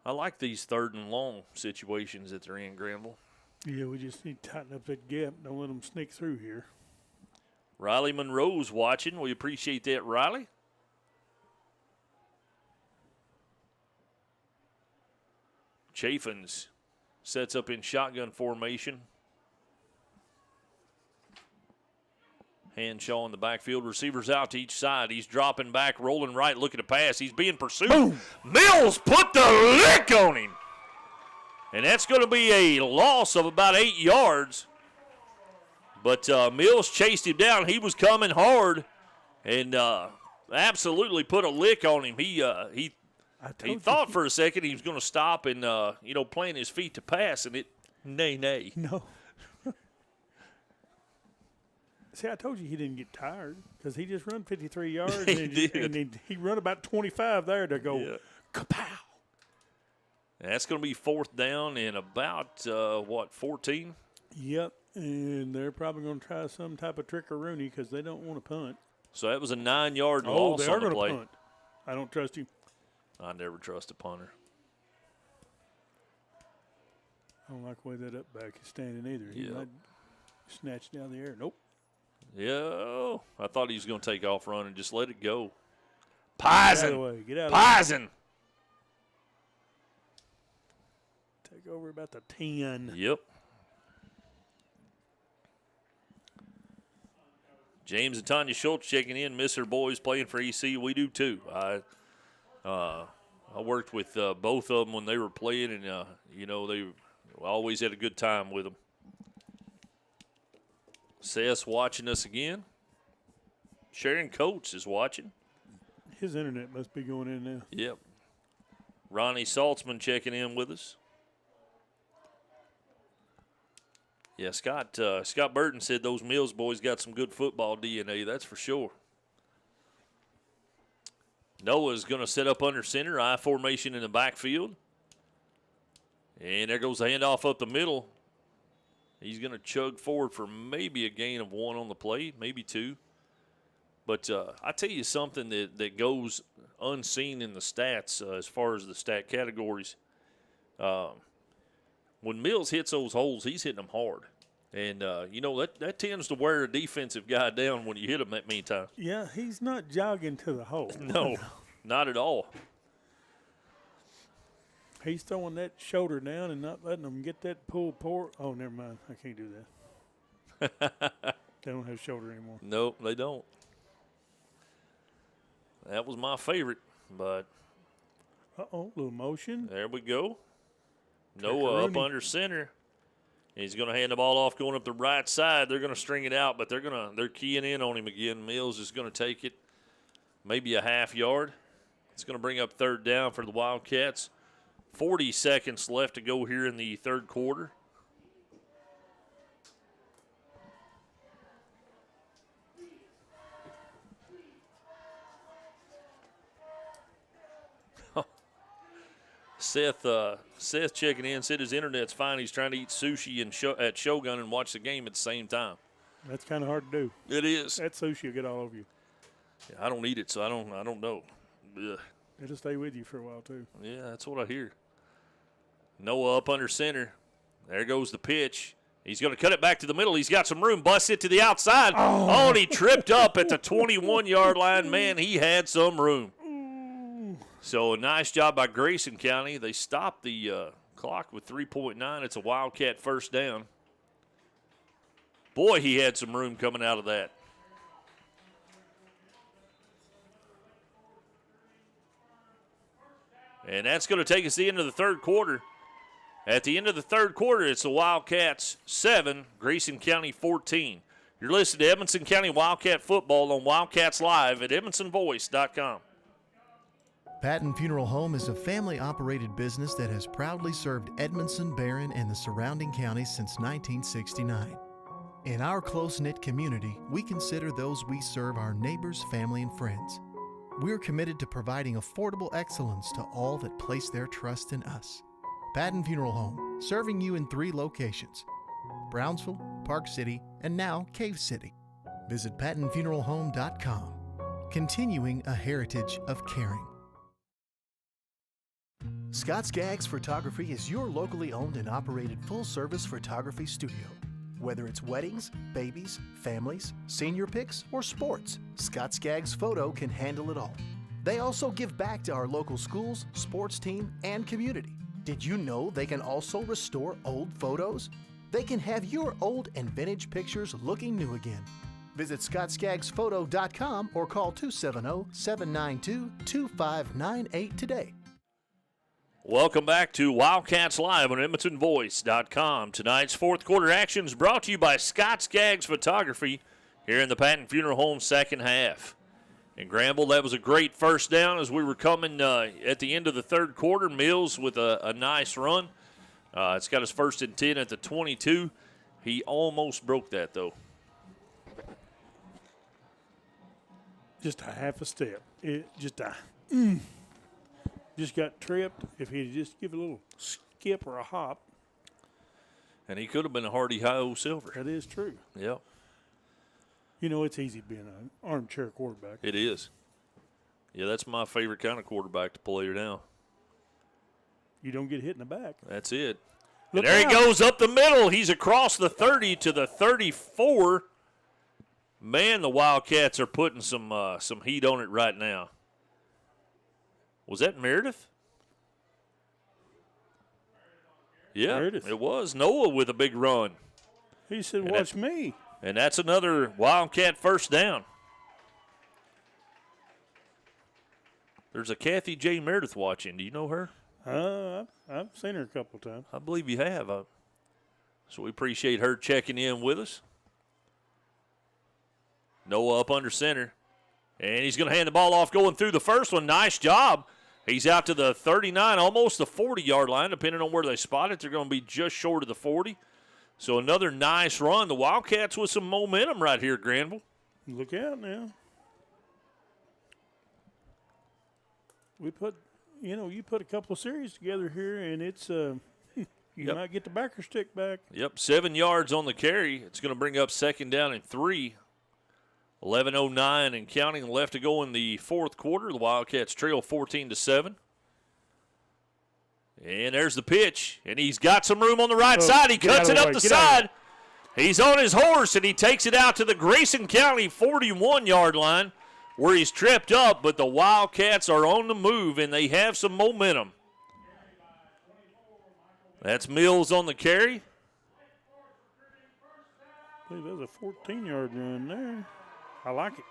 I like these 3rd and long situations that they're in, Granville. Yeah, we just need to tighten up that gap. Don't let them sneak through here. Riley Monroe's watching. We appreciate that, Riley. Chaffins sets up in shotgun formation. Hanshaw in the backfield. Receivers out to each side. He's dropping back, rolling right, looking to pass. He's being pursued. Boom. Mills put the lick on him. And that's going to be a loss of about 8 yards. But Mills chased him down. He was coming hard and absolutely put a lick on him. He thought for a second he was going to stop and, plant his feet to pass, and nay. No. See, I told you he didn't get tired because he just run 53 yards. and he run about 25 there to go, kapow. And that's going to be 4th down and about, 14? Yep, and they're probably going to try some type of trick-a-rooney because they don't want to punt. So that was a 9-yard loss Oh, they are on the going play. to punt. I don't trust you. I never trust a punter. I don't like the way that up back is standing either. He might snatch down the air. Nope. Yeah, I thought he was going to take off running. Just let it go. Get out of the Pison. way. Get out of Pison. the way. Take over about the 10. Yep. James and Tanya Schultz checking in. Miss her boys playing for EC. We do too. I worked with both of them when they were playing, and they always had a good time with them. Seth's watching us again. Sharon Coates is watching. His internet must be going in now. Yep. Ronnie Saltzman checking in with us. Yeah, Scott Burton said those Mills boys got some good football DNA, that's for sure. Noah's going to set up under center, I formation in the backfield. And there goes the handoff up the middle. He's going to chug forward for maybe a gain of 1 on the play, maybe 2. But I tell you something that goes unseen in the stats as far as the stat categories. When Mills hits those holes, he's hitting them hard. And, that tends to wear a defensive guy down when you hit him that many times. Yeah, he's not jogging to the hole. No, not at all. He's throwing that shoulder down and not letting them get that pull port. Oh, never mind. I can't do that. They don't have shoulder anymore. Nope, they don't. That was my favorite, but. Uh-oh, little motion. There we go. Noah up under center. He's going to hand the ball off going up the right side. They're going to string it out, but they're keying in on him again. Mills is going to take it maybe a half yard. It's going to bring up 3rd down for the Wildcats. 40 seconds left to go here in the 3rd quarter. Seth checking in, said his internet's fine. He's trying to eat sushi at Shogun and watch the game at the same time. That's kind of hard to do. It is. That sushi will get all over you. Yeah, I don't eat it, so I don't know. Ugh. It'll stay with you for a while, too. Yeah, that's what I hear. Noah up under center. There goes the pitch. He's going to cut it back to the middle. He's got some room. Busts it to the outside. Oh, and he tripped up at the 21-yard line. Man, he had some room. So a nice job by Grayson County. They stopped the clock with 3.9. It's a Wildcat 1st down. Boy, he had some room coming out of that. And that's going to take us to the end of the 3rd quarter. At the end of the 3rd quarter, it's the Wildcats 7, Grayson County 14. You're listening to Edmonson County Wildcat Football on Wildcats Live at EdmonsonVoice.com. Patton Funeral Home is a family-operated business that has proudly served Edmondson, Barron, and the surrounding counties since 1969. In our close-knit community, we consider those we serve our neighbors, family, and friends. We're committed to providing affordable excellence to all that place their trust in us. Patton Funeral Home, serving you in 3 locations: Brownsville, Park City, and now Cave City. Visit PattonFuneralHome.com, continuing a heritage of caring. Scott Skaggs Photography is your locally owned and operated full-service photography studio. Whether it's weddings, babies, families, senior pics, or sports, Scott Skaggs Photo can handle it all. They also give back to our local schools, sports team, and community. Did you know they can also restore old photos? They can have your old and vintage pictures looking new again. Visit ScottSkaggsPhoto.com or call 270-792-2598 today. Welcome back to Wildcats Live on EdmonsonVoice.com. Tonight's 4th quarter action is brought to you by Scott Skaggs Photography here in the Patton Funeral Home 2nd half. In Granville, that was a great 1st down as we were coming at the end of the 3rd quarter. Mills with a nice run. It's got his 1st and 10 at the 22. He almost broke that, though. Just a half a step. Just got tripped. If he'd just give a little skip or a hop. And he could have been a Hardy Hi-O Silver. That is true. Yep. You know, it's easy being an armchair quarterback. It is. Yeah, that's my favorite kind of quarterback to play now. You don't get hit in the back. That's it. Look and there out. he goes up the middle. He's across the 30 to the 34. Man, the Wildcats are putting some heat on it right now. Was that Meredith? Yeah, Meredith. it was. Noah with a big run. He said, watch me. And that's another Wildcat first down. There's a Kathy J. Meredith watching. Do you know her? I've seen her a couple times. I believe you have. So we appreciate her checking in with us. Noah up under center. And he's going to hand the ball off going through the first one. Nice job. He's out to the 39, almost the 40-yard line. Depending on where they spot it, they're going to be just short of the 40. So another nice run. The Wildcats with some momentum right here, Granville. Look out now. We put, you put a couple of series together here, and it's you might get the backer stick back. Yep, 7 yards on the carry. It's going to bring up second down and 3. 11:09 and counting left to go in the fourth quarter. The Wildcats trail 14-7. And there's the pitch, and he's got some room on the right side. He cuts it up the side. He's on his horse, and he takes it out to the Grayson County 41-yard line where he's tripped up, but the Wildcats are on the move, and they have some momentum. That's Mills on the carry. I believe that was a 14-yard run there. I like it.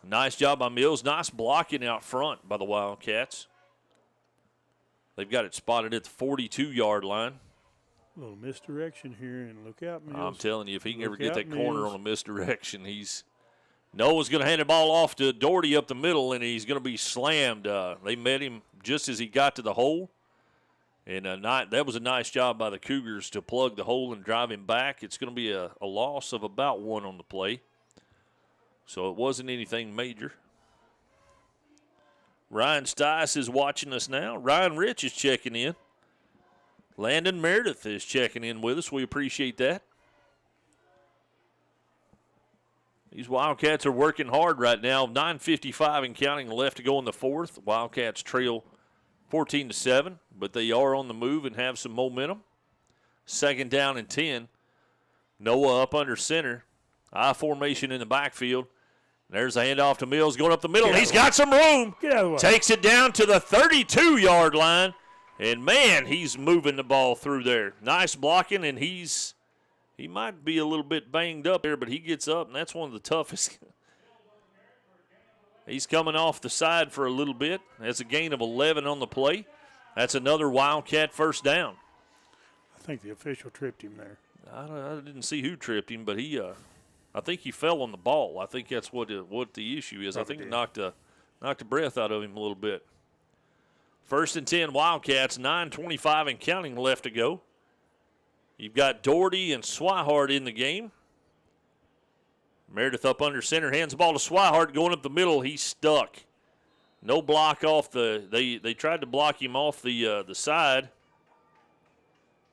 Nice job by Mills. Nice blocking out front by the Wildcats. They've got it spotted at the 42-yard line. A little misdirection here, and look out, Mills. I'm telling you, if he can ever get that corner on a misdirection, Noah's going to hand the ball off to Doherty up the middle, and he's going to be slammed. They met him just as he got to the hole. And that was a nice job by the Cougars to plug the hole and drive him back. It's going to be a loss of about 1 on the play. So it wasn't anything major. Ryan Stice is watching us now. Ryan Rich is checking in. Landon Meredith is checking in with us. We appreciate that. These Wildcats are working hard right now. 9:55 and counting left to go in the fourth. Wildcats trail 14-7, but they are on the move and have some momentum. Second down and 10. Noah up under center. I formation in the backfield. There's a handoff to Mills going up the middle. He's got some room. Get out of the way. Takes it down to the 32-yard line. And, man, he's moving the ball through there. Nice blocking, and he might be a little bit banged up there, but he gets up, and that's one of the toughest. He's coming off the side for a little bit. That's a gain of 11 on the play. That's another Wildcat first down. I think the official tripped him there. I didn't see who tripped him, but I think he fell on the ball. I think that's what the issue is. I think it knocked the breath out of him a little bit. First and 10 Wildcats, 9:25 and counting left to go. You've got Doherty and Swihart in the game. Meredith up under center, hands the ball to Swihart, going up the middle. He's stuck. No block off they tried to block him off the side.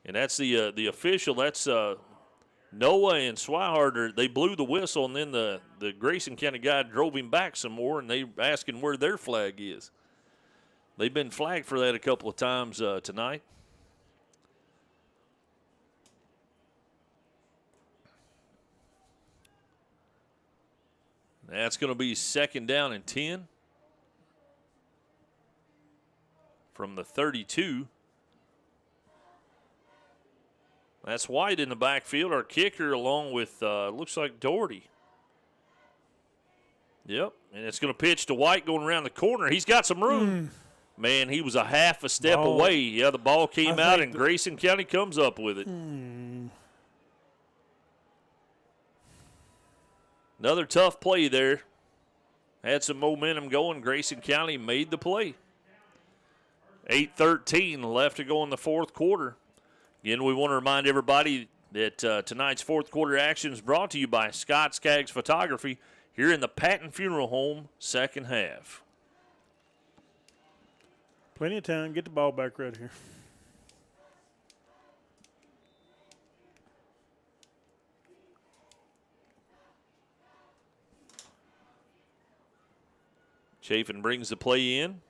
And that's the official. That's Noah and Swihart. They blew the whistle, and then the Grayson County guy drove him back some more, and they asking where their flag is. They've been flagged for that a couple of times tonight. That's going to be second down and 10 from the 32. That's White in the backfield, our kicker, along with, looks like Doherty. Yep, and it's going to pitch to White going around the corner. He's got some room. Man, he was a half a step away. Yeah, the ball came out, and Grayson County comes up with it. Another tough play there. Had some momentum going. Grayson County made the play. 8:13 left to go in the fourth quarter. Again, we want to remind everybody that tonight's fourth quarter action is brought to you by Scott Skaggs Photography here in the Patton Funeral Home, second half. Plenty of time. Get the ball back right here. Chafin brings the play in.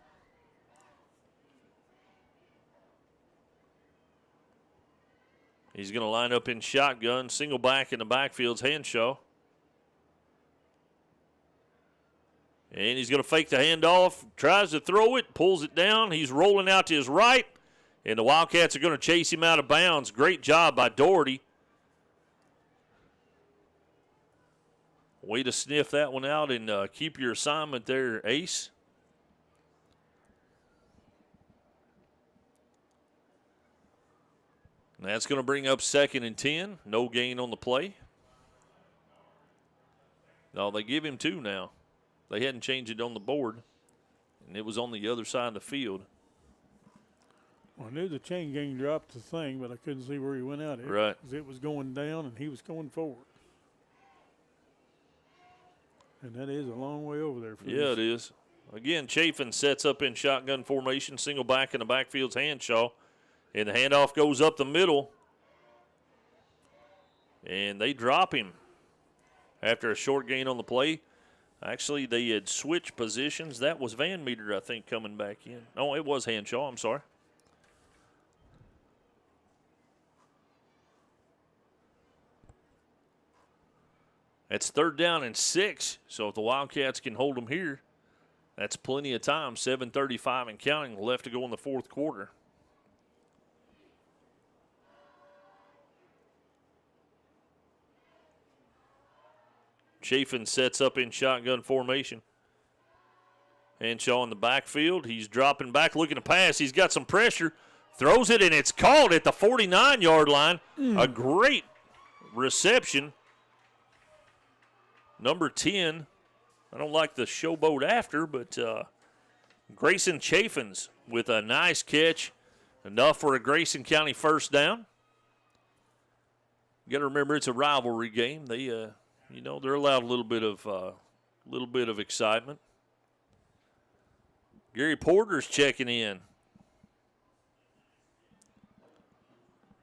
He's going to line up in shotgun, single back in the backfield's Henshaw. And he's going to fake the handoff, tries to throw it, pulls it down. He's rolling out to his right, and the Wildcats are going to chase him out of bounds. Great job by Doherty. Way to sniff that one out and keep your assignment there, Ace. And that's going to bring up 2nd and 10. No gain on the play. No, they give him 2 now. They hadn't changed it on the board, and it was on the other side of the field. Well, I knew the chain gang dropped the thing, but I couldn't see where he went out. Right. It was going down, and he was going forward. And that is a long way over there. Yeah, it is. Again, Chafin sets up in shotgun formation, single back in the backfield's Henshaw. And the handoff goes up the middle. And they drop him after a short gain on the play. Actually, they had switched positions. That was Van Meter, I think, coming back in. Oh, it was Henshaw. I'm sorry. It's 3rd down and 6. So if the Wildcats can hold them here, that's plenty of time. 7:35 and counting left to go in the 4th quarter. Chafin sets up in shotgun formation. Henshaw in the backfield. He's dropping back, looking to pass. He's got some pressure. Throws it, and it's called at the 49-yard line. A great reception. Number 10. I don't like the showboat after, but Grayson Chafins with a nice catch. Enough for a Grayson County first down. You got to remember it's a rivalry game. They they're allowed a little bit of excitement. Gary Porter's checking in.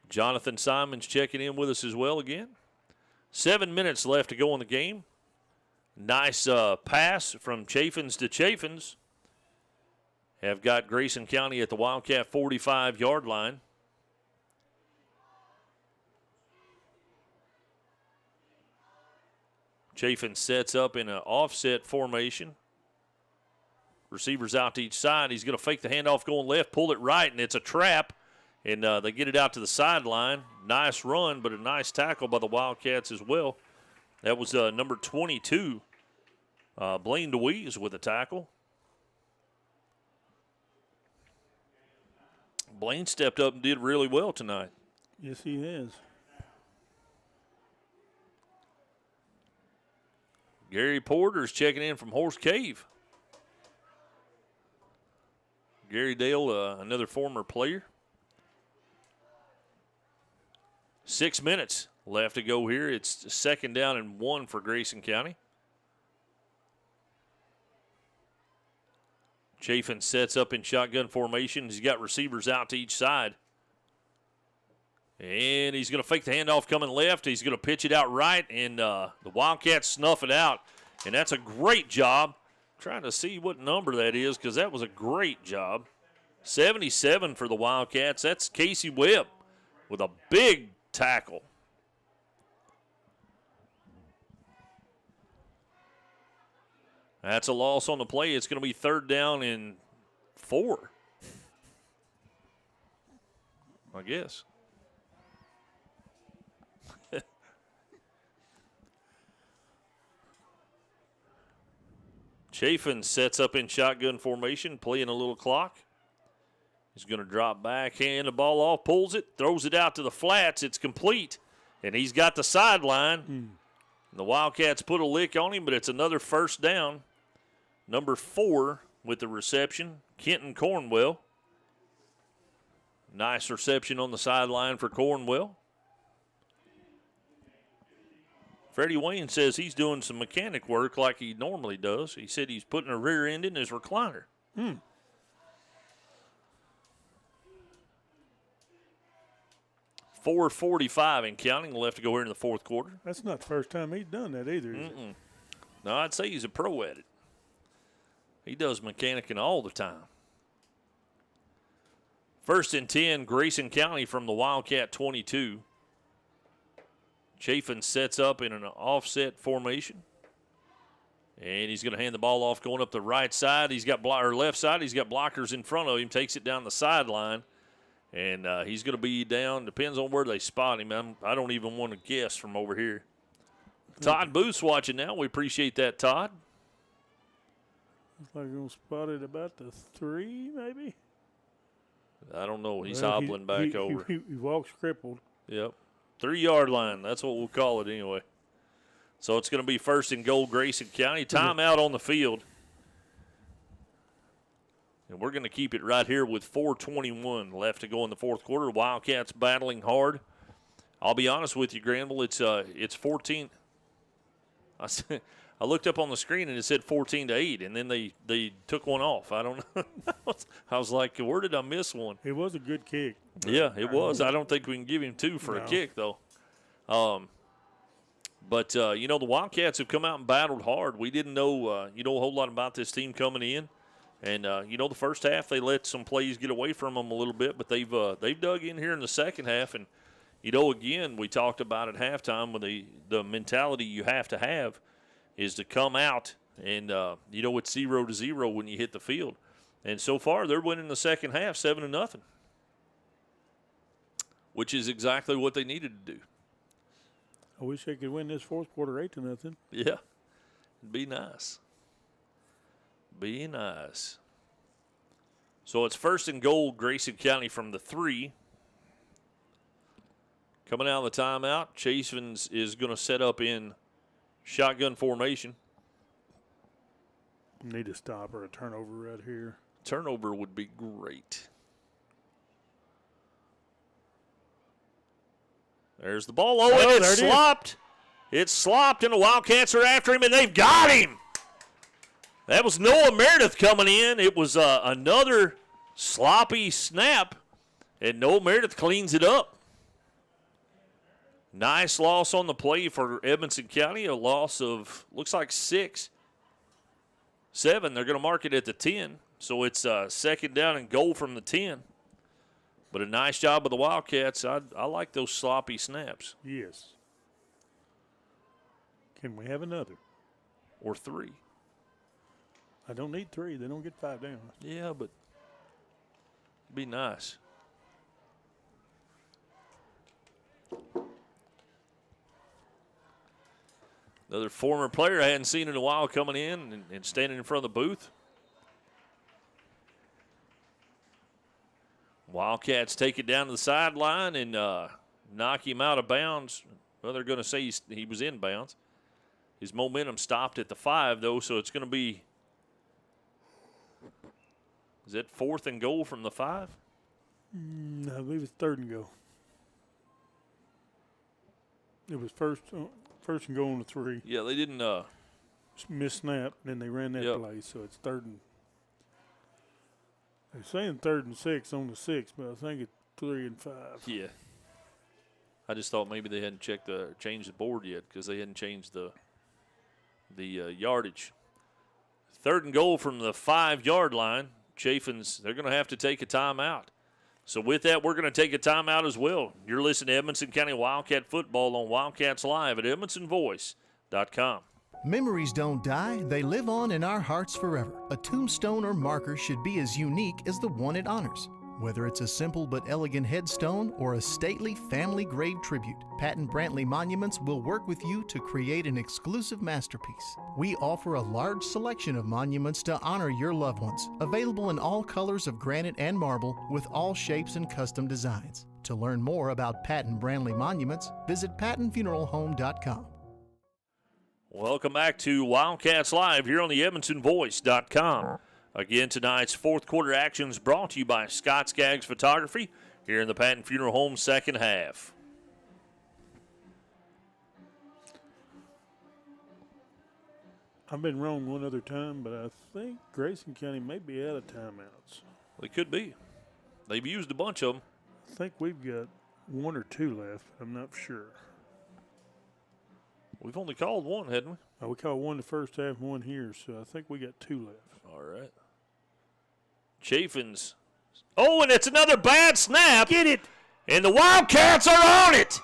Jonathan Simon's checking in with us as well again. 7 minutes left to go in the game. Nice pass from Chafins to Chafins. Have got Grayson County at the Wildcat 45-yard line. Chafin sets up in an offset formation. Receivers out to each side. He's going to fake the handoff going left, pull it right, and it's a trap. And they get it out to the sideline. Nice run, but a nice tackle by the Wildcats as well. That was number 22, Blaine DeWeese with a tackle. Blaine stepped up and did really well tonight. Yes, he has. Gary Porter's checking in from Horse Cave. Gary Dale, another former player. 6 minutes left to go here. It's 2nd down and 1 for Grayson County. Chafin sets up in shotgun formation. He's got receivers out to each side. And he's going to fake the handoff coming left. He's going to pitch it out right, and the Wildcats snuff it out. And that's a great job. Trying to see what number that is because that was a great job. 77 for the Wildcats. That's Casey Webb with a big tackle. That's a loss on the play. It's going to be 3rd down and 4, I guess. Chafin sets up in shotgun formation, playing a little clock. He's going to drop back, hand the ball off, pulls it, throws it out to the flats. It's complete, and he's got the sideline. The Wildcats put a lick on him, but it's another first down. Number 4 with the reception, Kenton Cornwell. Nice reception on the sideline for Cornwell. Freddie Wayne says he's doing some mechanic work like he normally does. He said he's putting a rear end in his recliner. 4:45 and counting left to go here in the 4th quarter. That's not the first time he's done that either, is it? No, I'd say he's a pro at it. He does mechanicing all the time. 1st and 10, Grayson County from the Wildcat 22. Chafin sets up in an offset formation. And he's going to hand the ball off going up the right side. He's got left side. He's got blockers in front of him. Takes it down the sideline. And he's going to be down. Depends on where they spot him. I don't even want to guess from over here. Todd Booth's watching now. We appreciate that, Todd. Looks like he'll spot it about the 3, maybe. I don't know. He's hobbling back over. He walks crippled. Yep. 3-yard line. That's what we'll call it anyway. So it's going to be 1st and goal, Grayson County. Timeout on the field. And we're going to keep it right here with 4:21 left to go in the fourth quarter. Wildcats battling hard. I'll be honest with you, Granville. It's 14. I looked up on the screen and it said 14-8, and then they took one off. I don't know. I was like, where did I miss one? It was a good kick. Yeah, it was. I don't think we can give him 2 for a kick, though. But the Wildcats have come out and battled hard. We didn't know, a whole lot about this team coming in. And, the first half they let some plays get away from them a little bit, but they've dug in here in the second half. And, again, we talked about at halftime with the mentality you have to have is to come out and, it's 0-0 when you hit the field. And so far they're winning the second half 7-0, which is exactly what they needed to do. I wish they could win this fourth quarter 8-0. Yeah, it'd be nice. Be nice. So it's 1st and goal, Grayson County from the 3. Coming out of the timeout, Chafins is going to set up in shotgun formation. Need a stop or a turnover right here. Turnover would be great. There's the ball. Oh, and it's slopped. It's slopped, and the Wildcats are after him, and they've got him. That was Noah Meredith coming in. It was another sloppy snap, and Noah Meredith cleans it up. Nice loss on the play for Edmonson County, a loss of, looks like 6. 7. They're going to mark it at the 10. So it's 2nd down and goal from the 10. But a nice job of the Wildcats. I like those sloppy snaps. Yes. Can we have another? Or 3. I don't need 3. They don't get 5 down. Yeah, but it'd be nice. Another former player I hadn't seen in a while coming in and standing in front of the booth. Wildcats take it down to the sideline and knock him out of bounds. Well, they're going to say he was in bounds. His momentum stopped at the 5, though, so it's going to be, is that 4th and goal from the 5? No, I believe it's 3rd and goal. It was first and goal on the 3. Yeah, they didn't miss snap, then they ran that play, so it's 3rd and. They're saying 3rd and 6 on the 6, but I think it's 3 and 5. Yeah. I just thought maybe they hadn't changed the board yet because they hadn't changed the yardage. 3rd and goal from the 5-yard line. Chafins, they're going to have to take a timeout. So with that, we're going to take a timeout as well. You're listening to Edmonson County Wildcat Football on Wildcats Live at EdmonsonVoice.com. Memories don't die, they live on in our hearts forever. A tombstone or marker should be as unique as the one it honors. Whether it's a simple but elegant headstone or a stately family grave tribute, Patton Brantley Monuments will work with you to create an exclusive masterpiece. We offer a large selection of monuments to honor your loved ones, available in all colors of granite and marble with all shapes and custom designs. To learn more about Patton Brantley Monuments, visit pattonfuneralhome.com. Welcome back to Wildcats Live here on the EdmonsonVoice.com. Again, tonight's fourth quarter action is brought to you by Scott Skaggs Photography here in the Patton Funeral Home second half. I've been wrong one other time, but I think Grayson County may be out of timeouts. They could be. They've used a bunch of them. I think we've got 1 or 2 left. I'm not sure. We've only called 1, hadn't we? Oh, we called 1 the first half, 1 here, so I think we got 2 left. All right. Chafins. Oh, and it's another bad snap. Get it. And the Wildcats are on it.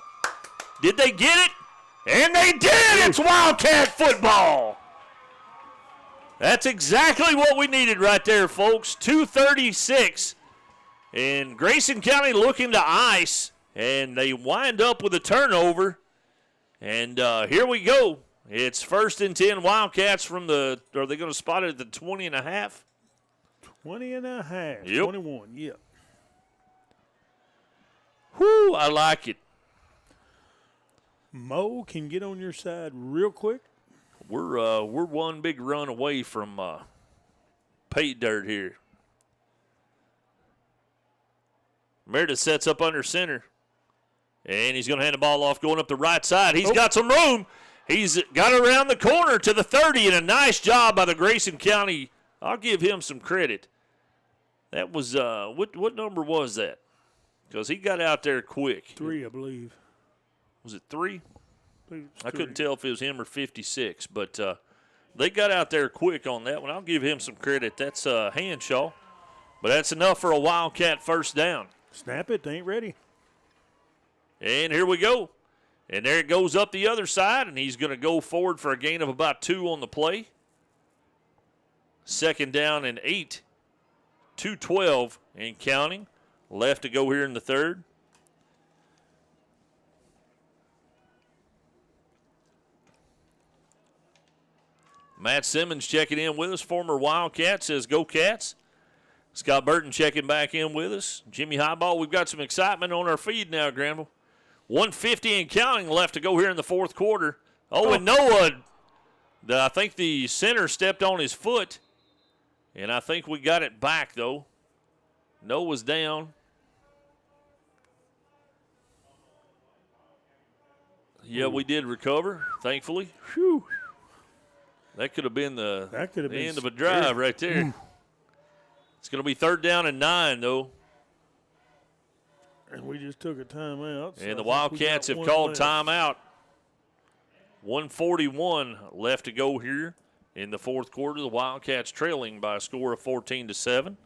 Did they get it? And they did! It's Wildcat football! That's exactly what we needed right there, folks. 2:36. And Grayson County looking to ice. And they wind up with a turnover. And here we go. It's 1st and 10 Wildcats from the, are they going to spot it at the 20 and a half? 20 and a half. Yep. 21, yep. Whoo, I like it. Mo can get on your side real quick. We're one big run away from pay dirt here. Meredith sets up under center. And he's going to hand the ball off going up the right side. He's got some room. He's got around the corner to the 30, and a nice job by the Grayson County. I'll give him some credit. That was, what number was that? Because he got out there quick. 3, I believe. Was it 3? I 3. couldn't tell if it was him or 56, but they got out there quick on that one. I'll give him some credit. That's Hanshaw, but that's enough for a Wildcat first down. Snap it. They ain't ready. And here we go. And there it goes up the other side, and he's going to go forward for a gain of about 2 on the play. 2nd down and 8. 2:12 and counting. Left to go here in the 3rd. Matt Simmons checking in with us, former Wildcat, says go Cats. Scott Burton checking back in with us. Jimmy Highball, we've got some excitement on our feed now, Granville. 1:50 and counting left to go here in the 4th quarter. Oh, and Noah, I think the center stepped on his foot, and I think we got it back, though. Noah's down. Yeah, we did recover, thankfully. Whew. That could have been the end of a drive right there. It's going to be 3rd down and 9, though. And we just took a timeout. And the Wildcats have called timeout. 1:41 left to go here in the 4th quarter. The Wildcats trailing by a score of 14-7.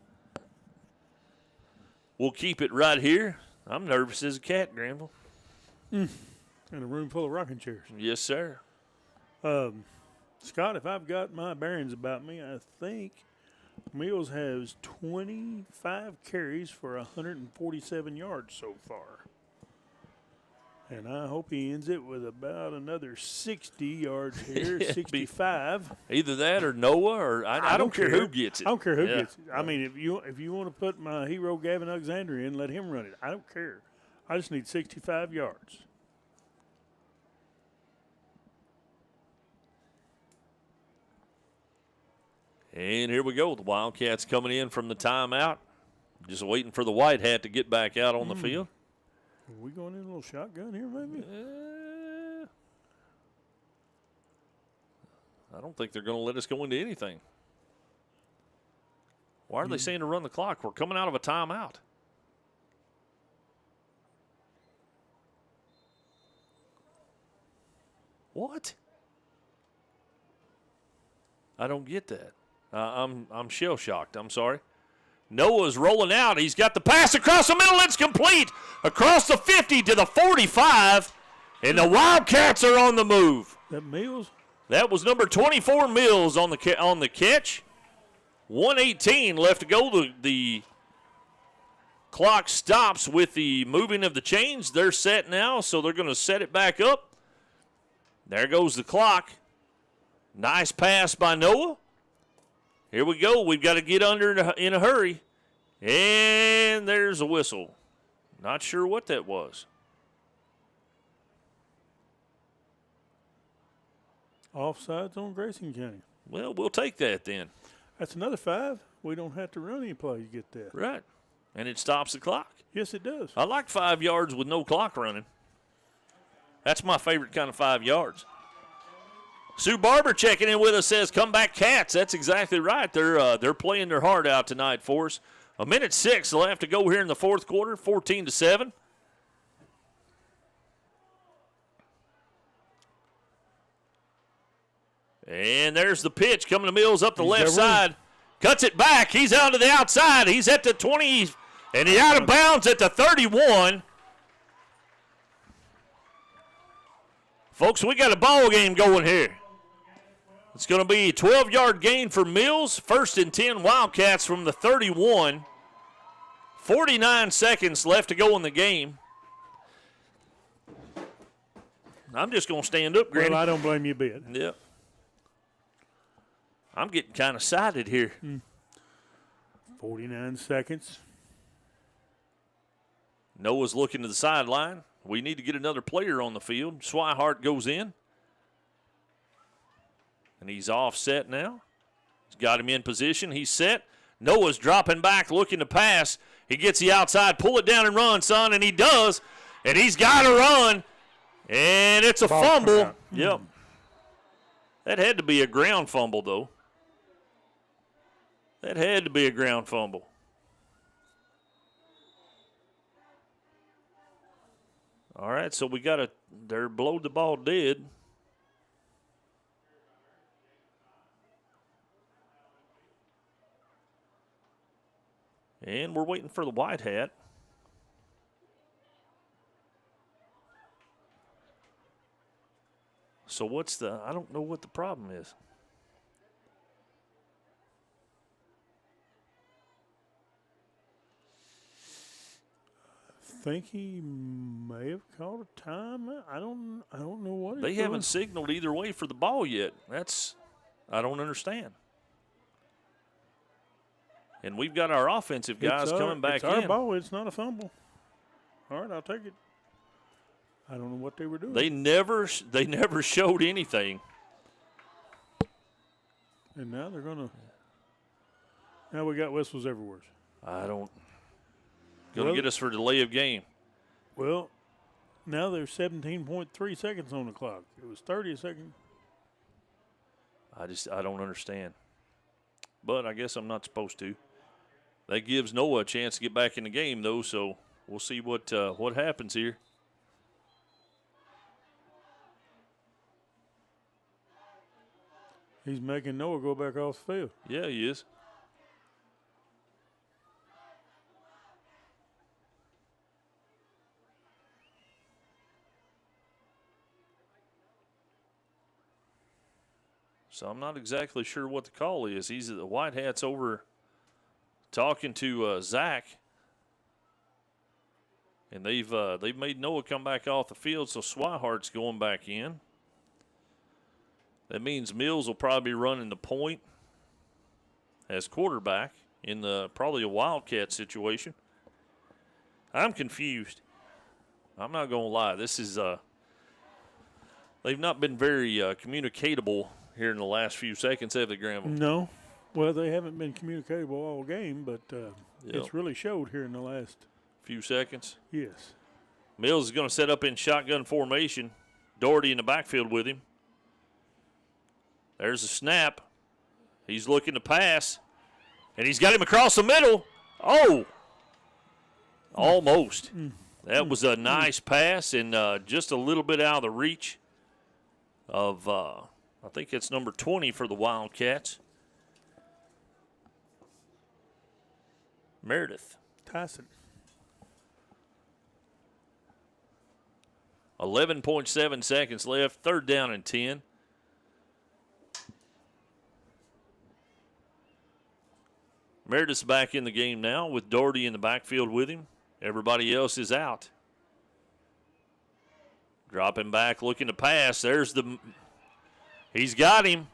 We'll keep it right here. I'm nervous as a cat, Granville. In a room full of rocking chairs. Yes, sir. Scott, if I've got my bearings about me, I think Mills has 25 carries for 147 yards so far. And I hope he ends it with about another 60 yards here, 65. Either that or Noah, or I don't care who gets it. I don't care who gets it. I mean, if you want to put my hero Gavin Alexander in, let him run it. I don't care. I just need 65 yards. And here we go. The Wildcats coming in from the timeout. Just waiting for the white hat to get back out on the field. Are we going in a little shotgun here, maybe? I don't think they're going to let us go into anything. Why are they saying to run the clock? We're coming out of a timeout. What? I don't get that. I'm shell-shocked. I'm sorry. Noah's rolling out. He's got the pass across the middle. It's complete. Across the 50 to the 45. And the Wildcats are on the move. That Mills? That was number 24, Mills, on the catch. 1:18 left to go. The clock stops with the moving of the chains. They're set now, so they're going to set it back up. There goes the clock. Nice pass by Noah. Here we go. We've got to get under in a hurry. And there's a whistle. Not sure what that was. Offsides on Grayson County. Well, we'll take that then. That's another 5. We don't have to run any play to get that. Right. And it stops the clock. Yes, it does. I like 5 yards with no clock running. That's my favorite kind of 5 yards. Sue Barber checking in with us says, come back Cats. That's exactly right. They're playing their heart out tonight for us. 1:06 left to go here in the 4th quarter, 14-7. And there's the pitch coming to Mills up the left side. Cuts it back. He's out to the outside. He's at the 20, and he's out of bounds at the 31. Folks, we got a ball game going here. It's going to be a 12-yard gain for Mills. 1st and 10 Wildcats from the 31. 49 seconds left to go in the game. I'm just going to stand up, Granny. Well, I don't blame you a bit. Yep. I'm getting kind of excited here. 49 seconds. Noah's looking to the sideline. We need to get another player on the field. Swihart goes in. And he's offset now. He's got him in position. He's set. Noah's dropping back, looking to pass. He gets the outside. Pull it down and run, son. And he does. And he's got to run. And it's a fumble. Yep. That had to be a ground fumble, though. That had to be a ground fumble. All right, so we got they're below the ball dead. And we're waiting for the white hat. So I don't know what the problem is. I think he may have called a time. I don't know what They haven't signaled either way for the ball yet. I don't understand. And we've got our offensive guys coming back in. It's our ball. It's not a fumble. All right, I'll take it. I don't know what they were doing. They never showed anything. And now they're going to. Now we got whistles everywhere. Going to get us for delay of game. Well, now there's 17.3 seconds on the clock. It was 30 a second. I don't understand. But I guess I'm not supposed to. That gives Noah a chance to get back in the game, though, so we'll see what happens here. He's making Noah go back off the field. Yeah, he is. So I'm not exactly sure what the call is. The white hat's over talking to Zach, and they've made Noah come back off the field. So Swihart's going back in. That means Mills will probably be running the point as quarterback in probably a Wildcat situation. I'm confused. I'm not going to lie. This is they've not been very communicatable here in the last few seconds, have they, Grandma? No. Well, they haven't been communicable all game, but it's really showed here in the last few seconds. Yes. Mills is going to set up in shotgun formation. Doherty in the backfield with him. There's a snap. He's looking to pass, and he's got him across the middle. Oh, almost. That was a nice pass and just a little bit out of the reach of I think it's number 20 for the Wildcats. Meredith. Tyson. 11.7 seconds left. 3rd down and 10. Meredith's back in the game now with Doherty in the backfield with him. Everybody else is out. Dropping back, looking to pass. He's got him.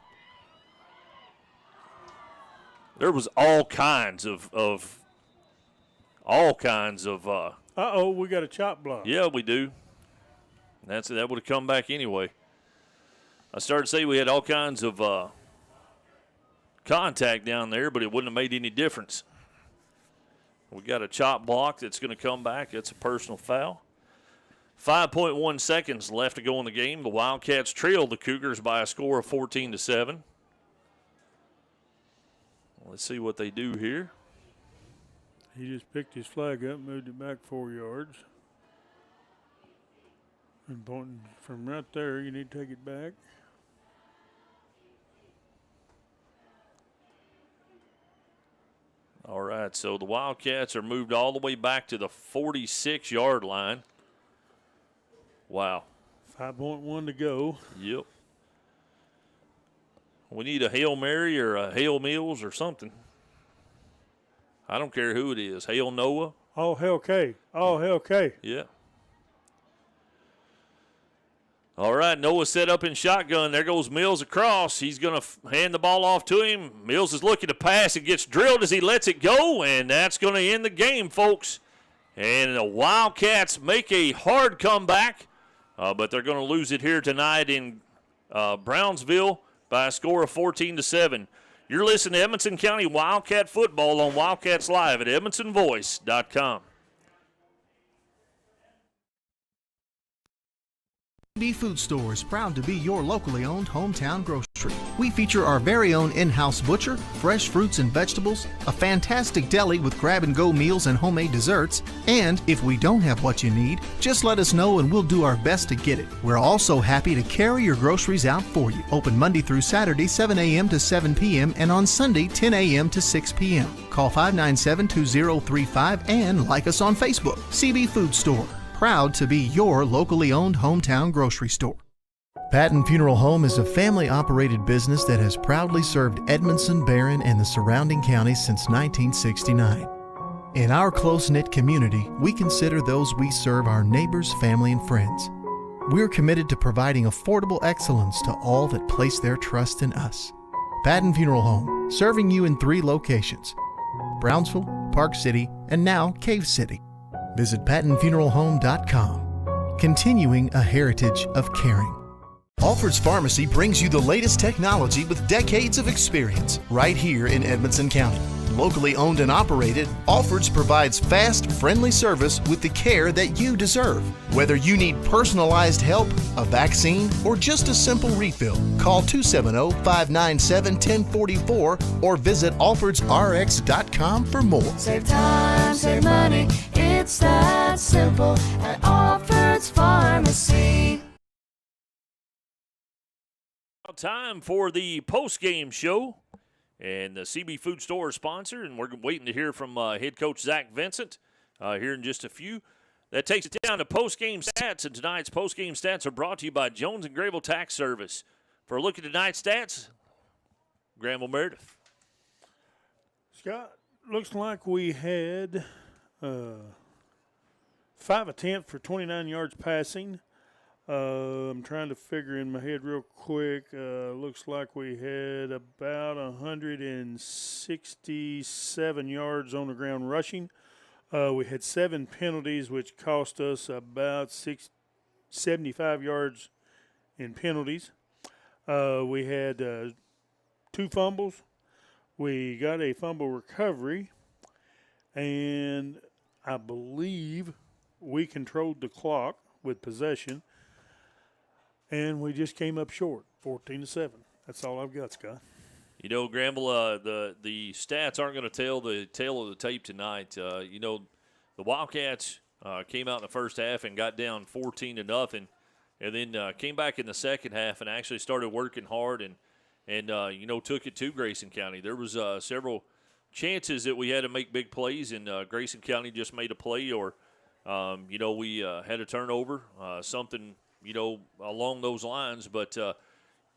There was all kinds of we got a chop block. Yeah, we do. That would have come back anyway. I started to say we had all kinds of contact down there, but it wouldn't have made any difference. We got a chop block that's going to come back. It's a personal foul. 5.1 seconds left to go in the game. The Wildcats trailed the Cougars by a score of 14-7. Let's see what they do here. He just picked his flag up, moved it back 4 yards. And pointing from right there, you need to take it back. All right, so the Wildcats are moved all the way back to the 46-yard line. Wow. 5.1 to go. Yep. We need a Hail Mary or a Hail Mills or something. I don't care who it is. Hail Noah. All hell K. All hell K. Yeah. All right, Noah set up in shotgun. There goes Mills across. He's going to hand the ball off to him. Mills is looking to pass. It gets drilled as he lets it go, and that's going to end the game, folks. And the Wildcats make a hard comeback, but they're going to lose it here tonight in Brownsville by a score of 14-7. You're listening to Edmonson County Wildcat Football on Wildcats Live at EdmonsonVoice.com. CB Food Store is proud to be your locally owned hometown grocery. We feature our very own in-house butcher, fresh fruits and vegetables, a fantastic deli with grab-and-go meals and homemade desserts, and if we don't have what you need, just let us know and we'll do our best to get it. We're also happy to carry your groceries out for you. Open Monday through Saturday, 7 a.m. to 7 p.m. and on Sunday, 10 a.m. to 6 p.m. Call 597-2035 and like us on Facebook. CB Food Store. Proud to be your locally owned hometown grocery store. Patton Funeral Home is a family-operated business that has proudly served Edmondson, Barron, and the surrounding counties since 1969. In our close-knit community, we consider those we serve our neighbors, family, and friends. We're committed to providing affordable excellence to all that place their trust in us. Patton Funeral Home, serving you in 3 locations: Brownsville, Park City, and now Cave City. Visit PattonFuneralHome.com, continuing a heritage of caring. Alfred's Pharmacy brings you the latest technology with decades of experience right here in Edmonson County. Locally owned and operated, Alfred's provides fast, friendly service with the care that you deserve. Whether you need personalized help, a vaccine, or just a simple refill, call 270-597-1044 or visit alfordsrx.com for more. Save time, save money, it's that simple at Alfred's Pharmacy. Time for the post-game show. And the CB Food Store is sponsor, and we're waiting to hear from head coach Zach Vincent here in just a few. That takes it down to post-game stats, and tonight's post-game stats are brought to you by Jones and Grable Tax Service. For a look at tonight's stats, Granville Meredith. Scott, looks like we had 5 attempts for 29 yards passing. I'm trying to figure in my head real quick. Looks like we had about 167 yards on the ground rushing. We had 7 penalties, which cost us about 75 yards in penalties. We had 2 fumbles. We got a fumble recovery, and I believe we controlled the clock with possession. And we just came up short, 14-7. That's all I've got, Scott. You know, Granville, the stats aren't going to tell the tale of the tape tonight. The Wildcats came out in the first half and got down 14-0, and then came back in the second half and actually started working hard and took it to Grayson County. There was several chances that we had to make big plays, and Grayson County just made a play, or we had a turnover, something along those lines. But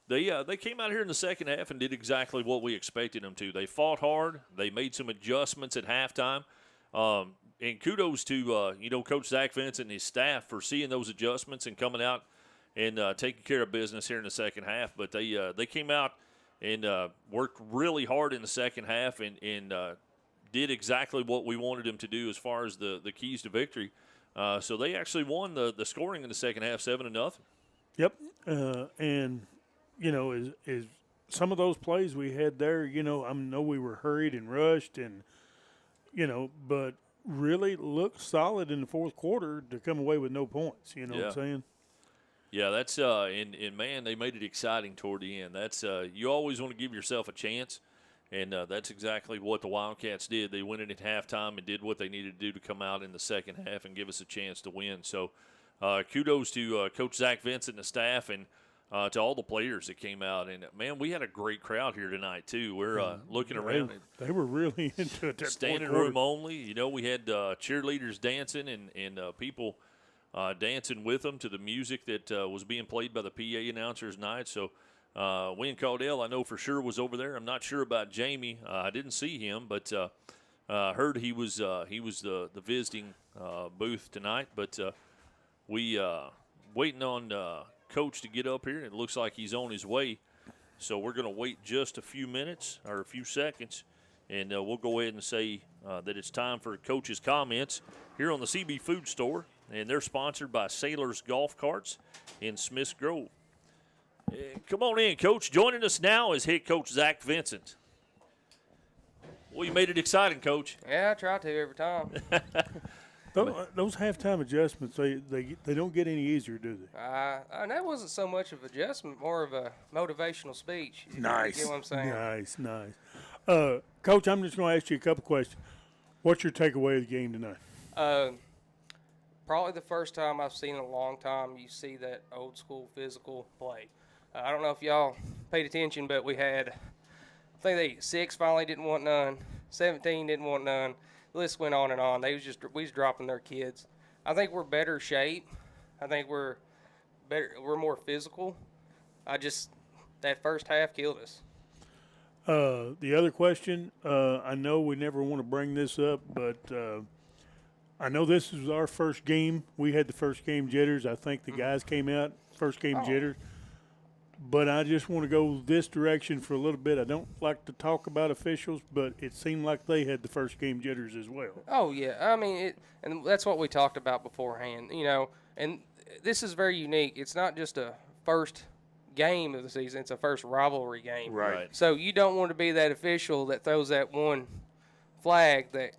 they came out here in the second half and did exactly what we expected them to. They fought hard. They made some adjustments at halftime. And kudos to, Coach Zach Vincent and his staff for seeing those adjustments and coming out and taking care of business here in the second half. But they came out and worked really hard in the second half and did exactly what we wanted them to do as far as the keys to victory. So they actually won the scoring in the second half, 7-0. Yep. And is some of those plays we had there, I know we were hurried and rushed and, but really looked solid in the fourth quarter to come away with no points. You know what I'm saying? Yeah, that's and man, they made it exciting toward the end. That's you always want to give yourself a chance. And that's exactly what the Wildcats did. They went in at halftime and did what they needed to do to come out in the second half and give us a chance to win. So kudos to Coach Zach Vincent and the staff and to all the players that came out. And, man, we had a great crowd here tonight, too. We're looking around. They were really into it. Standing room only. We had cheerleaders dancing and people dancing with them to the music that was being played by the PA announcers tonight. So Wayne Caudell, I know for sure, was over there. I'm not sure about Jamie. I didn't see him, but heard he was the visiting booth tonight. But we waiting on Coach to get up here, and it looks like he's on his way. So we're going to wait just a few minutes or a few seconds, and we'll go ahead and say that it's time for Coach's comments here on the CB Food Store, and they're sponsored by Sailors Golf Carts in Smiths Grove. Come on in, Coach. Joining us now is head coach Zach Vincent. Well, you made it exciting, Coach. Yeah, I try to every time. Those halftime adjustments, they don't get any easier, do they? And that wasn't so much of adjustment, more of a motivational speech. Nice. You get what I'm saying? Nice. Coach, I'm just going to ask you a couple questions. What's your takeaway of the game tonight? Probably the first time I've seen in a long time you see that old school physical play. I don't know if y'all paid attention, but we had, I think 6 finally didn't want none, 17 didn't want none. The list went on and on. We was dropping their kids. I think we're better shape. I think we're better. We're more physical. That first half killed us. The other question, I know we never want to bring this up, but I know this is our first game. We had the first game jitters. I think the guys came out first game jitters. But I just want to go this direction for a little bit. I don't like to talk about officials, but it seemed like they had the first game jitters as well. Oh, yeah. I mean, and that's what we talked about beforehand, and this is very unique. It's not just a first game of the season. It's a first rivalry game. Right. So you don't want to be that official that throws that one flag that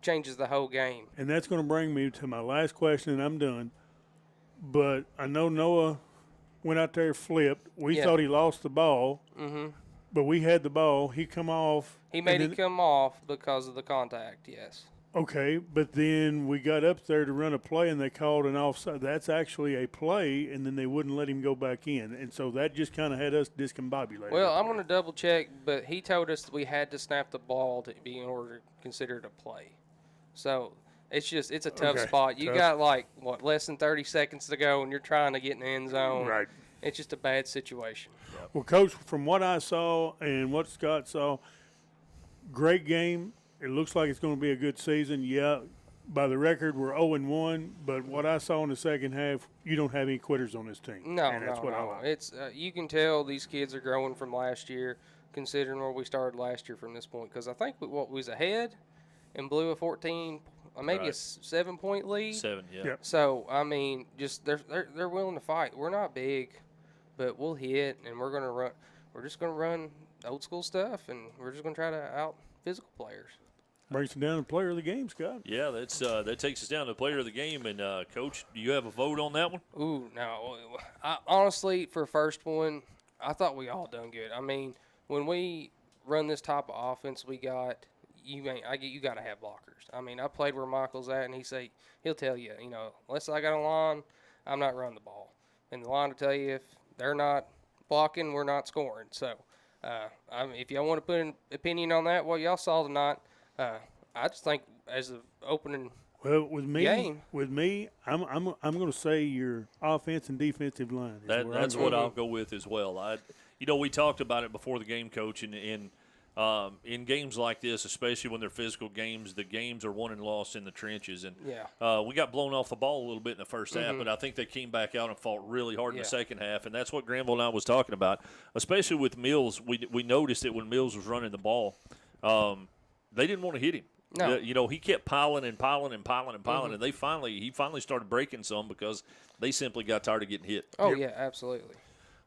changes the whole game. And that's going to bring me to my last question, and I'm done. But I know Noah went out there, flipped. We thought he lost the ball, but we had the ball. He come off. He made it come off because of the contact, yes. Okay, but then we got up there to run a play, and they called an offside. That's actually a play, and then they wouldn't let him go back in. And so that just kind of had us discombobulated. Well, I'm going to double-check, but he told us that we had to snap the ball to be in order to consider it a play. So it's a tough spot. You got less than 30 seconds to go, and you're trying to get in the end zone. Right. It's just a bad situation. Well, Coach, from what I saw and what Scott saw, great game. It looks like it's going to be a good season. Yeah, by the record, we're 0-1, but what I saw in the second half, you don't have any quitters on this team. No, and that's what I like. It's you can tell these kids are growing from last year, considering where we started last year from this point. Because I think we was ahead and blew a 14, maybe a 7-point lead. 7, yeah. Yep. So I mean, just they're willing to fight. We're not big, but we'll hit, and we're gonna run. We're just gonna run old school stuff, and we're just gonna try to out physical players. Brings it down to player of the game, Scott. Yeah, that takes us down to player of the game. And, Coach, do you have a vote on that one? Ooh, no. Honestly, for first one, I thought we all done good. I mean, when we run this type of offense, we got you got to have blockers. I mean, I played where Michael's at, and he'll tell you, unless I got a line, I'm not running the ball. And the line will tell you if they're not blocking, we're not scoring. So, if y'all want to put an opinion on that, what y'all saw tonight, I just think as an opening game. With me, I'm going to say your offense and defensive line. That's what I'll go with as well. We talked about it before the game, Coach, and in games like this, especially when they're physical games, the games are won and lost in the trenches. And we got blown off the ball a little bit in the first half, but I think they came back out and fought really hard in the second half, and that's what Granville and I was talking about. Especially with Mills, we noticed that when Mills was running the ball, they didn't want to hit him. No. He kept piling and piling and piling and piling, and he finally started breaking some because they simply got tired of getting hit. Oh, yeah, absolutely.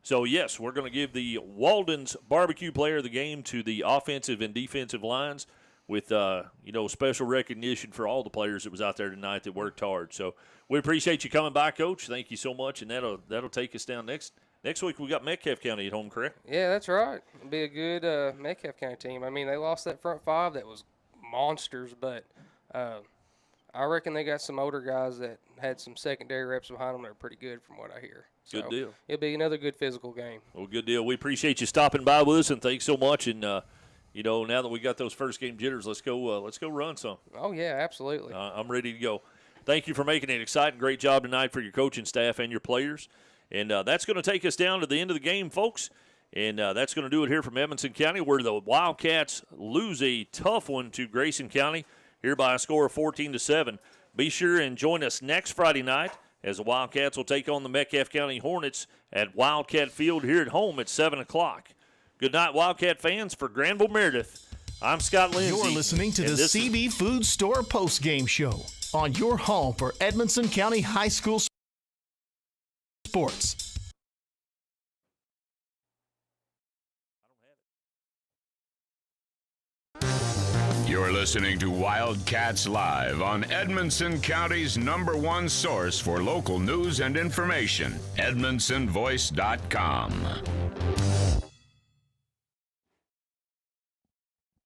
So, yes, we're going to give the Walden's Barbecue Player of the Game to the offensive and defensive lines with, special recognition for all the players that was out there tonight that worked hard. So we appreciate you coming by, Coach. Thank you so much, and that'll take us down next week. We got Metcalfe County at home, correct? Yeah, that's right. It'll be a good Metcalfe County team. I mean, they lost that front five that was monsters, but I reckon they got some older guys that had some secondary reps behind them that are pretty good from what I hear. So good deal. It'll be another good physical game. Well, good deal. We appreciate you stopping by with us, and thanks so much. And now that we got those first game jitters, let's go run some. Oh yeah, absolutely. I'm ready to go. thank you for making it exciting. Great job tonight for your coaching staff and your players. And that's going to take us down to the end of the game, folks. And that's going to do it here from Edmonson County, where the Wildcats lose a tough one to Grayson County here by a score of 14-7. Be sure and join us next Friday night as the Wildcats will take on the Metcalfe County Hornets at Wildcat Field here at home at 7 o'clock. Good night, Wildcat fans. For Granville Meredith, I'm Scott Lindsay. You're listening to the CB Food Store postgame show on your home for Edmonson County High School sports. You're listening to Wildcats Live on Edmonson County's #1 source for local news and information, EdmonsonVoice.com.